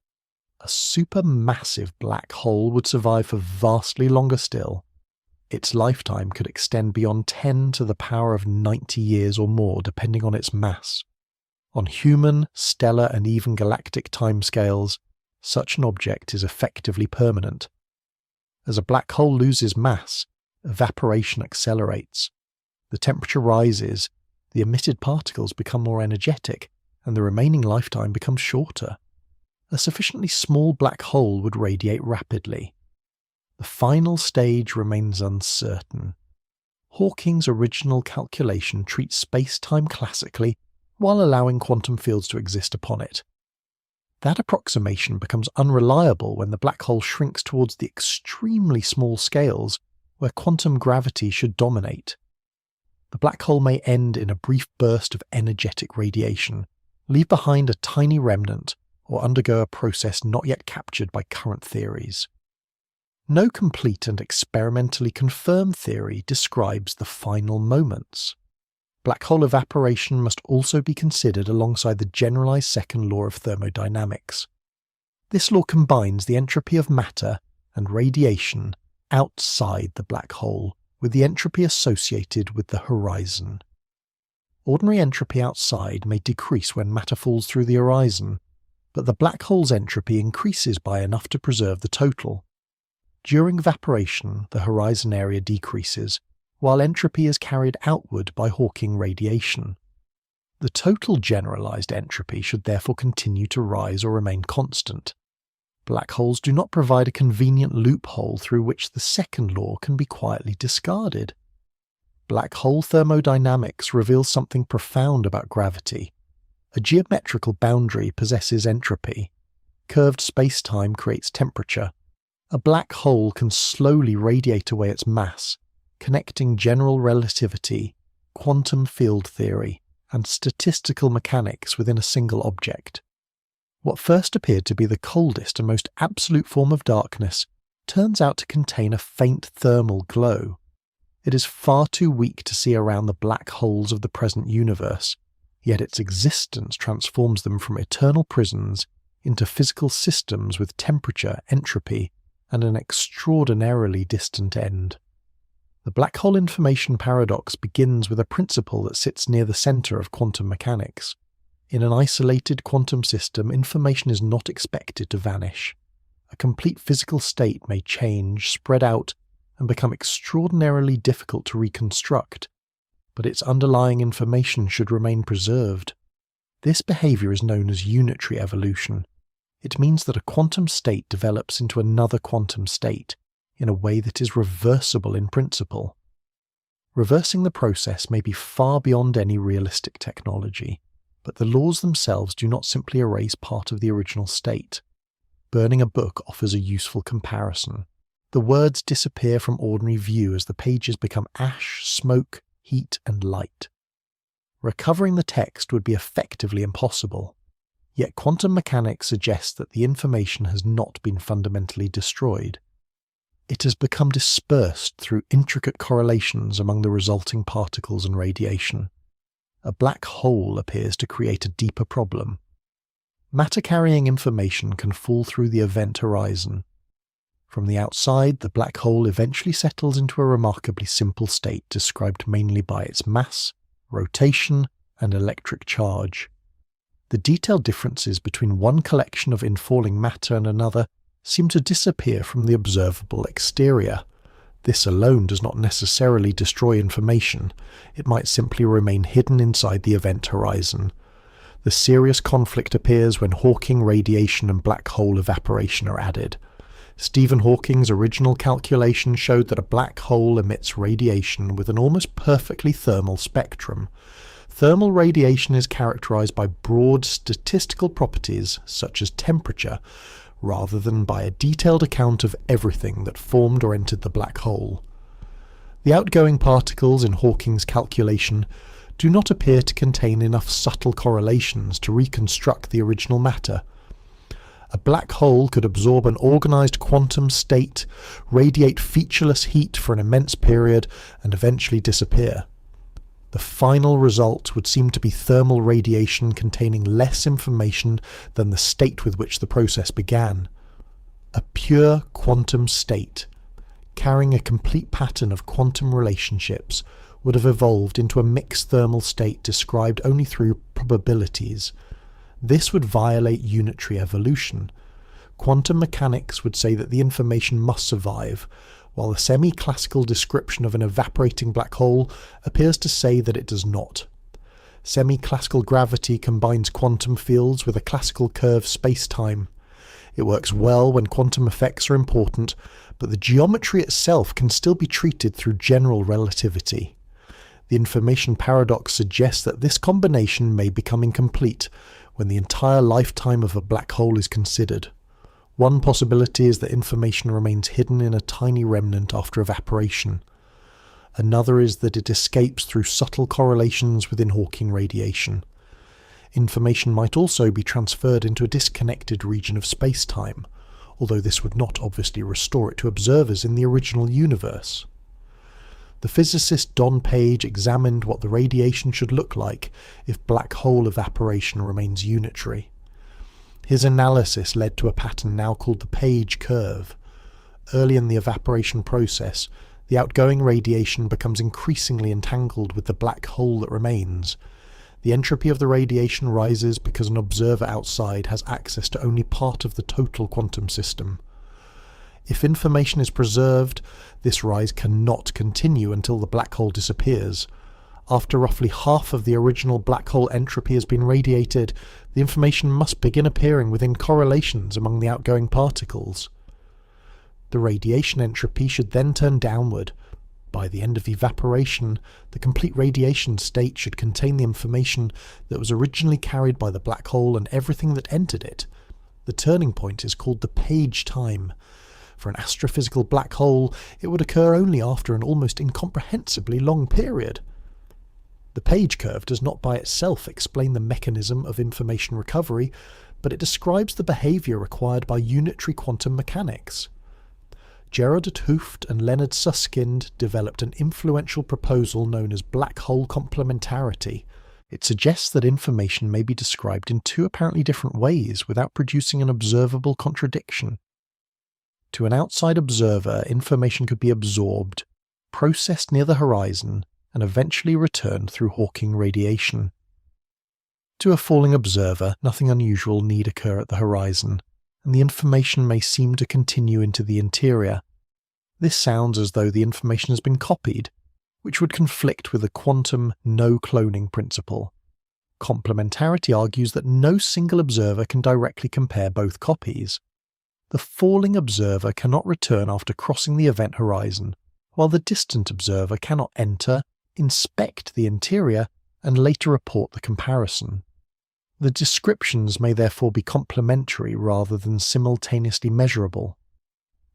A supermassive black hole would survive for vastly longer still. Its lifetime could extend beyond 10 to the power of 90 years or more, depending on its mass. On human, stellar, and even galactic timescales, such an object is effectively permanent. As a black hole loses mass, evaporation accelerates. The temperature rises, the emitted particles become more energetic, and the remaining lifetime becomes shorter. A sufficiently small black hole would radiate rapidly. The final stage remains uncertain. Hawking's original calculation treats space-time classically while allowing quantum fields to exist upon it. That approximation becomes unreliable when the black hole shrinks towards the extremely small scales where quantum gravity should dominate. The black hole may end in a brief burst of energetic radiation, leave behind a tiny remnant, or undergo a process not yet captured by current theories. No complete and experimentally confirmed theory describes the final moments. Black hole evaporation must also be considered alongside the generalized second law of thermodynamics. This law combines the entropy of matter and radiation outside the black hole with the entropy associated with the horizon. Ordinary entropy outside may decrease when matter falls through the horizon, but the black hole's entropy increases by enough to preserve the total. During evaporation, the horizon area decreases, while entropy is carried outward by Hawking radiation. The total generalized entropy should therefore continue to rise or remain constant. Black holes do not provide a convenient loophole through which the second law can be quietly discarded. Black hole thermodynamics reveals something profound about gravity. A geometrical boundary possesses entropy. Curved space-time creates temperature. A black hole can slowly radiate away its mass, connecting general relativity, quantum field theory, and statistical mechanics within a single object. What first appeared to be the coldest and most absolute form of darkness turns out to contain a faint thermal glow. It is far too weak to see around the black holes of the present universe, yet its existence transforms them from eternal prisons into physical systems with temperature, entropy, and an extraordinarily distant end. The black hole information paradox begins with a principle that sits near the center of quantum mechanics. In an isolated quantum system, information is not expected to vanish. A complete physical state may change, spread out, and become extraordinarily difficult to reconstruct, but its underlying information should remain preserved. This behavior is known as unitary evolution. It means that a quantum state develops into another quantum state in a way that is reversible in principle. Reversing the process may be far beyond any realistic technology, but the laws themselves do not simply erase part of the original state. Burning a book offers a useful comparison. The words disappear from ordinary view as the pages become ash, smoke, heat, and light. Recovering the text would be effectively impossible. Yet quantum mechanics suggests that the information has not been fundamentally destroyed. It has become dispersed through intricate correlations among the resulting particles and radiation. A black hole appears to create a deeper problem. Matter carrying information can fall through the event horizon. From the outside, the black hole eventually settles into a remarkably simple state described mainly by its mass, rotation, and electric charge. The detailed differences between one collection of infalling matter and another seem to disappear from the observable exterior. This alone does not necessarily destroy information. It might simply remain hidden inside the event horizon. The serious conflict appears when Hawking radiation and black hole evaporation are added. Stephen Hawking's original calculation showed that a black hole emits radiation with an almost perfectly thermal spectrum. Thermal radiation is characterized by broad statistical properties such as temperature, rather than by a detailed account of everything that formed or entered the black hole. The outgoing particles in Hawking's calculation do not appear to contain enough subtle correlations to reconstruct the original matter. A black hole could absorb an organized quantum state, radiate featureless heat for an immense period, and eventually disappear. The final result would seem to be thermal radiation containing less information than the state with which the process began. A pure quantum state, carrying a complete pattern of quantum relationships, would have evolved into a mixed thermal state described only through probabilities. This would violate unitary evolution. Quantum mechanics would say that the information must survive, while the semi-classical description of an evaporating black hole appears to say that it does not. Semi-classical gravity combines quantum fields with a classical curved space-time. It works well when quantum effects are important, but the geometry itself can still be treated through general relativity. The information paradox suggests that this combination may become incomplete when the entire lifetime of a black hole is considered. One possibility is that information remains hidden in a tiny remnant after evaporation. Another is that it escapes through subtle correlations within Hawking radiation. Information might also be transferred into a disconnected region of spacetime, although this would not obviously restore it to observers in the original universe. The physicist Don Page examined what the radiation should look like if black hole evaporation remains unitary. His analysis led to a pattern now called the Page curve. Early in the evaporation process, the outgoing radiation becomes increasingly entangled with the black hole that remains. The entropy of the radiation rises because an observer outside has access to only part of the total quantum system. If information is preserved, this rise cannot continue until the black hole disappears. After roughly half of the original black hole entropy has been radiated, the information must begin appearing within correlations among the outgoing particles. The radiation entropy should then turn downward. By the end of evaporation, the complete radiation state should contain the information that was originally carried by the black hole and everything that entered it. The turning point is called the Page time. For an astrophysical black hole, it would occur only after an almost incomprehensibly long period. The Page curve does not by itself explain the mechanism of information recovery, but it describes the behaviour required by unitary quantum mechanics. Gerard 't Hooft and Leonard Susskind developed an influential proposal known as black hole complementarity. It suggests that information may be described in two apparently different ways without producing an observable contradiction. To an outside observer, information could be absorbed, processed near the horizon, and eventually returned through Hawking radiation. To a falling observer, nothing unusual need occur at the horizon, and the information may seem to continue into the interior. This sounds as though the information has been copied, which would conflict with the quantum no-cloning principle. Complementarity argues that no single observer can directly compare both copies. The falling observer cannot return after crossing the event horizon, while the distant observer cannot enter, inspect the interior, and later report the comparison. The descriptions may therefore be complementary rather than simultaneously measurable.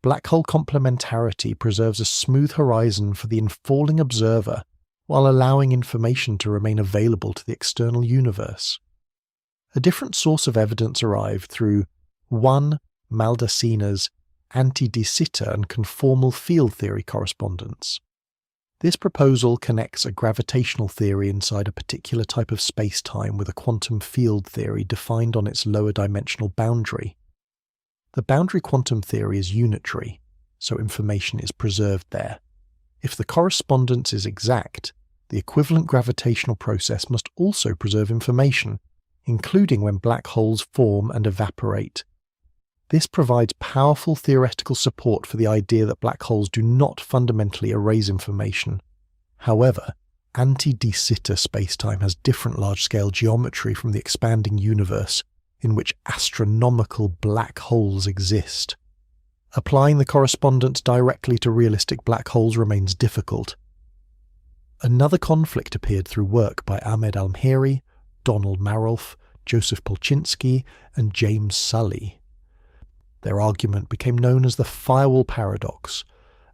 Black hole complementarity preserves a smooth horizon for the infalling observer, while allowing information to remain available to the external universe. A different source of evidence arrived through 1. Maldaceno's anti-de Sitter and conformal field theory correspondence. This proposal connects a gravitational theory inside a particular type of spacetime with a quantum field theory defined on its lower dimensional boundary. The boundary quantum theory is unitary, so information is preserved there. If the correspondence is exact, the equivalent gravitational process must also preserve information, including when black holes form and evaporate. This provides powerful theoretical support for the idea that black holes do not fundamentally erase information. However, anti-de Sitter spacetime has different large-scale geometry from the expanding universe, in which astronomical black holes exist. Applying the correspondence directly to realistic black holes remains difficult. Another conflict appeared through work by Ahmed Almhiri, Donald Marolf, Joseph Polchinski, and James Sully. Their argument became known as the firewall paradox.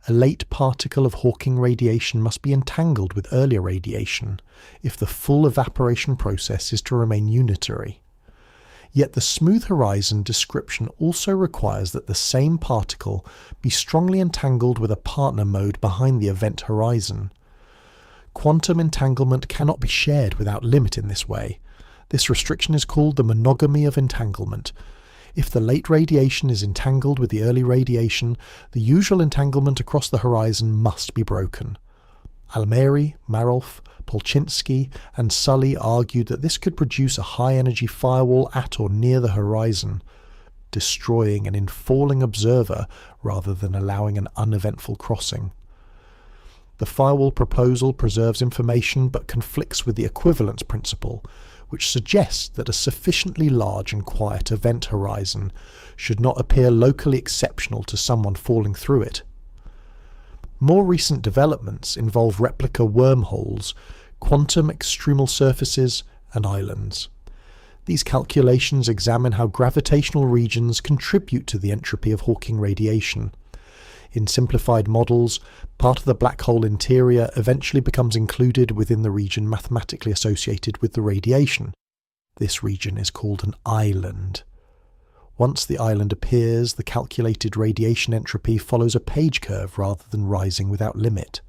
A late particle of Hawking radiation must be entangled with earlier radiation if the full evaporation process is to remain unitary. Yet the smooth horizon description also requires that the same particle be strongly entangled with a partner mode behind the event horizon. Quantum entanglement cannot be shared without limit in this way. This restriction is called the monogamy of entanglement. If the late radiation is entangled with the early radiation, the usual entanglement across the horizon must be broken. Almhiri, Marolf, Polchinski, and Sully argued that this could produce a high-energy firewall at or near the horizon, destroying an infalling observer rather than allowing an uneventful crossing. The firewall proposal preserves information but conflicts with the equivalence principle, which suggests that a sufficiently large and quiet event horizon should not appear locally exceptional to someone falling through it. More recent developments involve replica wormholes, quantum extremal surfaces, and islands. These calculations examine how gravitational regions contribute to the entropy of Hawking radiation. In simplified models, part of the black hole interior eventually becomes included within the region mathematically associated with the radiation. This region is called an island. Once the island appears, the calculated radiation entropy follows a page curve rather than rising without limit.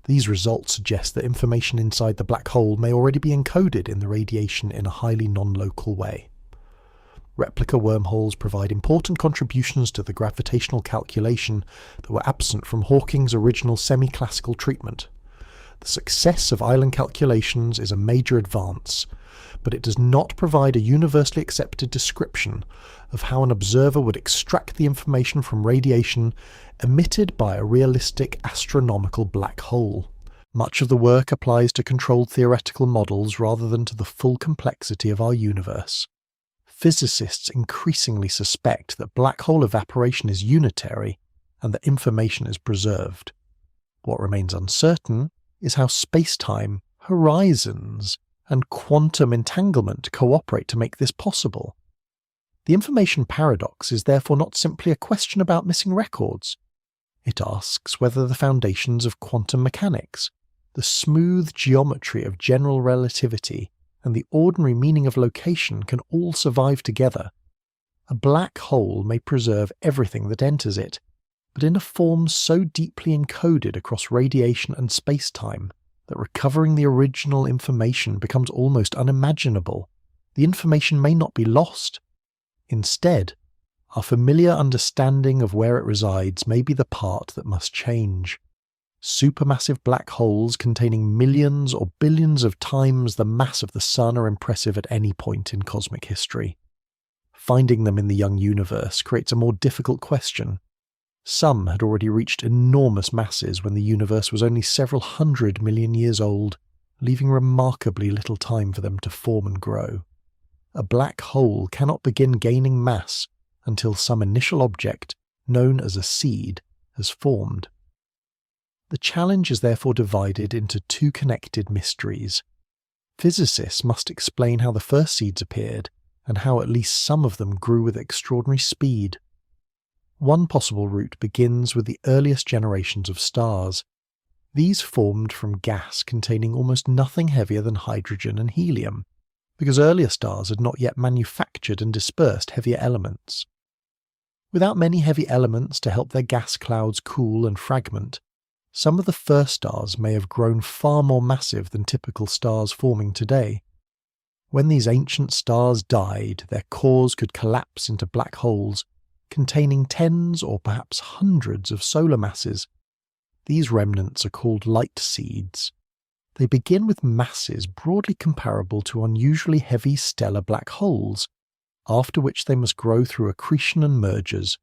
These results suggest that information inside the black hole may already be encoded in the radiation in a highly non-local way. Replica wormholes provide important contributions to the gravitational calculation that were absent from Hawking's original semi-classical treatment. The success of island calculations is a major advance, but it does not provide a universally accepted description of how an observer would extract the information from radiation emitted by a realistic astronomical black hole. Much of the work applies to controlled theoretical models rather than to the full complexity of our universe. Physicists increasingly suspect that black hole evaporation is unitary and that information is preserved. What remains uncertain is how spacetime, horizons, and quantum entanglement cooperate to make this possible. The information paradox is therefore not simply a question about missing records. It asks whether the foundations of quantum mechanics, the smooth geometry of general relativity, and the ordinary meaning of location can all survive together. A black hole may preserve everything that enters it, but in a form so deeply encoded across radiation and space-time that recovering the original information becomes almost unimaginable. The information may not be lost. Instead, our familiar understanding of where it resides may be the part that must change. Supermassive black holes containing millions or billions of times the mass of the Sun are impressive at any point in cosmic history. Finding them in the young universe creates a more difficult question. Some had already reached enormous masses when the universe was only several 100 million years old, leaving remarkably little time for them to form and grow. A black hole cannot begin gaining mass until some initial object, known as a seed, has formed. The challenge is therefore divided into two connected mysteries. Physicists must explain how the first seeds appeared, and how at least some of them grew with extraordinary speed. One possible route begins with the earliest generations of stars. These formed from gas containing almost nothing heavier than hydrogen and helium, because earlier stars had not yet manufactured and dispersed heavier elements. Without many heavy elements to help their gas clouds cool and fragment, some of the first stars may have grown far more massive than typical stars forming today. When these ancient stars died, their cores could collapse into black holes containing tens or perhaps hundreds of solar masses. These remnants are called light seeds. They begin with masses broadly comparable to unusually heavy stellar black holes, after which they must grow through accretion and mergers.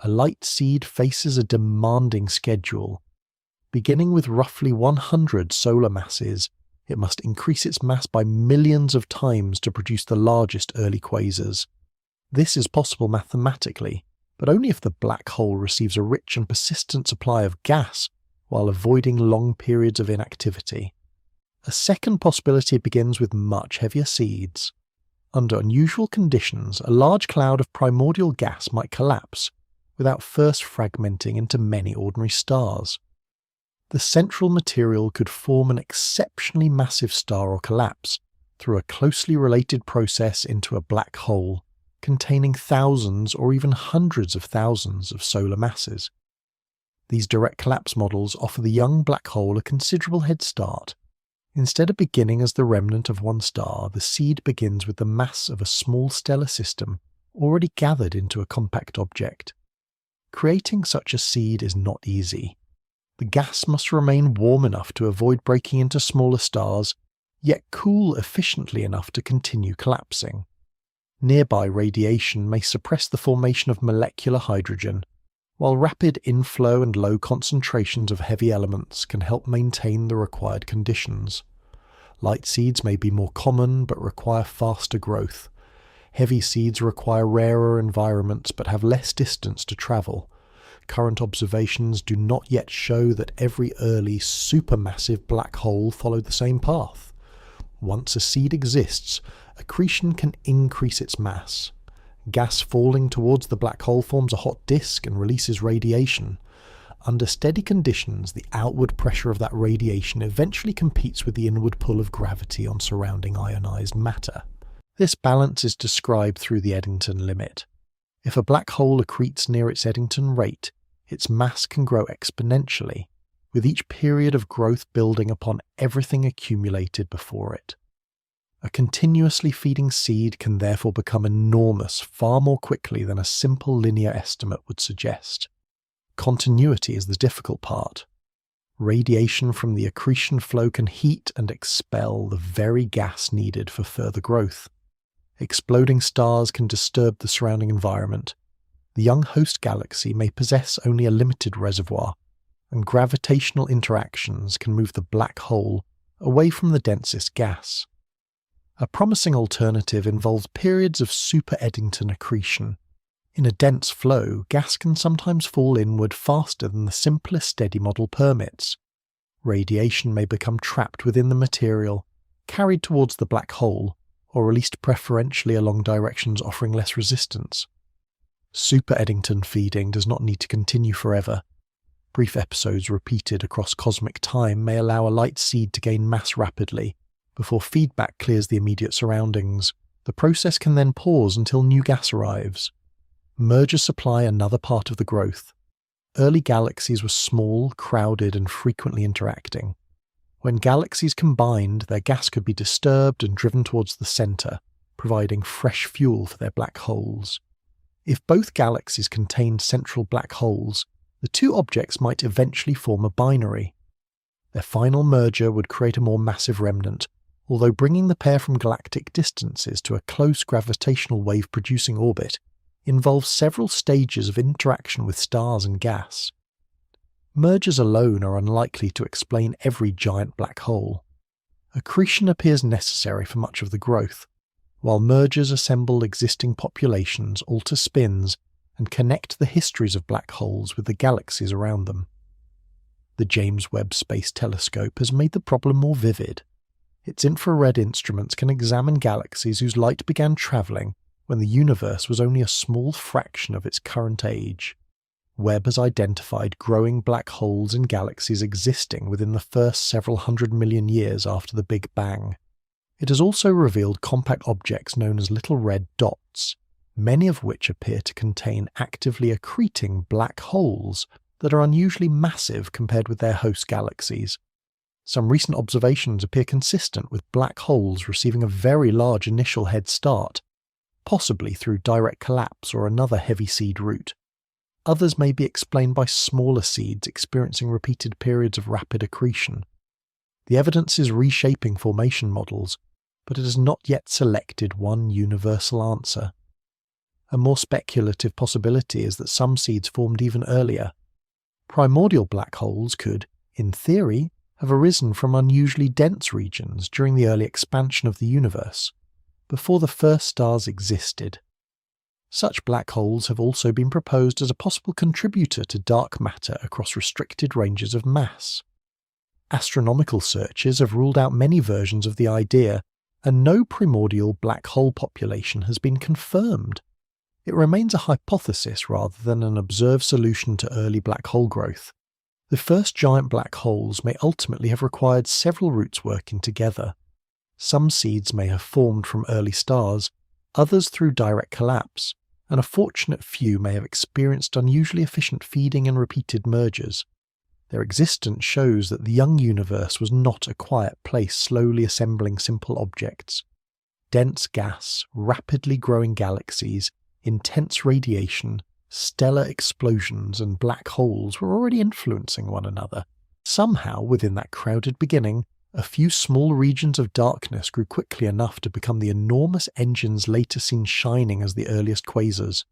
A light seed faces a demanding schedule. Beginning with roughly 100 solar masses, it must increase its mass by millions of times to produce the largest early quasars. This is possible mathematically, but only if the black hole receives a rich and persistent supply of gas while avoiding long periods of inactivity. A second possibility begins with much heavier seeds. Under unusual conditions, a large cloud of primordial gas might collapse, without first fragmenting into many ordinary stars. The central material could form an exceptionally massive star or collapse, through a closely related process into a black hole, containing thousands or even hundreds of thousands of solar masses. These direct collapse models offer the young black hole a considerable head start. Instead of beginning as the remnant of one star, the seed begins with the mass of a small stellar system already gathered into a compact object. Creating such a seed is not easy. The gas must remain warm enough to avoid breaking into smaller stars, yet cool efficiently enough to continue collapsing. Nearby radiation may suppress the formation of molecular hydrogen, while rapid inflow and low concentrations of heavy elements can help maintain the required conditions. Light seeds may be more common but require faster growth. Heavy seeds require rarer environments but have less distance to travel. Current observations do not yet show that every early supermassive black hole followed the same path. Once a seed exists, accretion can increase its mass. Gas falling towards the black hole forms a hot disk and releases radiation. Under steady conditions, the outward pressure of that radiation eventually competes with the inward pull of gravity on surrounding ionized matter. This balance is described through the Eddington limit. If a black hole accretes near its Eddington rate, its mass can grow exponentially, with each period of growth building upon everything accumulated before it. A continuously feeding seed can therefore become enormous far more quickly than a simple linear estimate would suggest. Continuity is the difficult part. Radiation from the accretion flow can heat and expel the very gas needed for further growth. Exploding stars can disturb the surrounding environment. The young host galaxy may possess only a limited reservoir, and gravitational interactions can move the black hole away from the densest gas. A promising alternative involves periods of super-Eddington accretion. In a dense flow, gas can sometimes fall inward faster than the simplest steady model permits. Radiation may become trapped within the material, carried towards the black hole, or released preferentially along directions offering less resistance. Super-Eddington feeding does not need to continue forever. Brief episodes repeated across cosmic time may allow a light seed to gain mass rapidly, before feedback clears the immediate surroundings. The process can then pause until new gas arrives. Mergers supply another part of the growth. Early galaxies were small, crowded, and frequently interacting. When galaxies combined, their gas could be disturbed and driven towards the centre, providing fresh fuel for their black holes. If both galaxies contained central black holes, the two objects might eventually form a binary. Their final merger would create a more massive remnant, although bringing the pair from galactic distances to a close gravitational wave-producing orbit involves several stages of interaction with stars and gas. Mergers alone are unlikely to explain every giant black hole. Accretion appears necessary for much of the growth, while mergers assemble existing populations, alter spins, and connect the histories of black holes with the galaxies around them. The James Webb Space Telescope has made the problem more vivid. Its infrared instruments can examine galaxies whose light began travelling when the universe was only a small fraction of its current age. Webb has identified growing black holes in galaxies existing within the first several 100 million years after the Big Bang. It has also revealed compact objects known as little red dots, many of which appear to contain actively accreting black holes that are unusually massive compared with their host galaxies. Some recent observations appear consistent with black holes receiving a very large initial head start, possibly through direct collapse or another heavy seed route. Others may be explained by smaller seeds experiencing repeated periods of rapid accretion. The evidence is reshaping formation models, but it has not yet selected one universal answer. A more speculative possibility is that some seeds formed even earlier. Primordial black holes could, in theory, have arisen from unusually dense regions during the early expansion of the universe, before the first stars existed. Such black holes have also been proposed as a possible contributor to dark matter across restricted ranges of mass. Astronomical searches have ruled out many versions of the idea, and no primordial black hole population has been confirmed. It remains a hypothesis rather than an observed solution to early black hole growth. The first giant black holes may ultimately have required several routes working together. Some seeds may have formed from early stars, others through direct collapse, and a fortunate few may have experienced unusually efficient feeding and repeated mergers. Their existence shows that the young universe was not a quiet place slowly assembling simple objects. Dense gas, rapidly growing galaxies, intense radiation, stellar explosions, and black holes were already influencing one another. Somehow, within that crowded beginning, a few small regions of darkness grew quickly enough to become the enormous engines later seen shining as the earliest quasars.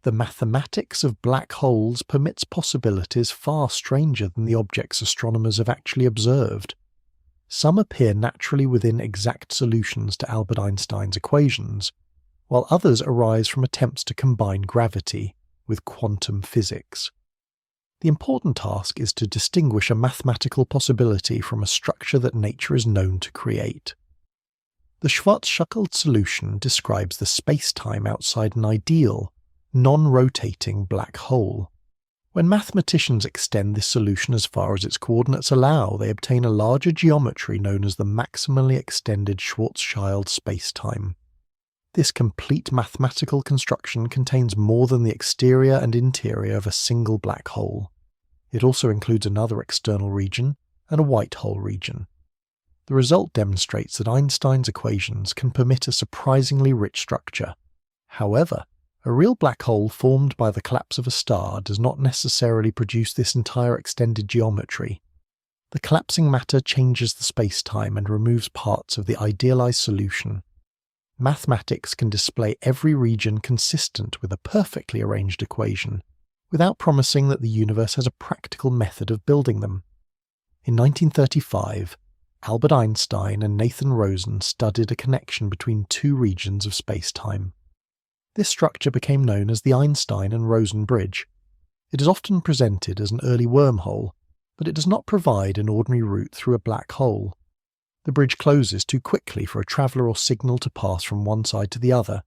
The mathematics of black holes permits possibilities far stranger than the objects astronomers have actually observed. Some appear naturally within exact solutions to Albert Einstein's equations, while others arise from attempts to combine gravity with quantum physics. The important task is to distinguish a mathematical possibility from a structure that nature is known to create. The Schwarzschild solution describes the spacetime outside an ideal, non-rotating black hole. When mathematicians extend this solution as far as its coordinates allow, they obtain a larger geometry known as the maximally extended Schwarzschild spacetime. This complete mathematical construction contains more than the exterior and interior of a single black hole. It also includes another external region and a white hole region. The result demonstrates that Einstein's equations can permit a surprisingly rich structure. However, a real black hole formed by the collapse of a star does not necessarily produce this entire extended geometry. The collapsing matter changes the spacetime and removes parts of the idealized solution. Mathematics can display every region consistent with a perfectly arranged equation, without promising that the universe has a practical method of building them. In 1935, Albert Einstein and Nathan Rosen studied a connection between two regions of spacetime. This structure became known as the Einstein and Rosen bridge. It is often presented as an early wormhole, but it does not provide an ordinary route through a black hole. The bridge closes too quickly for a traveller or signal to pass from one side to the other.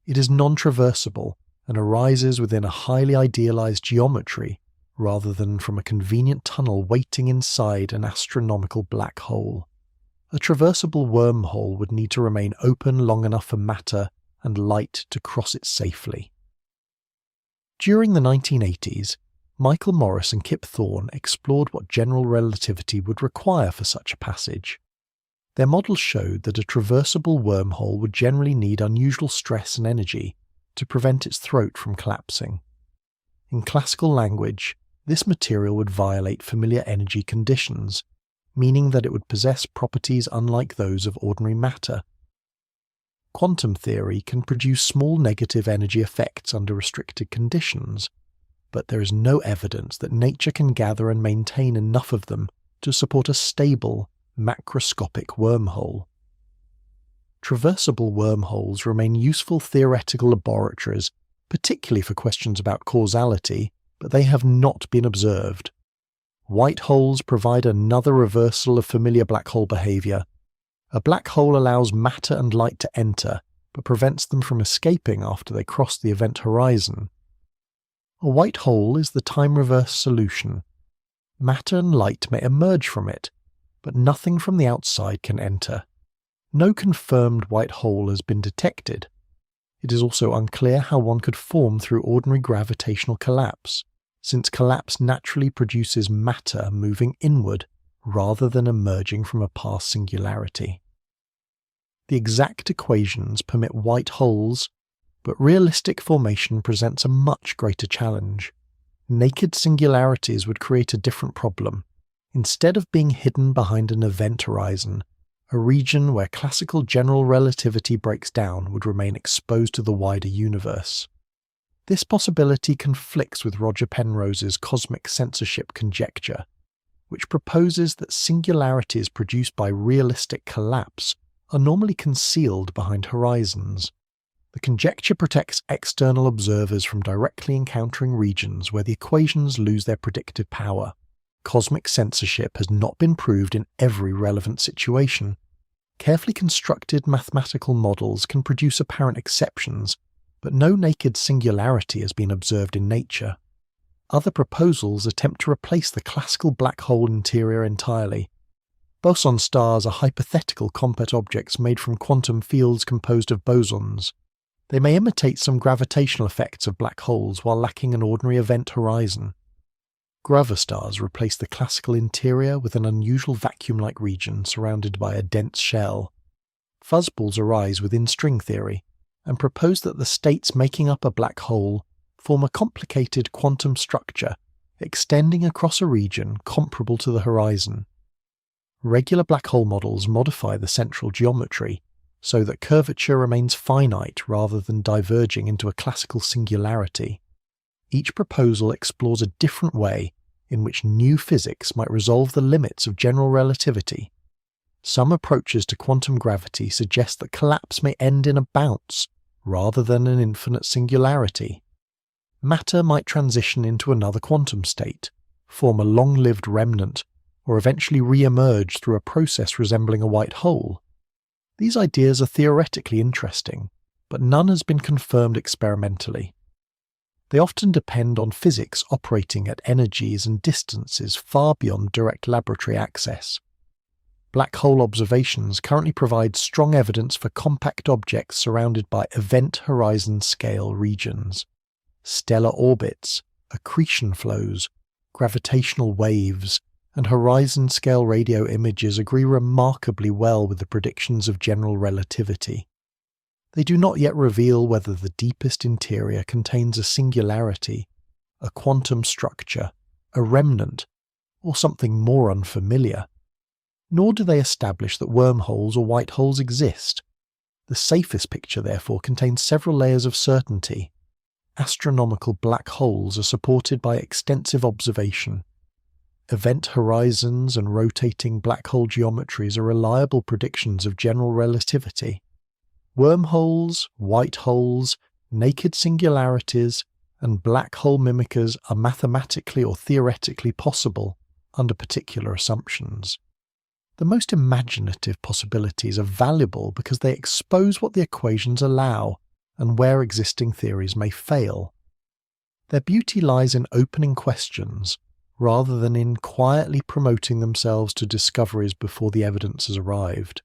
It is non-traversable and arises within a highly idealized geometry rather than from a convenient tunnel waiting inside an astronomical black hole. A traversable wormhole would need to remain open long enough for matter and light to cross it safely. During the 1980s, Michael Morris and Kip Thorne explored what general relativity would require for such a passage. Their models showed that a traversable wormhole would generally need unusual stress and energy to prevent its throat from collapsing. In classical language, this material would violate familiar energy conditions, meaning that it would possess properties unlike those of ordinary matter. Quantum theory can produce small negative energy effects under restricted conditions, but there is no evidence that nature can gather and maintain enough of them to support a stable, macroscopic wormhole. Traversable wormholes remain useful theoretical laboratories, particularly for questions about causality, but they have not been observed. White holes provide another reversal of familiar black hole behavior. A black hole allows matter and light to enter, but prevents them from escaping after they cross the event horizon. A white hole is the time-reverse solution. Matter and light may emerge from it, but nothing from the outside can enter. No confirmed white hole has been detected. It is also unclear how one could form through ordinary gravitational collapse, since collapse naturally produces matter moving inward rather than emerging from a past singularity. The exact equations permit white holes, but realistic formation presents a much greater challenge. Naked singularities would create a different problem. Instead of being hidden behind an event horizon, a region where classical general relativity breaks down would remain exposed to the wider universe. This possibility conflicts with Roger Penrose's cosmic censorship conjecture, which proposes that singularities produced by realistic collapse are normally concealed behind horizons. The conjecture protects external observers from directly encountering regions where the equations lose their predictive power. Cosmic censorship has not been proved in every relevant situation. Carefully constructed mathematical models can produce apparent exceptions, but no naked singularity has been observed in nature. Other proposals attempt to replace the classical black hole interior entirely. Boson stars are hypothetical compact objects made from quantum fields composed of bosons. They may imitate some gravitational effects of black holes while lacking an ordinary event horizon. Gravastars replace the classical interior with an unusual vacuum-like region surrounded by a dense shell. Fuzzballs arise within string theory and propose that the states making up a black hole form a complicated quantum structure extending across a region comparable to the horizon. Regular black hole models modify the central geometry so that curvature remains finite rather than diverging into a classical singularity. Each proposal explores a different way in which new physics might resolve the limits of general relativity. Some approaches to quantum gravity suggest that collapse may end in a bounce rather than an infinite singularity. Matter might transition into another quantum state, form a long-lived remnant, or eventually re-emerge through a process resembling a white hole. These ideas are theoretically interesting, but none has been confirmed experimentally. They often depend on physics operating at energies and distances far beyond direct laboratory access. Black hole observations currently provide strong evidence for compact objects surrounded by event horizon scale regions. Stellar orbits, accretion flows, gravitational waves, and horizon-scale radio images agree remarkably well with the predictions of general relativity. They do not yet reveal whether the deepest interior contains a singularity, a quantum structure, a remnant, or something more unfamiliar. Nor do they establish that wormholes or white holes exist. The safest picture, therefore, contains several layers of certainty. Astronomical black holes are supported by extensive observation. Event horizons and rotating black hole geometries are reliable predictions of general relativity. Wormholes, white holes, naked singularities, and black hole mimickers are mathematically or theoretically possible under particular assumptions. The most imaginative possibilities are valuable because they expose what the equations allow and where existing theories may fail. Their beauty lies in opening questions, rather than in quietly promoting themselves to discoveries before the evidence has arrived.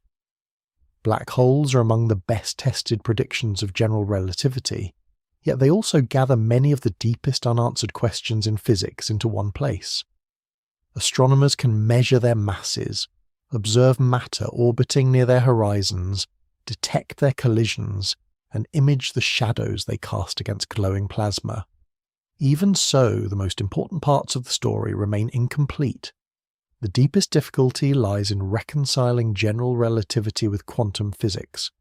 Black holes are among the best-tested predictions of general relativity, yet they also gather many of the deepest unanswered questions in physics into one place. Astronomers can measure their masses, observe matter orbiting near their horizons, detect their collisions, and image the shadows they cast against glowing plasma. Even so, the most important parts of the story remain incomplete. The deepest difficulty lies in reconciling general relativity with quantum physics.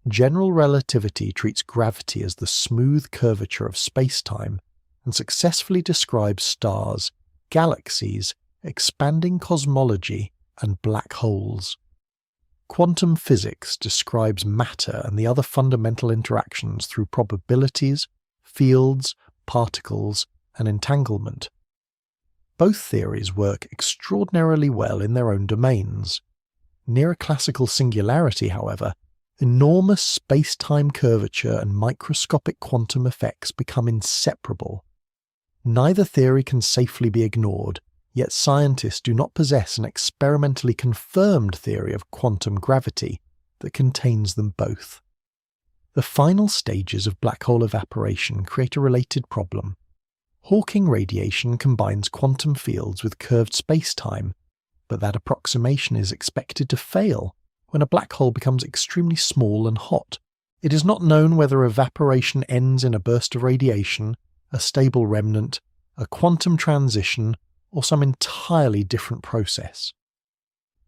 General relativity treats gravity as the smooth curvature of spacetime and successfully describes stars, galaxies, expanding cosmology, and black holes. Quantum physics describes matter and the other fundamental interactions through probabilities, fields, particles, and entanglement. Both theories work extraordinarily well in their own domains. Near a classical singularity, however, enormous space-time curvature and microscopic quantum effects become inseparable. Neither theory can safely be ignored, yet scientists do not possess an experimentally confirmed theory of quantum gravity that contains them both. The final stages of black hole evaporation create a related problem. Hawking radiation combines quantum fields with curved space-time, but that approximation is expected to fail when a black hole becomes extremely small and hot. It is not known whether evaporation ends in a burst of radiation, a stable remnant, a quantum transition, or some entirely different process.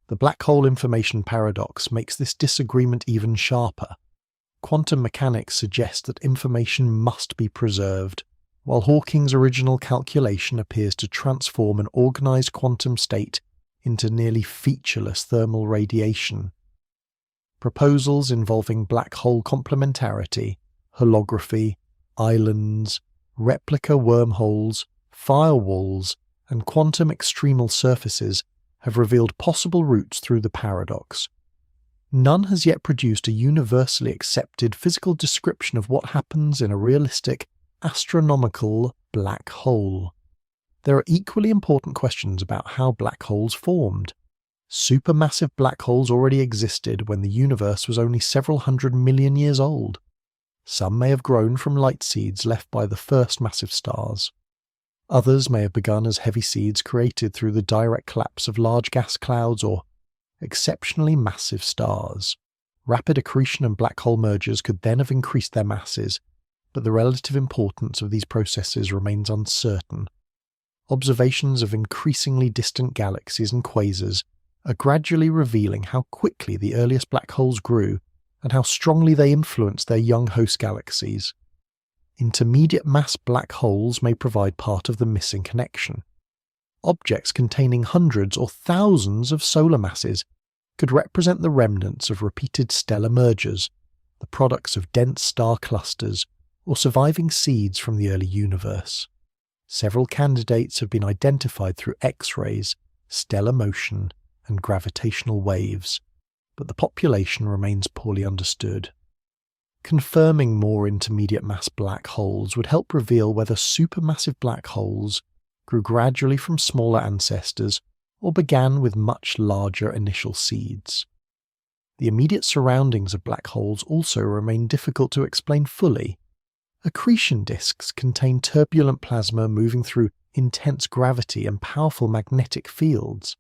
The black hole information paradox makes this disagreement even sharper. Quantum mechanics suggests that information must be preserved, while Hawking's original calculation appears to transform an organized quantum state into nearly featureless thermal radiation. Proposals involving black hole complementarity, holography, islands, replica wormholes, firewalls, and quantum extremal surfaces have revealed possible routes through the paradox. None has yet produced a universally accepted physical description of what happens in a realistic, astronomical black hole. There are equally important questions about how black holes formed. Supermassive black holes already existed when the universe was only several 100 million years old. Some may have grown from light seeds left by the first massive stars. Others may have begun as heavy seeds created through the direct collapse of large gas clouds or exceptionally massive stars. Rapid accretion and black hole mergers could then have increased their masses, but the relative importance of these processes remains uncertain. Observations of increasingly distant galaxies and quasars are gradually revealing how quickly the earliest black holes grew and how strongly they influenced their young host galaxies. Intermediate mass black holes may provide part of the missing connection. Objects containing hundreds or thousands of solar masses could represent the remnants of repeated stellar mergers, the products of dense star clusters, or surviving seeds from the early universe. Several candidates have been identified through X-rays, stellar motion, and gravitational waves, but the population remains poorly understood. Confirming more intermediate mass black holes would help reveal whether supermassive black holes grew gradually from smaller ancestors or began with much larger initial seeds. The immediate surroundings of black holes also remain difficult to explain fully. Accretion disks contain turbulent plasma moving through intense gravity and powerful magnetic fields.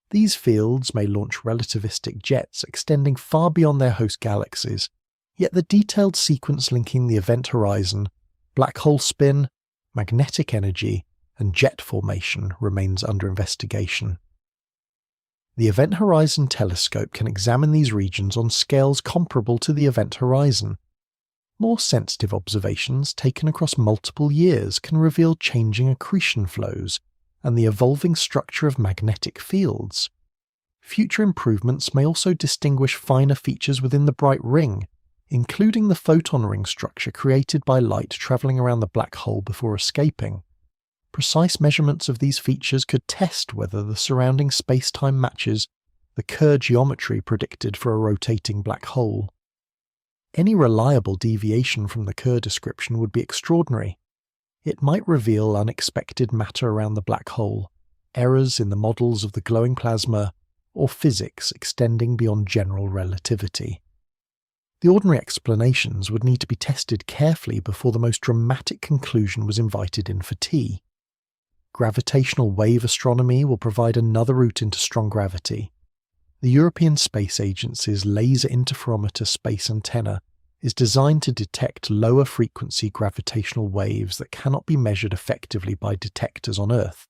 These fields may launch relativistic jets extending far beyond their host galaxies, yet the detailed sequence linking the event horizon, black hole spin, magnetic energy, and jet formation remains under investigation. The Event Horizon Telescope can examine these regions on scales comparable to the event horizon. More sensitive observations taken across multiple years can reveal changing accretion flows and the evolving structure of magnetic fields. Future improvements may also distinguish finer features within the bright ring, including the photon ring structure created by light travelling around the black hole before escaping. Precise measurements of these features could test whether the surrounding spacetime matches the Kerr geometry predicted for a rotating black hole. Any reliable deviation from the Kerr description would be extraordinary. It might reveal unexpected matter around the black hole, errors in the models of the glowing plasma, or physics extending beyond general relativity. The ordinary explanations would need to be tested carefully before the most dramatic conclusion was invited in for tea. Gravitational wave astronomy will provide another route into strong gravity. The European Space Agency's Laser Interferometer Space Antenna is designed to detect lower frequency gravitational waves that cannot be measured effectively by detectors on Earth.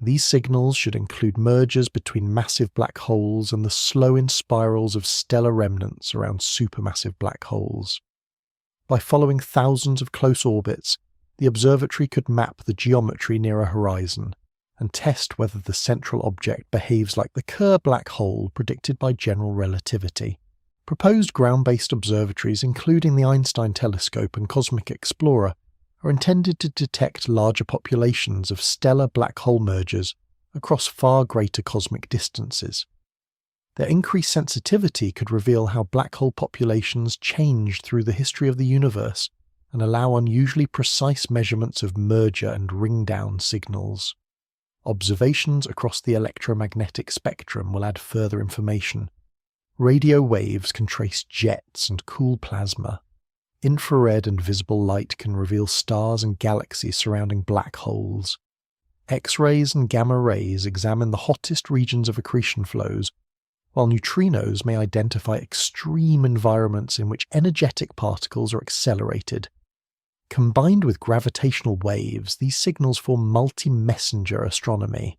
These signals should include mergers between massive black holes and the slow-in spirals of stellar remnants around supermassive black holes. By following thousands of close orbits, the observatory could map the geometry near a horizon and test whether the central object behaves like the Kerr black hole predicted by general relativity. Proposed ground-based observatories, including the Einstein Telescope and Cosmic Explorer, are intended to detect larger populations of stellar black hole mergers across far greater cosmic distances. Their increased sensitivity could reveal how black hole populations changed through the history of the universe and allow unusually precise measurements of merger and ring-down signals. Observations across the electromagnetic spectrum will add further information. Radio waves can trace jets and cool plasma. Infrared and visible light can reveal stars and galaxies surrounding black holes. X-rays and gamma rays examine the hottest regions of accretion flows, while neutrinos may identify extreme environments in which energetic particles are accelerated. Combined with gravitational waves, these signals form multi-messenger astronomy.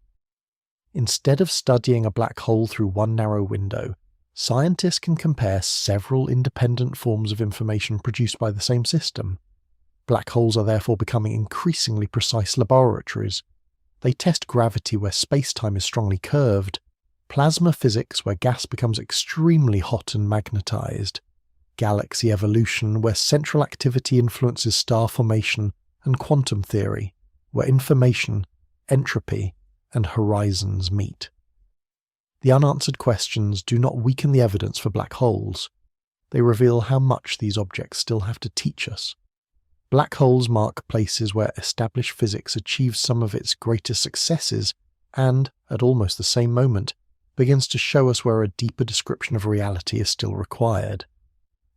Instead of studying a black hole through one narrow window, scientists can compare several independent forms of information produced by the same system. Black holes are therefore becoming increasingly precise laboratories. They test gravity where space-time is strongly curved, plasma physics where gas becomes extremely hot and magnetized, galaxy evolution where central activity influences star formation, and quantum theory, where information, entropy, and horizons meet. The unanswered questions do not weaken the evidence for black holes. They reveal how much these objects still have to teach us. Black holes mark places where established physics achieves some of its greatest successes and, at almost the same moment, begins to show us where a deeper description of reality is still required.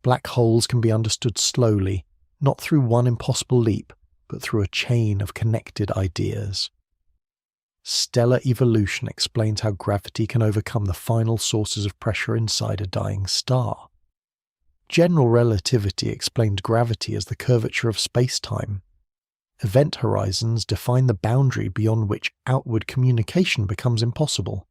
Black holes can be understood slowly, not through one impossible leap, but through a chain of connected ideas. Stellar evolution explains how gravity can overcome the final sources of pressure inside a dying star. General relativity explains gravity as the curvature of space-time. Event horizons define the boundary beyond which outward communication becomes impossible.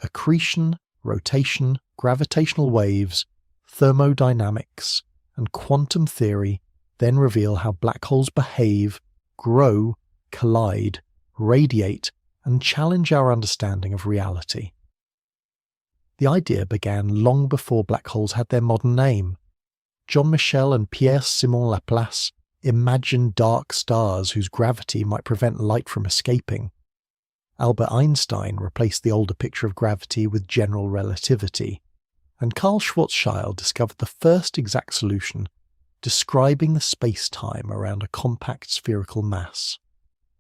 Accretion, rotation, gravitational waves, thermodynamics, and quantum theory then reveal how black holes behave, grow, collide, radiate, and challenge our understanding of reality. The idea began long before black holes had their modern name. Jean-Michel and Pierre-Simon Laplace imagined dark stars whose gravity might prevent light from escaping. Albert Einstein replaced the older picture of gravity with general relativity, and Karl Schwarzschild discovered the first exact solution, describing the space-time around a compact spherical mass.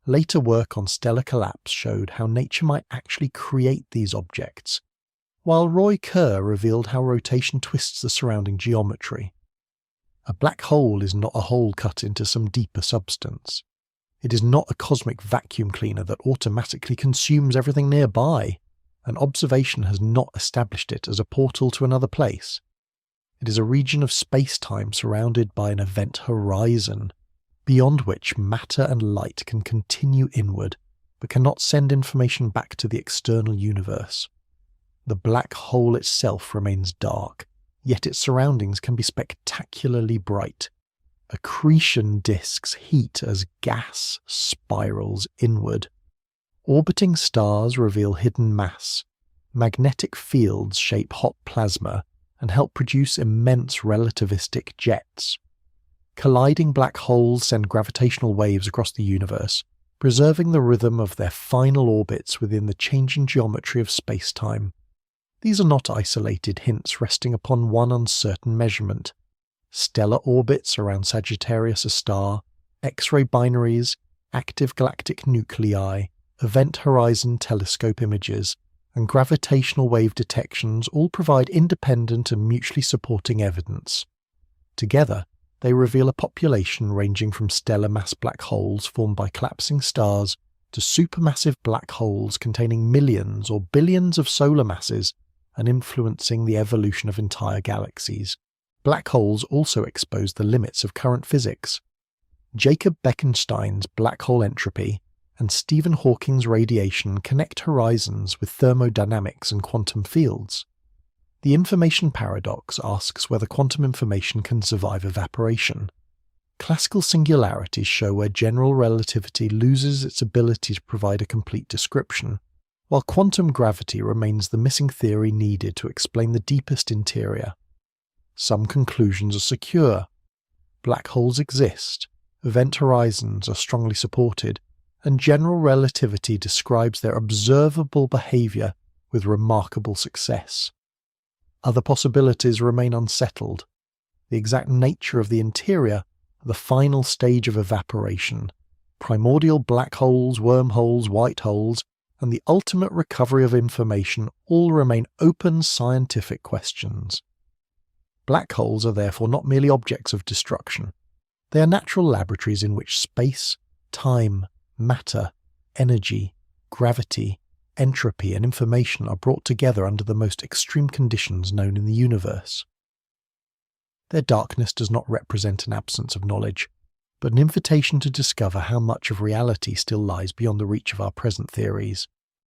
Later work on stellar collapse showed how nature might actually create these objects, while Roy Kerr revealed how rotation twists the surrounding geometry. A black hole is not a hole cut into some deeper substance. It is not a cosmic vacuum cleaner that automatically consumes everything nearby, and observation has not established it as a portal to another place. It is a region of space-time surrounded by an event horizon, beyond which matter and light can continue inward, but cannot send information back to the external universe. The black hole itself remains dark, yet its surroundings can be spectacularly bright. Accretion disks heat as gas spirals inward. Orbiting stars reveal hidden mass. Magnetic fields shape hot plasma and help produce immense relativistic jets. Colliding black holes send gravitational waves across the universe, preserving the rhythm of their final orbits within the changing geometry of space-time. These are not isolated hints resting upon one uncertain measurement. Stellar orbits around Sagittarius A star, X-ray binaries, active galactic nuclei, event horizon telescope images, and gravitational wave detections all provide independent and mutually supporting evidence. Together, they reveal a population ranging from stellar mass black holes formed by collapsing stars to supermassive black holes containing millions or billions of solar masses and influencing the evolution of entire galaxies. Black holes also expose the limits of current physics. Jacob Bekenstein's black hole entropy and Stephen Hawking's radiation connect horizons with thermodynamics and quantum fields. The information paradox asks whether quantum information can survive evaporation. Classical singularities show where general relativity loses its ability to provide a complete description, while quantum gravity remains the missing theory needed to explain the deepest interior. Some conclusions are secure. Black holes exist, event horizons are strongly supported, and general relativity describes their observable behavior with remarkable success. Other possibilities remain unsettled. The exact nature of the interior, the final stage of evaporation, primordial black holes, wormholes, white holes, and the ultimate recovery of information all remain open scientific questions. Black holes are therefore not merely objects of destruction. They are natural laboratories in which space, time, matter, energy, gravity, entropy, and information are brought together under the most extreme conditions known in the universe. Their darkness does not represent an absence of knowledge, but an invitation to discover how much of reality still lies beyond the reach of our present theories.